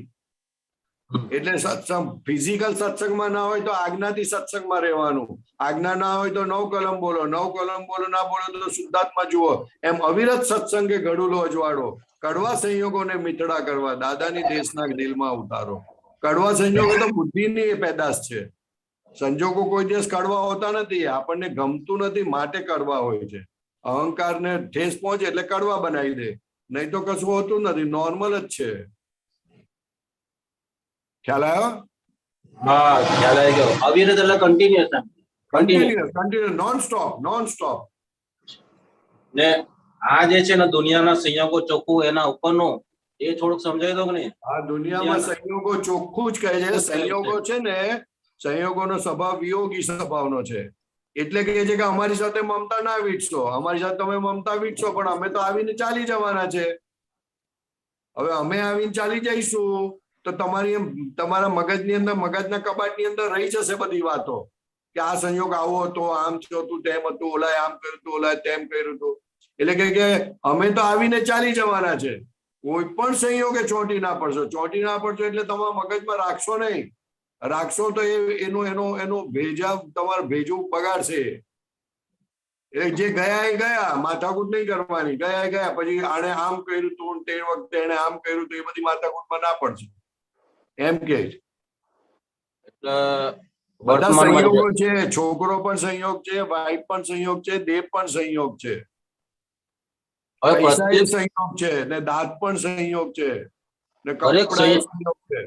એટલે સત્સંગ ફિઝિકલ સત્સંગમાં ના હોય તો આજ્ઞાથી સત્સંગમાં રહેવાનું. આજ્ઞા ના હોય તો 9 કલમ બોલો, 9 કલમ બોલો ના બોલો તો શુદ્ધાત્મા જુઓ. એમ અવિરત સત્સંગે ગડુલો અજવાળો. કડવા સંયોગોને મીઠડા કરવા દાદાની દેશના દિલમાં ઉતારો. કડવા સંયોગો તો બુદ્ધિની પેદાશ છે. સંજોગો કોઈ દિવસ કડવા હોતા નથી, આપણને ગમતું નથી માટે કડવા હોય છે. અહંકારને ઠેસ પહોંચે એટલે કડવા બનાવી દે, નહીં તો કશું હોતું નથી, નોર્મલ જ છે. ખ્યાલ આવ્યો? હા, ખ્યાલ આવી ગયો. અવિરત એટલે કન્ટિન્યુઅસ, નોન સ્ટોપ. ને આ જે છે ને દુનિયાના સંયોગો ચોખ્ખું એના ઉપરનું એ થોડુંક સમજાવી દો કે નહીં? આ દુનિયામાં સંયોગો ચોખ્ખું જ કહે છે. સંયોગો છે ને, સંયોગોનો સ્વભાવ વિયોગી સ્વભાવનો છે. એટલે કહે છે કે અમારી સાથે મમતા ના વીટશો, અમારી સાથે તમે મમતા વીટશો, પણ અમે તો આવીને ચાલી જવાના છે. હવે અમે આવીને ચાલી જઈશું તો તમારા મગજની અંદર, મગજના કબાટની અંદર રહી જશે બધી વાતો કે આ સંયોગ આવો હતો, આમ થયું હતું, તેમ હતું, ઓલાએ આમ કર્યું હતું, ઓલાએ તેમ કર્યું હતું. એટલે કે અમે તો આવીને ચાલી જવાના છે. કોઈ પણ સંયોગે ચોંટી ના પડશો. ચોંટી ના પડશો એટલે તમારા મગજમાં રાખશો નહીં. રાખશો તો એનો ભેજા તમારે ભેજું બગાડશે. એટલે જે ગયા એ ગયા, માથાકૂટ નહીં કરવાની. ગયા એ ગયા, પછી આને આમ કર્યું હતું, તે વખતે એને આમ કર્યું હતું, એ બધી માથાકૂટમાં ના પડશે એમ કે. બધા સંયોગો છે. છોકરો પણ સંયોગ છે, વાઈફ પણ સંયોગ છે, દેહ પણ સંયોગ છે, પૈસા એ સંયોગ છે, ને દાંત પણ સંયોગ છે, ને કપડા સંયોગ છે.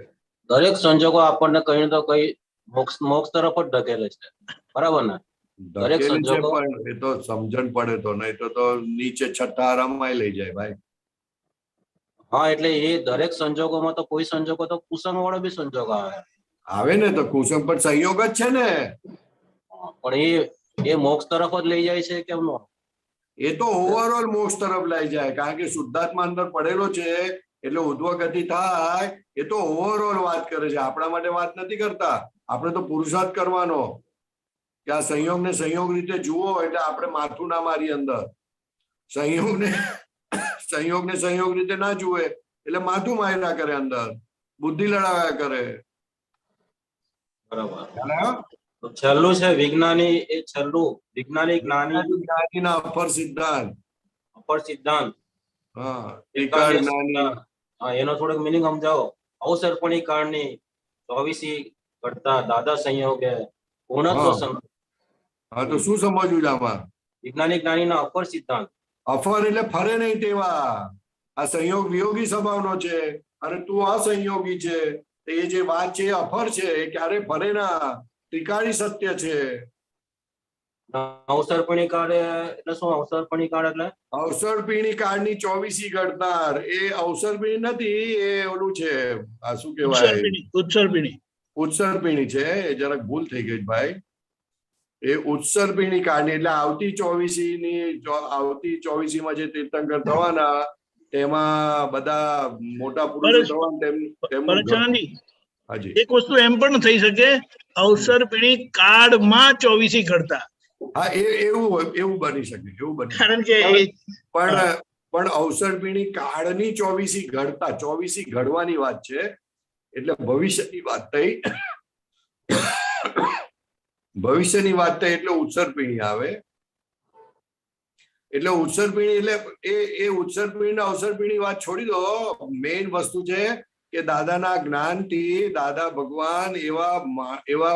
દરેક સંજોગો આપણને કઈ તો કઈ મોક્ષ તરફ જ ઢકેલે છે. બરાબર ને? દરેક સંજોગો એ તો સમજણ પડે તો, નહીં તો નીચે છઠ્ઠા આરામમાં લઈ જાય ભાઈ. હા, એટલે એ દરેક સંજોગોમાં તો કોઈ સંજોગો તો કુસંગ વાળો બી સંજોગ આવે ને, તો કુસંગ પણ સંયોગ જ છે ને. પણ એ મોક્ષ તરફ જ લઈ જાય છે કેમ? એ તો ઓવરઓલ મોક્ષ તરફ લઈ જાય, કારણ કે શુદ્ધાત્મા અંદર પડેલો છે એટલે ઉદ્ધવગતિ થાય. એ તો ઓવરઓલ વાત કરે છે, આપણા માટે વાત નથી કરતા. આપણે તો પુરુષાર્થ કરવાનો કે આ સંયોગને સંયોગ રીતે જુઓ. એટલે આપણે માથું ના મારી અંદર. સંયોગને સંયોગ રીતે ના જુએ એટલે માથું માર્યા કરે, અંદર બુદ્ધિ લડાવ્યા કરે. બરાબર. છેલ્લું છે વિજ્ઞાની. એ છેલ્લું વિજ્ઞાની જ્ઞાનીના અપર સિદ્ધાંત. હા, એનો થોડોક મિનિંગ સમજાવો. અવસર્પણી કાળની 24 ઘટતા દાદા સંયોગે પૂર્ણત્વ. હા, તો શું સમજવું છે આમાં? વિજ્ઞાની જ્ઞાનીના અપર સિદ્ધાંત. અફર એટલે ફરે નહીં તેવા. આ સંયોગ વિયોગી સ્વભાવનો છે અને તું અસંયોગી છે. એ જે વાત છે એ અફર છે, એ ક્યારે ફરે ના. ત્રિકાળી સત્ય છે. અવસર્પણી કાળ એટલે શું? અવસર્પણી કાળ એટલે અવસર્પિણી કાળની 24 ઘડનાર. એ અવસર્પિણી નથી, એ ઓલું છે, આ શું કહેવાય, ઉત્સર્પિણી છે. એ જરાક ભૂલ થઈ ગઈ ભાઈ. એ ઉત્સર્પિણી કાળની એટલે આવતી 24 માં જે તીર્થંકર થવાના, તેમાં બધા મોટા પુરુષો થવાના. એક વસ્તુ એમ પણ થઈ શકે, અવસર્પિણી કાળમાં 24 ઘડતા. હા, એવું બની શકે, કારણ કે પણ અવસર્પિણી કાળની 24 ઘડતા, 24 ઘડવાની વાત છે. એટલે ભવિષ્યની વાત થઈ. ભવિષ્યની વાત થઈ એટલે ઉત્સર્પિણી આવે. એટલે ઉત્સર્પિણી એટલે એ ઉત્સર્પિણી ને અવસર્પિણી વાત છોડી દો. મેઇન વસ્તુ છે કે દાદાના જ્ઞાનથી દાદા ભગવાન એવા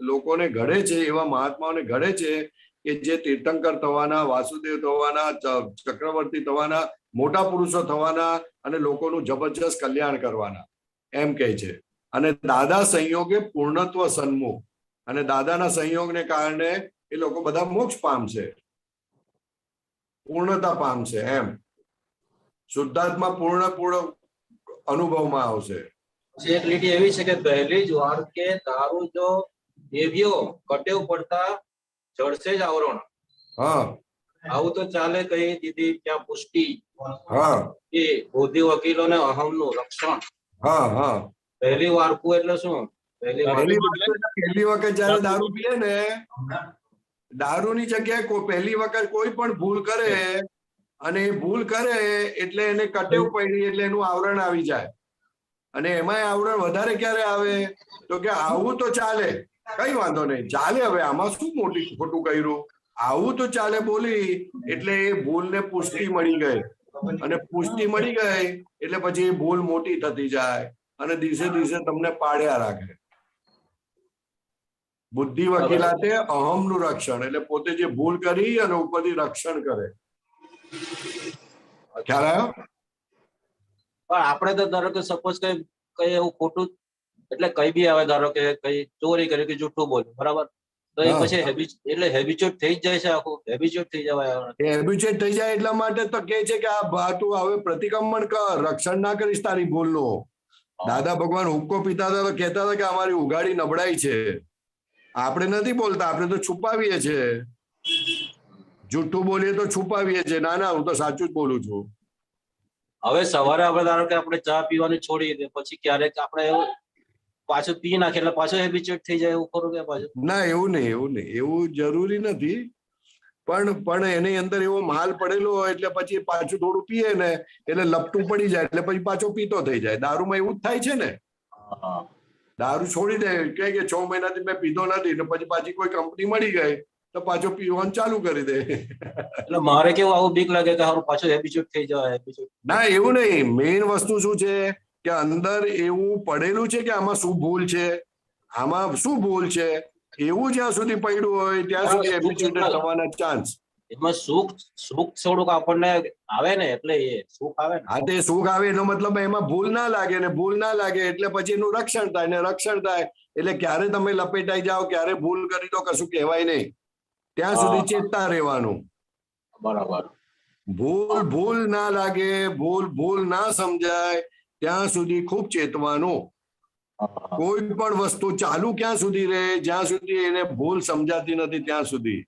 લોકોને ઘડે છે, એવા મહાત્માઓને ઘડે છે કે જે તીર્થંકર થવાના, વાસુદેવ થવાના, ચક્રવર્તી થવાના, મોટા પુરુષો થવાના અને લોકોનું જબરજસ્ત કલ્યાણ કરવાના, એમ કહે છે. અને દાદા સંયોગે પૂર્ણત્વ સન્મુખ, અને દાદાના સંયોગને કારણે એ લોકો બધા મોક્ષ પામશે, પૂર્ણતા પામશે. એમ શુદ્ધાત્મા પૂર્ણ અનુભવમાં આવશે. એક લીટી એવી છે કે પહેલી જ વાર કે તારું જો દેવ્યો કટેવ પડતા જળશે જ આવરણ. હા, આવું તો ચાલે કહી દીધી ત્યાં પુષ્ટિ. હા, એ બૌદ્ધિક વકીલોને અહમનું રક્ષણ. હા, હા. પહેલી વારકું એટલે શું? પહેલી વખત જયારે દારૂ પીએ ને, દારૂની જગ્યાએ પહેલી વખત કોઈ પણ ભૂલ કરે અને એ ભૂલ કરે એટલે એને કટેવ પડી, એટલે એનું આવરણ આવી જાય. અને એમાં આવરણ વધારે ક્યારે આવે તો કે આવું તો ચાલે, કઈ વાંધો નહીં, ચાલે, હવે આમાં શું ખોટું કર્યું, આવું તો ચાલે બોલી એટલે એ ભૂલને પુષ્ટિ મળી ગઈ. અને પુષ્ટિ મળી ગઈ એટલે પછી એ ભૂલ મોટી થતી જાય અને દિવસે દિવસે તમને પાડ્યા રાખે. બુદ્ધિ વકીલાતે અહમનું રક્ષણ, એટલે પોતે જે ભૂલ કરી અને ઉપરથી રક્ષણ કરે. ખ્યાલ આવ્યો? પણ આપણે તો ધારો કે સપોઝ કઈ એવું ખોટું એટલે કઈ બી આવે, ધારો કે કઈ ચોરી કરી કે જૂઠું બોલ્યું, બરાબર, તો એ પછી એટલે હેબિચ્યુટ થઈ જ જાય છે, આખું હેબિચ્યુટ થઈ જવાય. હેબિચ્યુટ થઈ જાય એટલા માટે તો કે છે કે આ તું હવે પ્રતિક્રમણ કર, રક્ષણ ના કરીશ તારી ભૂલનું. દાદા ભગવાન હુક્કો પીતા હતા તો કહેતા હતા કે અમારી ઉઘાડી નબળાઈ છે, આપણે નથી બોલતા, આપણે તો છુપાવીએ છીએ, જૂઠું બોલીએ તો છુપાવીએ છીએ. ના ના, હું તો સાચું જ બોલું છું. હવે સવારે આપણે ધારો કે આપણે ચા પીવાની છોડી દે, પછી ક્યારેક આપણે પાછું પી નાખીએ એટલે પાછું હેબિચ્યુટ થઈ જાય, એવું ખરું કે પાછું? ના, એવું નહીં, એવું જરૂરી નથી. પણ એની અંદર એવો માલ પડેલો હોય એટલે પછી પાછું થોડું પીએ ને એટલે લપટું પડી જાય એટલે પછી પાછો પીતો થઈ જાય. દારૂમાં એવું જ થાય છે ને. દારૂ છોડી દે કે 6 મહિનાથી મેં પીધો નથી, ને પછી પાછી કોઈ કંપની મળી ગઈ તો પાછો પીવાનું ચાલુ કરી દે. એટલે મારે કેવું આવું બીક લાગે કે હારું પાછું હેબિચ્યુટ થઈ જાય. ના, એવું નહીં. મેઇન વસ્તુ શું છે કે અંદર એવું પડેલું છે કે આમાં શું ભૂલ છે, આમાં શું ભૂલ છે, એવું જ્યાં સુધી પડ્યું હોય ત્યાં સુધી હેબિચ્યુટેડ થવાના ચાન્સ. એમાં સુખ થોડુંક આપણને આવે ને, એટલે એ સુખ આવે ને. હા, તે સુખ આવે એનો મતલબ એમાં ભૂલ ના લાગે, ને ભૂલ ના લાગે એટલે પછી એનું રક્ષણ થાય, ને રક્ષણ થાય એટલે ક્યારે તમે લપેટાઈ જાઓ, ક્યારે ભૂલ કરી તો કશું કહેવાય નહીં, ત્યાં સુધી ચેતતા રહેવાનું. બરાબર. ભૂલ ના લાગે, ભૂલ ના સમજાય ત્યાં સુધી ખૂબ ચેતવાનું. કોઈ પણ વસ્તુ ચાલુ ક્યાં સુધી રહે, જ્યાં સુધી એને ભૂલ સમજાતી નથી ત્યાં સુધી.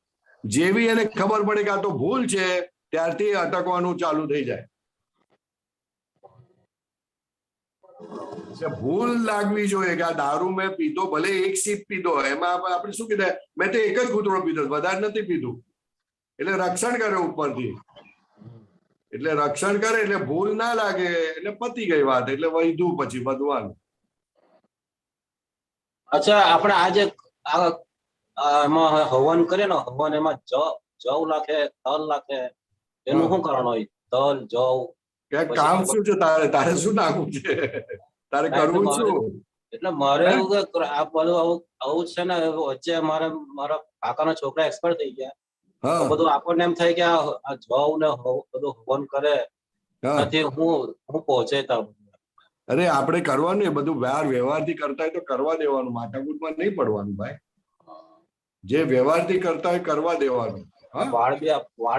જેવી એને ખબર પડે કે આ તો ભૂલ છે ત્યારથી અટકવાનું ચાલુ થઈ જાય. ભૂલ લાગવી જોઈએ કે આ દારૂ મેં પીધો, ભલે એક સીપ પીધો, એમાં આપણે શું કીધું, મેં તો એક જ ઘૂંટડો પીધો, વધારે નથી પીધું, એટલે રક્ષણ કરે ઉપરથી. એટલે રક્ષણ કરે એટલે ભૂલ ના લાગે એટલે પતી ગઈ વાત, એટલે વધ્યું પછી વધવાનું. અચ્છા, આપણે આજે એમાં હવન કરે ને, હવન એમાં જવ નાખે, તલ નાખે, એનું શું કારણ હોય? તલ, જવ, કામ શું છે તારે શું નાખવું છે, તારે કરવું શું? એટલે મારે એવું કે આ બધું આવું છે ને, વચ્ચે મારા કાકાના છોકરા એક્સપર્ટ થઈ ગયા, બધું આપણને એમ થાય કે આ જવ ને બધું હવન કરે નથી, હું પહોંચે તા. અરે આપણે કરવાનું એ બધું વ્યવહારથી કરતા હોય તો કરવા દેવાનું, માથાકૂટમાં નહીં પડવાનું ભાઈ. જે વ્યવહારથી કરતા હોય કરવા દેવાનું. વાળ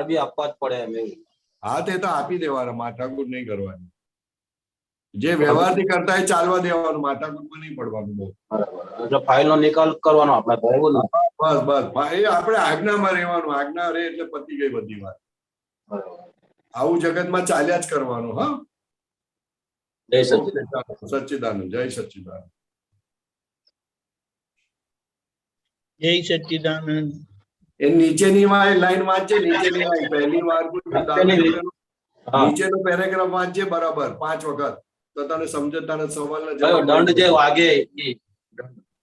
બી આપવા જ પડે એમ એવું? હા, તે તો આપી દેવાના, માથાકૂટ નહીં કરવાની. જે વ્યવહારથી કરતા હોય ચાલવા દેવાનું, માથાકૂટમાં નહીં પડવાનું બહુ. એટલે ફાઇલ નો નિકાલ કરવાનો આપણે. બસ એ આપણે આજ્ઞામાં રહેવાનું, આજ્ઞા રહે એટલે પતી ગઈ બધી વાત. આવું જગતમાં ચાલ્યા જ કરવાનું. હા, જય સચ્ચિદાનંદ. સચ્ચિદાનંદ, જય સચ્ચિદાનંદ, જય સચ્ચિદાનંદ. એ નીચેની લાઈન વાંચે, નીચેની લાઈન પહેલી વાર નીચેનો પેરેગ્રાફ વાંચે બરાબર 5 વખત. તો તને સમજે, તને સવાલના કયો જવાબ દંડ જે વાગે ઈ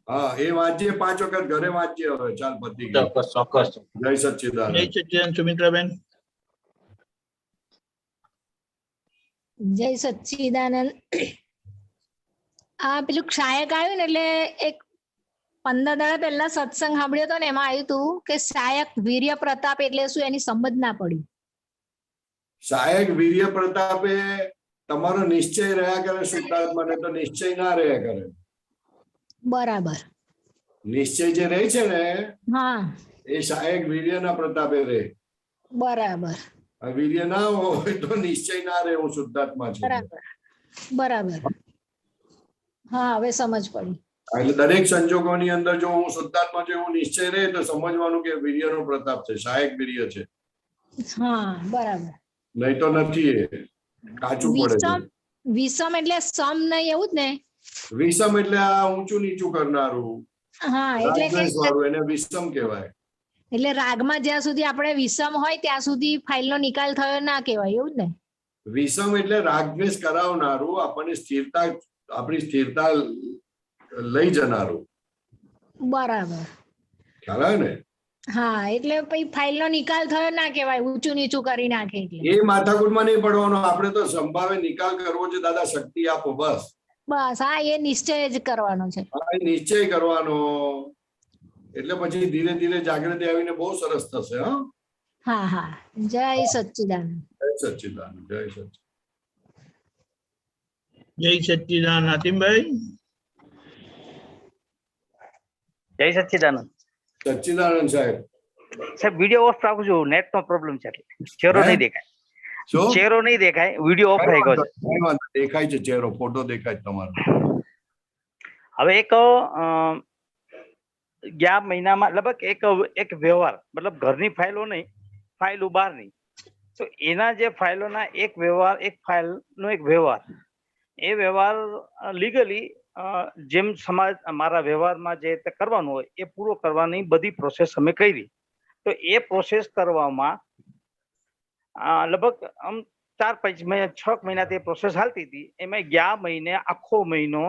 હા એ વાંચીએ, 5 વખત ઘરે વાંચીએ. હવે ચાલ પતી ગયું. ચોક્કસ ચોક્કસ. જય સચ્ચિદાનંદ. જય સચ્ચિદાનંદ સુમિત્રાબેન. જય સચ્ચિદાનંદ. આ પેલું ક્ષાયક આવ્યું ને એટલે એક 15 દાડા પહેલા સત્સંગ સાંભળ્યો હતો ને એમાં આવ્યું હતું કે સહાયક વીર્ય પ્રતાપ એટલે શું એની સમજ ના પડી. સહાયક વીર્ય પ્રતાપે તમારો નિશ્ચય રહ્યા કરે, શુદ્ધાત્માને તો નિશ્ચય ના રહ્યા કરે. બરાબર. નિશ્ચય જે રહે છે ને હા એ સહાયક વીર્યના પ્રતાપે રહે. બરાબર વીર્ય ના હોય તો નિશ્ચય ના રહે હું શુદ્ધાત્મા છું. બરાબર બરાબર. હા હવે સમજ પડી. એટલે દરેક સંજોગોની અંદર જો હું શુદ્ધાત્મા છું એવું નિશ્ચય રહે તો સમજવાનું કે વીર્યનો પ્રતાપ છે, સહાયક વીર્ય છે. હા બરાબર. નહીં તો નથી, એ કાચું પડે છે. વિષમ એટલે સમ નહીં એવું જ ને? વિષમ એટલે આ ઊંચું નીચું કરનારું, હા એટલે કે રાગદ્વેષ વાળું, એને વિષમ કહેવાય. એટલે રાગમાં જ્યાં સુધી આપણે વિષમ હોય ત્યાં સુધી ફાઇલનો નિકાલ થયો ના કહેવાય એવું જ ને? વિષમ એટલે રાગદ્વેષ કરાવનારું, આપણને સ્થિરતા, આપણી સ્થિરતા લઈ જનારું. બરાબર. ખ્યાલ આવે ને? હા એટલે પછી ફાઇલનો નિકાલ થયો ના કહેવાય, ઊંચું નીચું કરી નાખે એટલે. એ માથાકૂટમાં નહીં પડવાનો, આપણે તો સંભાવે નિકાલ કરવો છે. દાદા શક્તિ આપો બસ. બસ હા એ નિશ્ચય જ કરવાનો છે. હા એ નિશ્ચય કરવાનો. એટલે પછી ધીરે ધીરે જાગૃતિ આવીને બહુ સરસ થશે. હા હા. જય સચ્ચિદાનંદ. જય સચ્ચિદાનંદ. જય સચ્ચિદાનંદ. જય સચ્ચિદાનંદ. હાતિમભાઈ. જય સચ્ચિદાનંદ. સચ્ચિદાનંદ સાહેબ. સાહેબ વિડીયો ઓફ રાખજો, નેટ નો પ્રોબ્લેમ છે એટલે ચહેરો નહીં દેખાય. ચહેરો નહીં દેખાય, વિડીયો ઓફ રહી ગયો છે. દેખાય છે ચહેરો, ફોટો દેખાય તમારો. હવે એક ગયા મહિનામાં લગભગ એક વ્યવહાર, મતલબ ઘરની ફાઇલો નહીં, ફાઇલો બહારની, તો એના જે ફાઇલોના એક વ્યવહાર, એક ફાઇલનો એક વ્યવહાર, એ વ્યવહાર લીગલી જેમ સમાજ મારા વ્યવહારમાં જે કરવાનું હોય એ પૂરો કરવાની બધી પ્રોસેસ અમે કરી. તો એ પ્રોસેસ કરવામાં લગભગ 4-5 મહિનાથી પ્રોસેસ હાલતી હતી. એમાં ગયા મહિને આખો મહિનો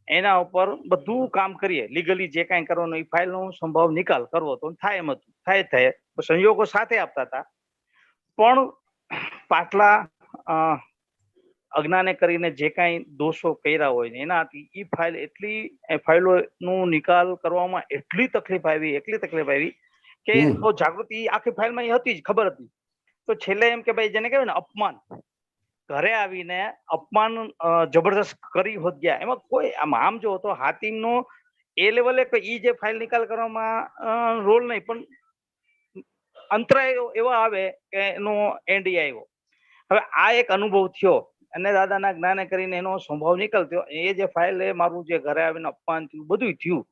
એના ઉપર બધું કામ કરીએ, લીગલી જે કાંઈ કરવાનું એ ફાઇલનો સંભવ નિકાલ કરવો હતો, થાય એમ હતું, થાય સંયોગો સાથે આપતા હતા. પણ પાટલા અજ્ઞાને કરીને જે કાંઈ દોષો કર્યા હોય ને એનાથી એ ફાઇલ એટલી ફાઇલોનો નિકાલ કરવામાં એટલી તકલીફ આવી કે તો જાગૃતિ આખી ફાઇલમાં એ હતી જ, ખબર હતી. તો છેલ્લે એમ કે ભાઈ જેને કહેવાય ને અપમાન, ઘરે આવીને અપમાન જબરદસ્ત કરી હોત ગયા. એમાં કોઈ આમ જો તો હાતિમનો એ લેવલે ઈ જે ફાઇલ નિકાલ કરવામાં રોલ નહીં, પણ અંતરાય એવા આવે કે એનો એન્ડ આવ્યો. હવે આ એક અનુભવ થયો અને દાદાના જ્ઞાને કરીને એનો સંભવ નિકાલ થયો. એ જે ફાઇલ એ મારું જે ઘરે આવીને અપમાન થયું બધું થયું,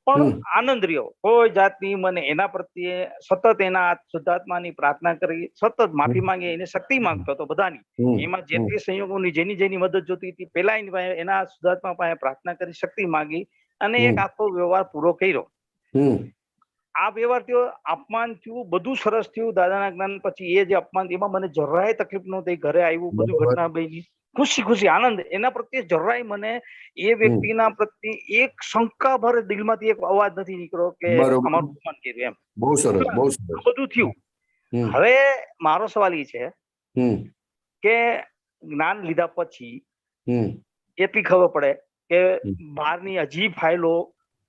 પણ આનંદ રહ્યો. કોઈ જાતની મને એના પ્રત્યે સતત એના શુદ્ધાત્માની પ્રાર્થના કરી, સતત માફી માંગી, એને શક્તિ માંગતો હતો બધાની. એમાં જેટલી સંયોગોની જેની મદદ જોતી હતી પેલા એના શુદ્ધાત્મા પાસે પ્રાર્થના કરી, શક્તિ માંગી અને એક આખો વ્યવહાર પૂરો કર્યો. આ વ્યવહાર થયો, અપમાન થયું, બધું સરસ થયું દાદાના જ્ઞાન પછી. એ જે અપમાન એમાં મને જરાય તકલીફ નહોતી. ઘરે આવ્યું, બધું ઘટના બની, ખુશી આનંદ. એના પ્રત્યે જરાય મને એ વ્યક્તિના પ્રત્યે એક શંકા ભરે દિલમાંથી એક અવાજ નથી નીકળ્યો કે અમારું અપમાન કર્યું એમ. બહુ સરસ, બહુ સરસ બધું થયું. હવે મારો સવાલ એ છે કે જ્ઞાન લીધા પછી એટલી ખબર પડે કે બહારની હજી ફાઇલો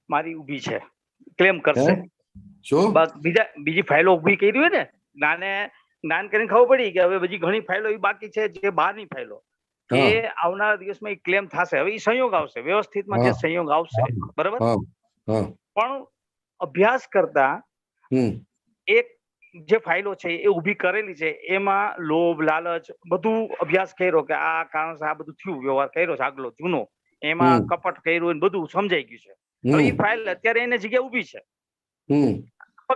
મારી ઉભી છે, ક્લેમ કરશે. બીજી ફાઇલો ઉભી કરી હોય ને, જ્ઞાન કરીને ખબર પડી કે હવે બીજી ઘણી ફાઇલો એવી બાકી છે જે બહારની ફાઇલો, એ આવનારા દિવસમાં એ ક્લેમ થશે. હવે એ સંયોગ આવશે, વ્યવસ્થિતમાં જે સંયોગ આવશે, બરાબર. પણ અભ્યાસ કરતા એક જે ફાઇલો છે એ ઉભી કરેલી છે, એમાં લોભ, લાલચ બધું અભ્યાસ કર્યો કે આ કારણસર આ બધું થયું, વ્યવહાર કર્યો છે આગલો જૂનો, એમાં કપટ કર્યું, બધું સમજાઈ ગયું છે. હવે એ ફાઇલ અત્યારે એની જગ્યા ઉભી છે.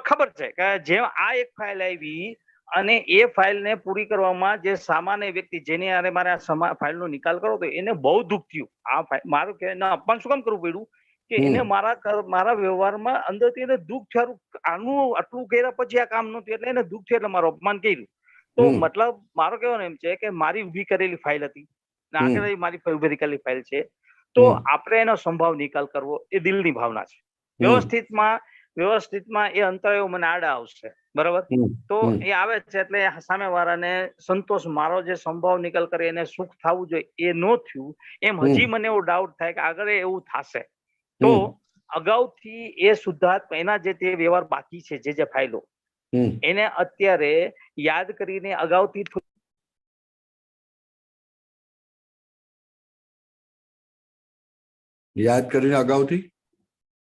ખબર છે કે જેમ આ એક ફાઇલ આવી અને એ ફાઇલને પૂરી કરવામાં જે સામાન્ય વ્યક્તિ જેને યારે મારે આ ફાઇલનો નિકાલ કરવો તો એને બહુ દુઃખ થયું. આ મારું કે અપમાન શું કામ કરવું પડ્યું કે એને મારા વ્યવહારમાં અંદરથી એને દુઃખ થયું. આનું આટલું કર્યા પછી આ કામ નહોતું એટલે એને દુઃખ થયું, એટલે મારું અપમાન કર્યું. તો મતલબ મારો કહેવાનો એમ છે કે મારી ઉભી કરેલી ફાઇલ હતી, ને આગળ મારી ફેબ્રિકલી ફાઇલ છે, તો આપણે એનો સંભાવ નિકાલ કરવો એ દિલની ભાવના છે. વ્યવસ્થિતમાં એ અંતરાયો મને આડા આવશે, બરાબર? તો એ આવે છે એટલે સામેવાળાને સંતોષ, મારો જે સંભાવ નિકાલ કરે એને સુખ થવું જોઈએ એ ન થયું, એમ હજી મને એવો ડાઉટ થાય કે આગળ એવું થશે. તો અગાઉથી એ શુદ્ધાત્મા એના જે તે વ્યવહાર બાકી છે, જે ફાઇલો એને અત્યારે યાદ કરીને અગાઉથી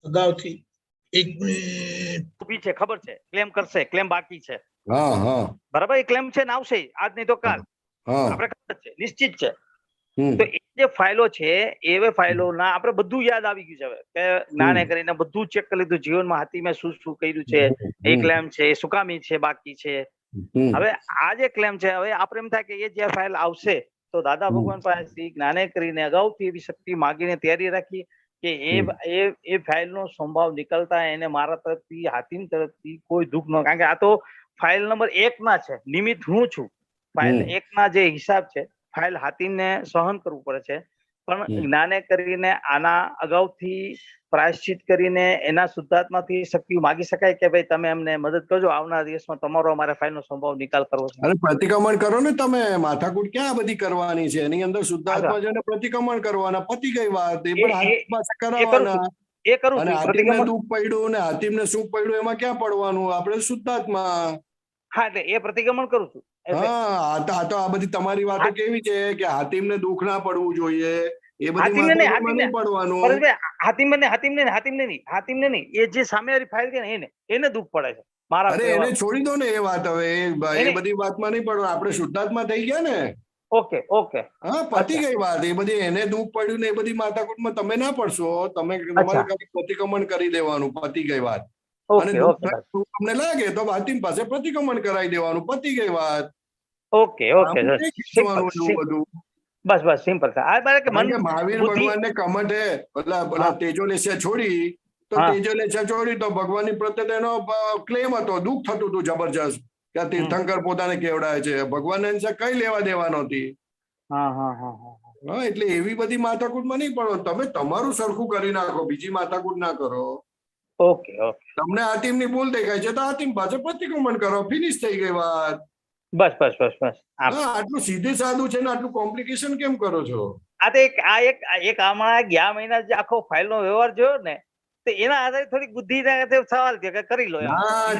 અગાઉથી 1 મિનિટ ઉભી છે, ખબર છે, ક્લેમ કરશે, ક્લેમ બાકી છે, બરાબર? એ ક્લેમ છે ને આવશે આજ નહીં તો કાલ, આપણે ખબર છે, નિશ્ચિત છે. તો એ જે ફાઇલો છે એ ફાઇલોના આપણે બધું યાદ આવી ગયું છે હવે, કે જ્ઞાને કરીને બધું ચેક કરી લીધું, જીવનમાં હાથીમાં શું શું કર્યું છે, એ ક્લેમ છે, એ સુકામી છે, બાકી છે. હવે આ જે ક્લેમ છે, હવે આપણે એમ થાય કે એ જે ફાઇલ આવશે તો દાદા ભગવાન પાસેથી જ્ઞાને કરીને અગાઉથી એવી શક્તિ માગીને તૈયારી રાખી કે એ ફાઇલનો સંભાવ નીકળતા એને મારા તરફથી, હાથીમ તરફથી કોઈ દુઃખ ન, કારણ કે આ તો ફાઇલ નંબર 1 ના છે, નિમિત્ત હું છું. ફાઇલ 1 ના જે હિસાબ છે, ફાઇલ હાથીમને સહન કરવું પડે છે, પણ જ્ઞાને કરીને આના અગાઉથી પ્રાયશ્ચિત કરીને એના શુદ્ધાત્માથી શક્તિ માગી શકાય કે ભાઈ તમે અમને મદદ કરજો, આવનારા દિવસમાં તમારો અમારે ફાઇલનો સંભાવ નિકાલ કરવો છે. અરે પ્રતિક્રમણ કરો ને તમે, માથાકૂટ ક્યાં બધી કરવાની છે? એની અંદર શુદ્ધાત્મા જઈને પ્રતિક્રમણ કરવાના, પતી ગઈ વાત. એ પણ હાથમાં કરાવવાના. એ કરું અને છું. હાથીમને દુઃખ પડ્યું ને હાથીમને સુખ પડ્યું, એમાં ક્યાં પડવાનું? આપણે શુદ્ધાત્મા. હા, એટલે એ પ્રતિક્રમણ કરું છું. આ તો આ બધી તમારી વાતો કેવી છે કે હાથીમને દુઃખ ના પડવું જોઈએ, એ બધી નહીં પડવાનું. હાથીમને નહીં, એ જે સામેવાળી ફાઇલ છે ને એને દુઃખ પડે છે. અરે એને છોડી દો ને એ વાત. હવે એ બધી વાતમાં નહીં પડવાનું, આપણે શુદ્ધાત્મા થઈ ગયા ને. ઓકે. હા, પતી ગઈ વાત. એ બધી એને દુઃખ પડ્યું ને એ બધી માથાકૂટમાં તમે ના પડશો. તમે તમારે પ્રતિક્રમણ કરી દેવાનું, પતી ગઈ વાત. અને તમને લાગે તો હાથીમ પાસે પ્રતિક્રમણ કરાવી દેવાનું, પતી ગઈ વાત. ઓકે. બસ સિમ્પલ છે. મહાવીર ભગવાન ને કમટ હે, પેલા તેજોલેશિયા છોડી તો ભગવાનની પ્રત્યે એનો ક્લેમ હતો, દુઃખ થતું હતું જબરજસ્ત કે આ તીર્થંકર પોતાને કેવડાય છે. ભગવાન કઈ લેવા દેવા નહોતી. એટલે એવી બધી માથાકૂટમાં નહીં પડો. તમે તમારું સરખું કરી નાખો, બીજી માથાકૂટ ના કરો. ઓકે. તમને હાથીમની ભૂલ દેખાય છે તો હાથીમ પાસે પ્રતિક્રમણ કરો, ફિનિશ થઈ ગઈ વાત. બસ. આટલું સીધે સાદું છે ને આટલું કોમ્પ્લિકેશન કેમ કરો છો? એક આમાં ગયા મહિના જે આખો ફાઇલનો વ્યવહાર જોયો ને, તો એના આધારે થોડીક બુદ્ધિ સવાલ થયો કે કરી લો.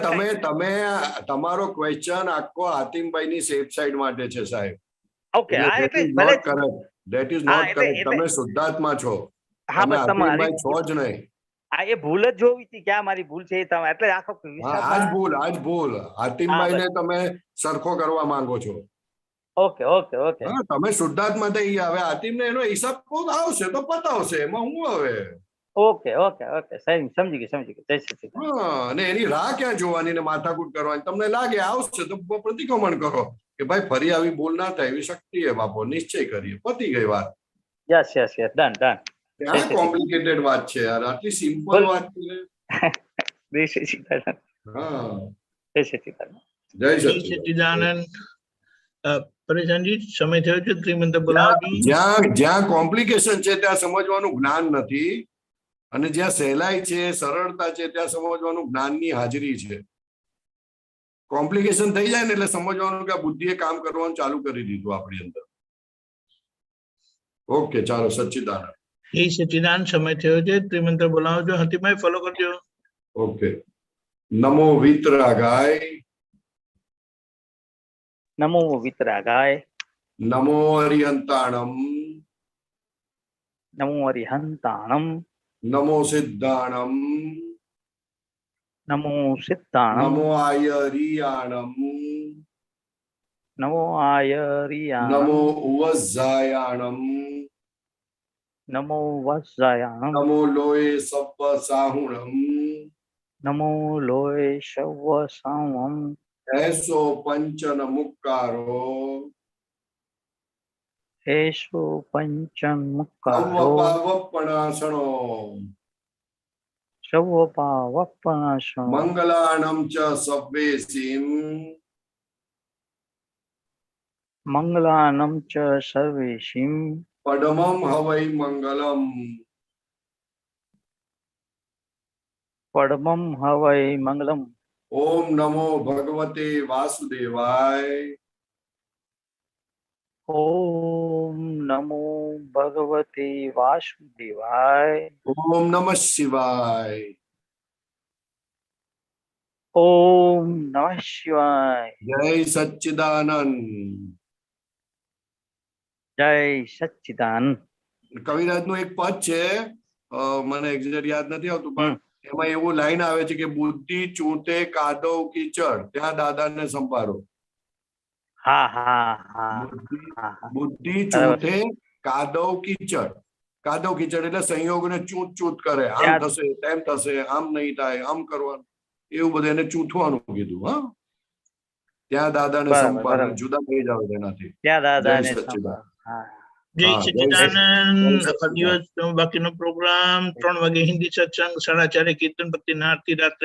તમે તમારો ક્વેશ્ચન આખો હાથીમભાઈની સેફ સાઈડ માટે છે સાહેબ. Okay. That is not correct. તમે શુદ્ધાત્મા છો, તમે હાથીમભાઈ છો જ નહીં. એ ભૂલ જ જોવી હતી, ક્યાં મારી ભૂલ છે એટલે આખો આજ ભૂલ હાથીમભાઈને તમે સરખો કરવા માંગો છો. ઓકે. તમે શુદ્ધાત્મા થઈ ગયા. હવે હાથીમને એનો હિસાબ આવશે તો પતાવશે, એમાં હું હવે. ઓકે. સમજી ગઈ. અને એની રાહ ક્યાં જોવાની ને માથાકૂટ કરવાની? તમને લાગે આવશે તો પ્રતિક્રમણ કરો કે ભાઈ ફરી આવી ભૂલ ના થાય, એવી શક્તિ હે બાપો, નિશ્ચય કરીએ, પતી ગઈ વાત. Yes done. ક્યાં કોમ્પ્લિકેટેડ વાત છે યાર, આટલી સિમ્પલ વાત છે. જય સચ્ચિદાનંદ. પરેશાનજી, સમય થયો છે, શ્રીમંત બોલાવો. જ્યાં કોમ્પ્લિકેશન છે ત્યાં સમજવાનું જ્ઞાન નથી, અને જ્યાં સહેલાઈ છે, સરળતા છે, ત્યાં સમજવાનું જ્ઞાનની હાજરી છે. કોમ્પ્લિકેશન થઈ જાય ને એટલે સમજવાનું કે આ બુદ્ધિએ કામ કરવાનું ચાલુ કરી દીધું આપણી અંદર. ઓકે, ચાલો. સચ્ચિદાનંદ. એ સચ્ચિદાનંદ, સમય થયો છે, ત્રિમંત્ર બોલાવો છો. હાથીભાઈ ફોલો કરજો. ઓકે. નમો વિતરાગાય. નમો અરિહંતાણમ. નમો સિદ્ધાણમ. નમો આયરિયાણમ. નમો ઉવઝાયાણમ. નમો લોય સપ્પ સાહુણમ. એસો પંચન મુક્કારો. સવપાવપણાસણો. મંગલાણમ ચ સવ્વેસીમ. મંગલાનમ ચ સર્વેશિમ પડમમ હવૈ મંગલમ પડમમ હવૈ મંગલમ ઓમ નમો ભગવતે વાસુદેવાય ઓમ નમો ભગવતે વાસુદેવાય ઓમ નમઃ શિવાય ઓમ નમઃ શિવાય જય સચ્ચિદાનંદ જય સચ્ચિદાનંદ કવિરાજનું એક પદ છે મને એક્ઝેક્ટ યાદ નથી આવતું પણ એમાં એવું લાઈન આવે છે કે બુદ્ધિ ચૂંટે કાદવ કીચડ ત્યાં દાદાને સંભાળો. હા હા હા બુદ્ધિ ચૂંટે કાદવ કીચડ. કાદવ કીચડ એટલે સંયોગને ચૂંટ ચૂંટ કરે, આમ થશે તેમ થશે, આમ નહીં થાય, આમ કરવાનું, એવું બધું એને ચૂંટવાનું કીધું. હા, ત્યાં દાદાને સંભાળો, જુદા થઈ જાવ તેનાથી. ત્યાં દાદાને સચ્ચિદાનંદ. જય સચ્ચિદાનંદ. આખા દિવસ બાકીનો પ્રોગ્રામ 3 વાગે હિન્દી સત્સંગ, 4:30 કીર્તન ભક્તિ આરતી, રાત્રે